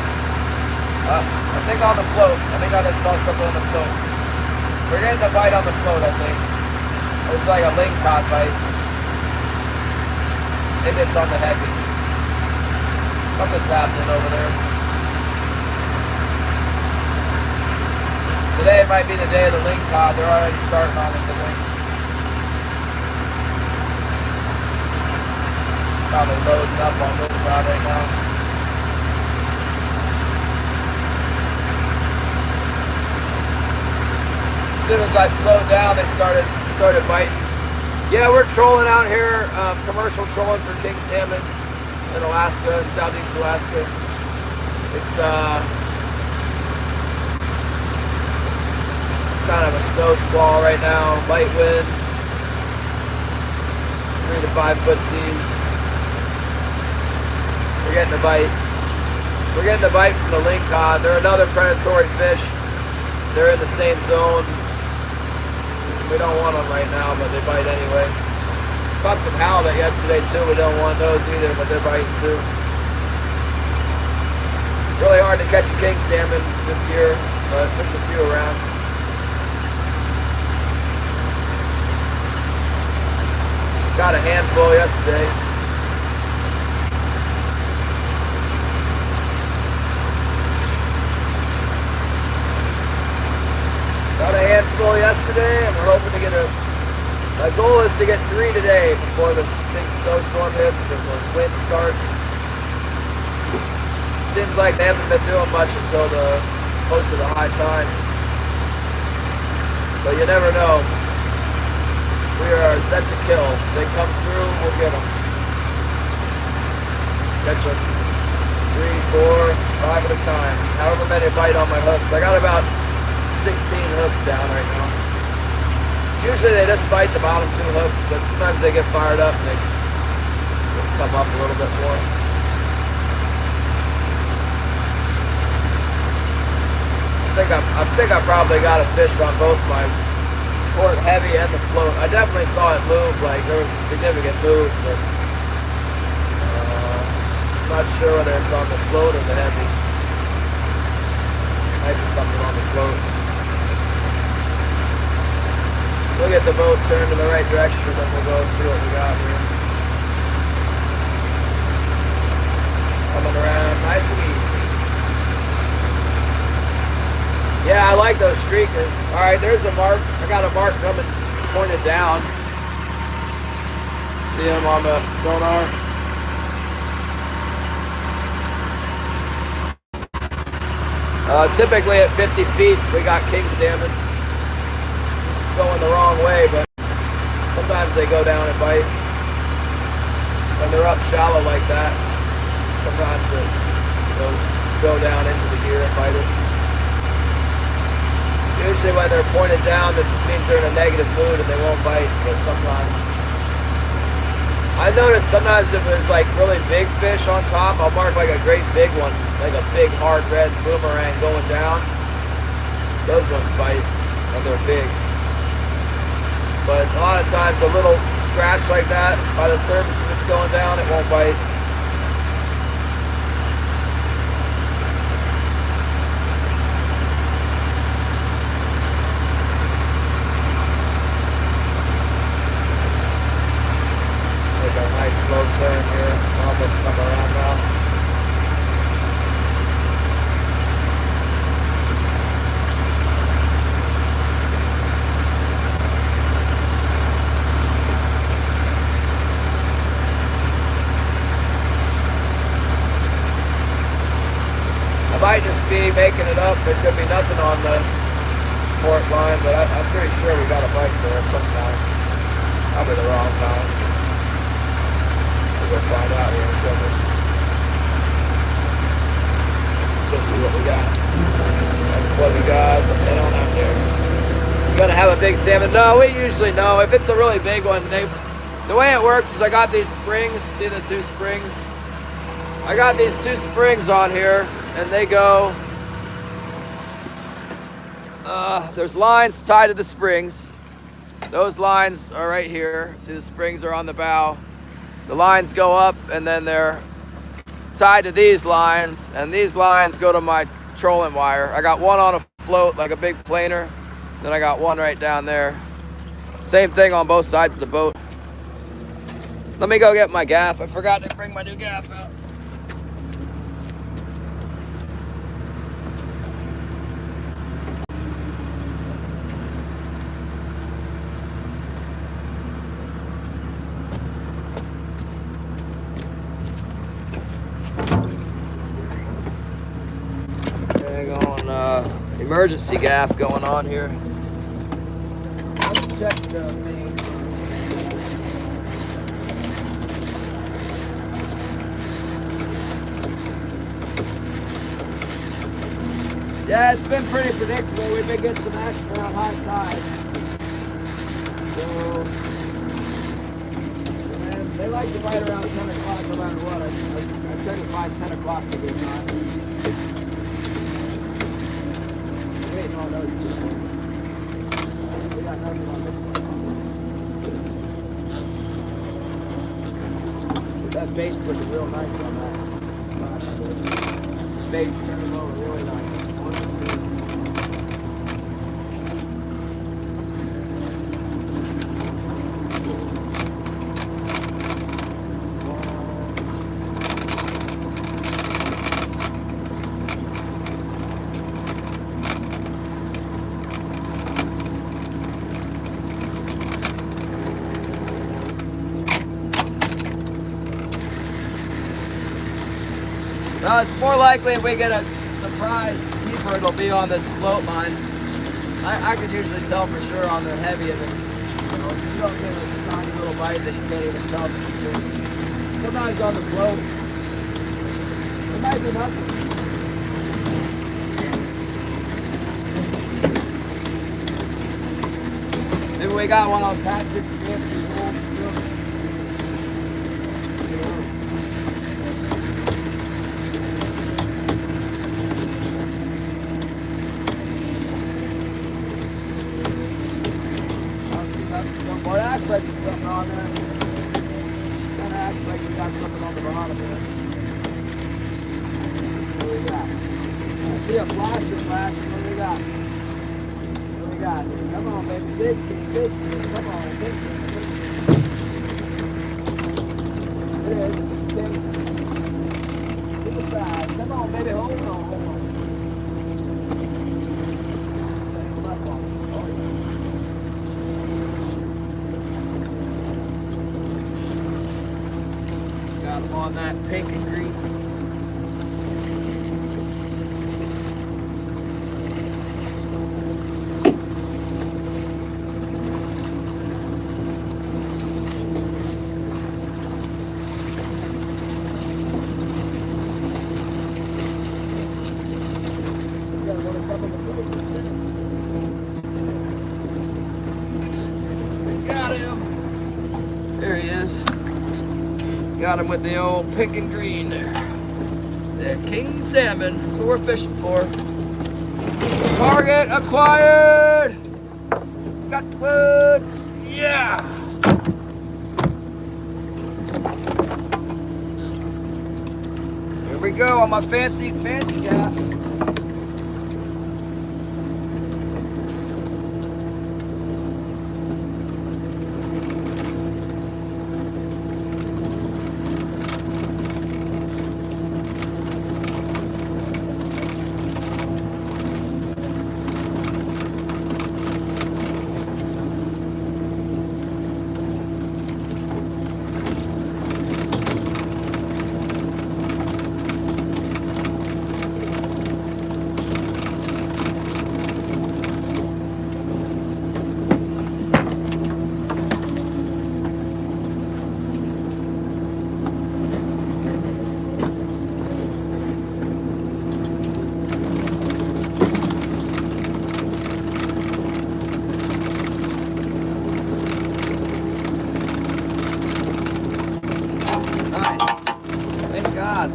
I think on the float. I think I just saw something on the float. We're getting the bite on the float, I think. It's like a lingcod bite. Maybe it's on the heavy. Something's happening over there. Today might be the day of the lingcod. They're already starting on us, I think. Probably loading up on lingcod right now. As soon as I slowed down, they started biting. Yeah, we're trolling out here, commercial trolling for king salmon in Alaska, in southeast Alaska. It's kind of a snow squall right now, light wind, 3 to 5 foot seas. We're getting a bite. We're getting a bite from the lingcod. They're another predatory fish. They're in the same zone. We don't want them right now, but they bite anyway. Caught some halibut yesterday too. We don't want those either, but they're biting too. Really hard to catch a king salmon this year, but there's a few around. Got a handful yesterday. Got a handful yesterday, and we're hoping to get my goal is to get 3 today before this big snowstorm hits and the wind starts. Seems like they haven't been doing much until close to the high tide. But you never know. We are set to kill. If they come through, we'll get them. Catch them 3, 4, 5 at a time. However many bite on my hooks. I got about 16 hooks down right now. Usually they just bite the bottom 2 hooks, but sometimes they get fired up and they come up a little bit more. I think I probably got a fish on both my port heavy and the float. I definitely saw it move, like there was a significant move, but I'm not sure whether it's on the float or the heavy. Might be something on the float. We'll get the boat turned in the right direction and then we'll go see what we got here. Coming around nice and easy. Yeah, I like those streakers. Alright, there's a mark. I got a mark coming pointed down. See him on the sonar. Typically at 50 feet we got king salmon. Going the wrong way, but sometimes they go down and bite. When they're up shallow like that, sometimes they'll go down into the gear and bite it. Usually when they're pointed down, that means they're in a negative mood and they won't bite, but sometimes. I've noticed sometimes if there's like really big fish on top, I'll mark like a great big one, like a big hard red boomerang going down. Those ones bite, and they're big. But a lot of times a little scratch like that by the surface if it's going down, it won't bite. Make a nice slow turn here. Almost come around now. Might just be making it up. There could be nothing on the port line, but I'm pretty sure we got a bite there sometime. Probably the wrong time. We'll go find out here in a second. Let's just see what we got. What we got, some head on out there. Gonna have a big salmon? No, we usually know. If it's a really big one, the way it works is I got these springs. See the 2 springs? I got these 2 springs on here. And they go, there's lines tied to the springs. Those lines are right here. See, the springs are on the bow. The lines go up and then they're tied to these lines, and these lines go to my trolling wire. I got one on a float, like a big planer. Then I got one right down there. Same thing on both sides of the boat. Let me go get my gaff. I forgot to bring my new gaff out. Emergency gaff going on here. Let's check the main. Yeah, it's been pretty predictable. We've been getting some action around high tide. So, and they like to bite around 10 o'clock no matter what. I try to find 10 o'clock to good time. Waiting on those two. We got nothing on this one. That's good. That bait's looking real nice on that. Bait's turning over really nice. It's more likely if we get a surprise keeper, it'll be on this float line. I can usually tell for sure on the heavy of it. You know, if you don't get a tiny little bite that you can't even tell. Sometimes on the float, it might be nothing. Maybe we got one on Patrick's fancy hole. Well, it acts like there's something on there. It kind of acts like we got something on the bottom there. What do we got? I see a flasher flash. What do we got? What do we got? Come on, baby. Big king, big king. Come on, big king. It is. King. Keep it fast. Come on, baby. Hold on, hold on. Take left on. Oh, yeah. On that pink and green. Got him. There he is. Got him with the old pink and green there. The king salmon. That's what we're fishing for. Target acquired. Got the wood. Yeah. Here we go on my fancy gas.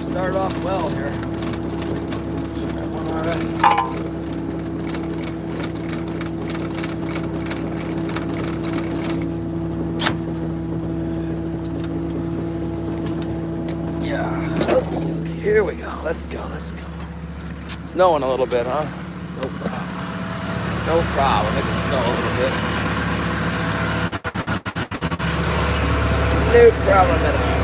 Started off well here. Got one already. Yeah. Okay, here we go. Let's go. Let's go. It's snowing a little bit, huh? No problem. No problem. It can snow a little bit. No problem at all.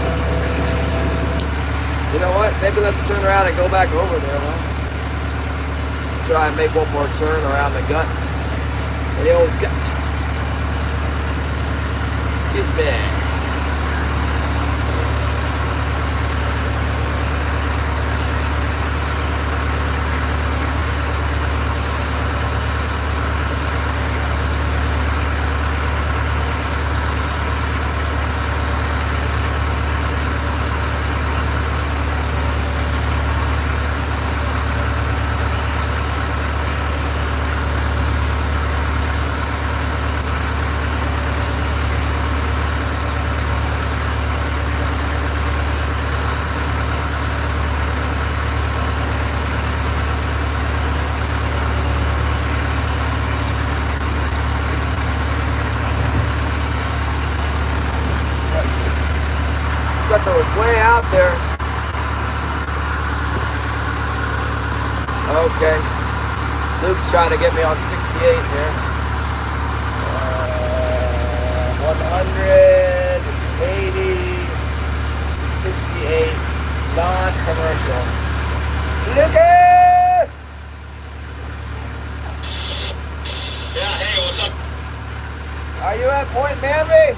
You know what? Maybe let's turn around and go back over there, huh? Try and make one more turn around the gut. The old gut. Excuse me. Sucker was way out there. Okay. Luke's trying to get me on 68 here. 180, 68, non-commercial. Lucas! Yeah, hey, what's up? Are you at Point Manby?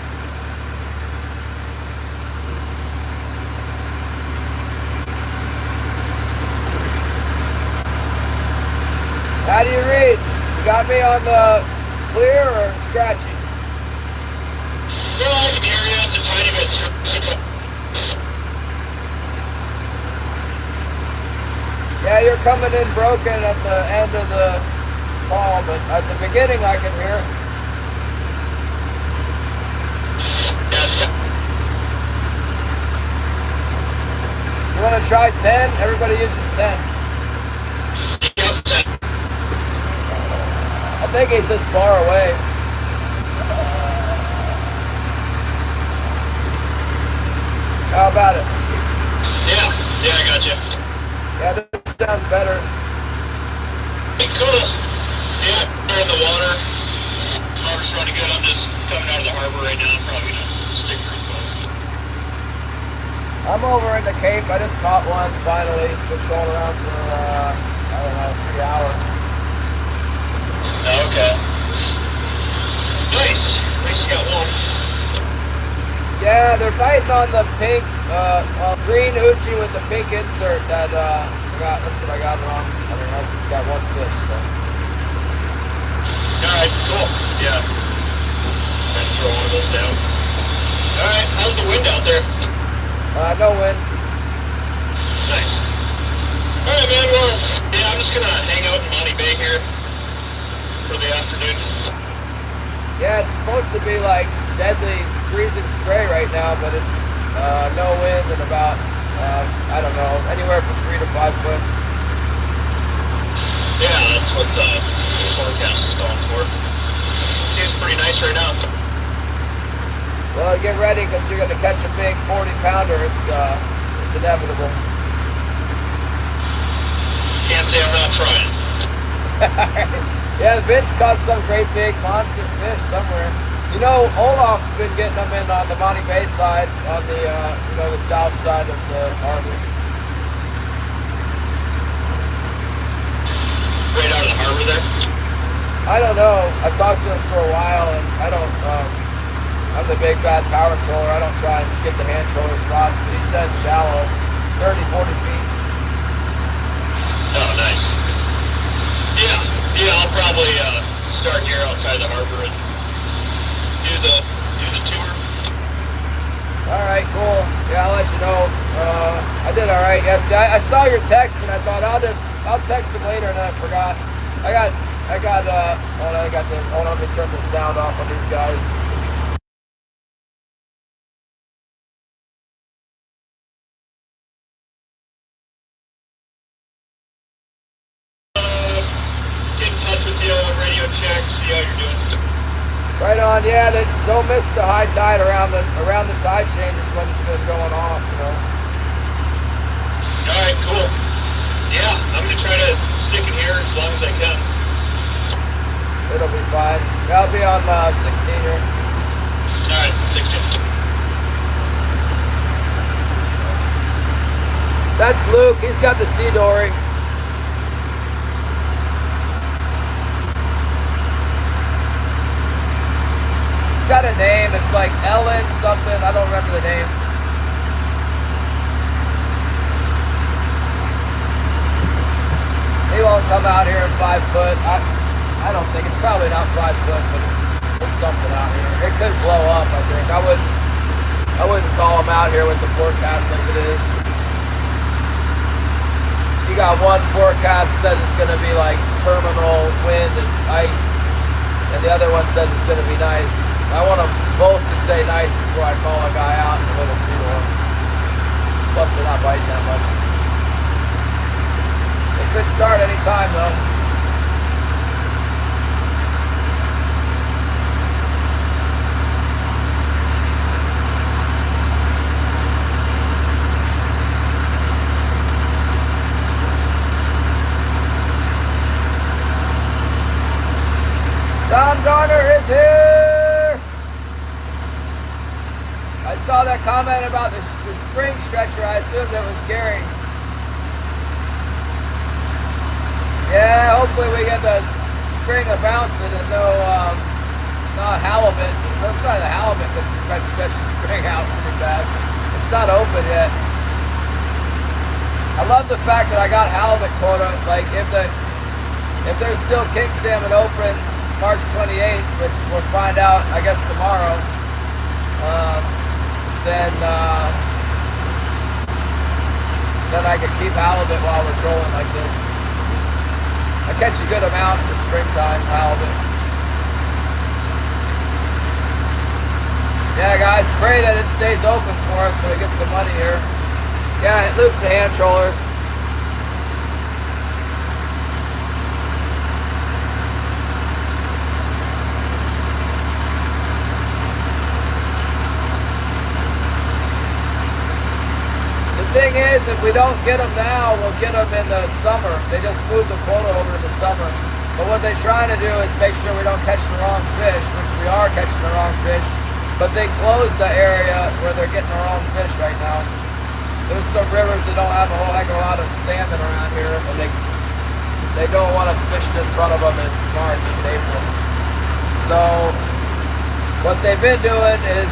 How do you read? You got me on the clear or scratchy? No, I can hear you. It's a tiny bit. Yeah, you're coming in broken at the end of the call, but at the beginning I can hear. Yes. You want to try 10? Everybody uses 10. Yep. I think he's this far away. How about it? Yeah, I got you. Yeah, this sounds better. Hey, cool. Yeah, they're in the water. Water's running good. I'm just coming out of the harbor right now. I'm probably gonna stick through both. I'm over in the Cape. I just caught one finally. Been trolling around for, I don't know, 3 hours. Okay. Nice. Nice you got one. Yeah, they're biting on the pink, green Uchi with the pink insert that, that's what I got wrong. I mean, I got one fish, so. Alright, cool. Yeah. Trying to throw one of those down. Alright, how's the wind out there? No wind. Nice. Alright, man, well, yeah, I'm just gonna hang out in Monty Bay here for the afternoon. Yeah, it's supposed to be like deadly freezing spray right now, but it's no wind and about, I don't know, anywhere from 3 to 5 foot. Yeah, that's what the forecast is going for. Seems pretty nice right now. Well, get ready because you're going to catch a big 40-pounder. It's inevitable. Can't say I'm not trying. Yeah, Vince caught some great big monster fish somewhere. You know, Olaf's been getting them in on the Monty Bay side, on the the south side of the harbor. Right out of the harbor there? I don't know. I talked to him for a while, and I don't. I'm the big bad power troller. I don't try and get the hand troller spots, but he said shallow, 30, 40 feet. Oh, nice. Yeah, I'll probably start here outside the harbor and do the tour. All right, cool. Yeah, I'll let you know. I did all right yesterday. I saw your text and I thought I'll text him later, and then I forgot. Hold on, let me turn the sound off on these guys. Get in touch with you on radio check, see how you're doing. Right on, yeah. Don't miss the high tide around the tide changes when it's been going off, All right, cool. Yeah, I'm gonna try to sticking here as long as I can. It'll be fine. I'll be on 16 here. Alright, 16. That's Luke. He's got the sea dory. It's got a name. It's like Ellen something. I don't remember the name. He won't come out here at 5 foot. I don't think it's probably not 5 foot, but it's something out here. It could blow up. I think I wouldn't call him out here with the forecast like it is. You got one forecast says it's going to be like terminal wind and ice, and the other one says it's going to be nice. I want them both to say nice before I call a guy out in the middle seawall. Plus they're not biting that much. It could start anytime though. Tom Garner is here! I saw that comment about the spring stretcher. I assumed it was Gary. Yeah, hopefully we get the spring of bouncing and no halibut. That's not the halibut that stretch the spring out pretty bad. It's not open yet. I love the fact that I got halibut quota. Like if there's still king salmon open March 28th, which we'll find out, I guess, tomorrow, then I can keep halibut while we're trolling like this. I catch a good amount in the springtime, halibut. Yeah, guys, pray that it stays open for us so we get some money here. Yeah, Luke's a hand troller. Thing is, if we don't get them now, we'll get them in the summer. They just moved the quota over to the summer. But what they're trying to do is make sure we don't catch the wrong fish, which we are catching the wrong fish. But they closed the area where they're getting the wrong fish right now. There's some rivers that don't have a whole heck of a lot of salmon around here, and they don't want us fishing in front of them in March and April. So what they've been doing is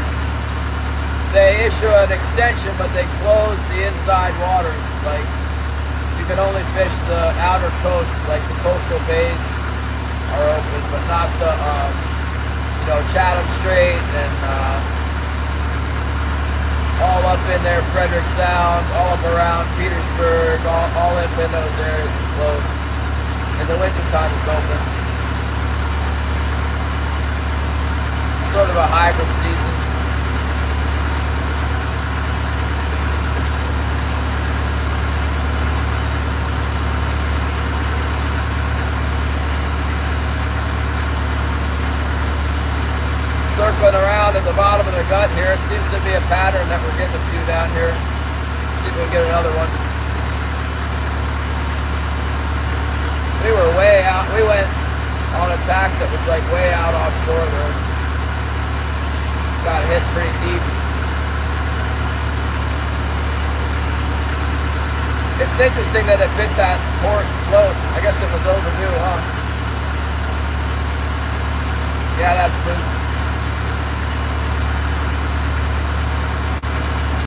they issue an extension, but they close the inside waters. Like, you can only fish the outer coast, like the coastal bays are open, but not the, Chatham Strait and all up in there, Frederick Sound, all up around Petersburg, all in those areas is closed. In the wintertime, it's open. Sort of a hybrid season. Circling around at the bottom of their gut here. It seems to be a pattern that we're getting a few down here. See if we can get another one. We were way out. We went on a tack that was like way out offshore there. Got hit pretty deep. It's interesting that it bit that port float. I guess it was overdue, huh? Yeah, that's good.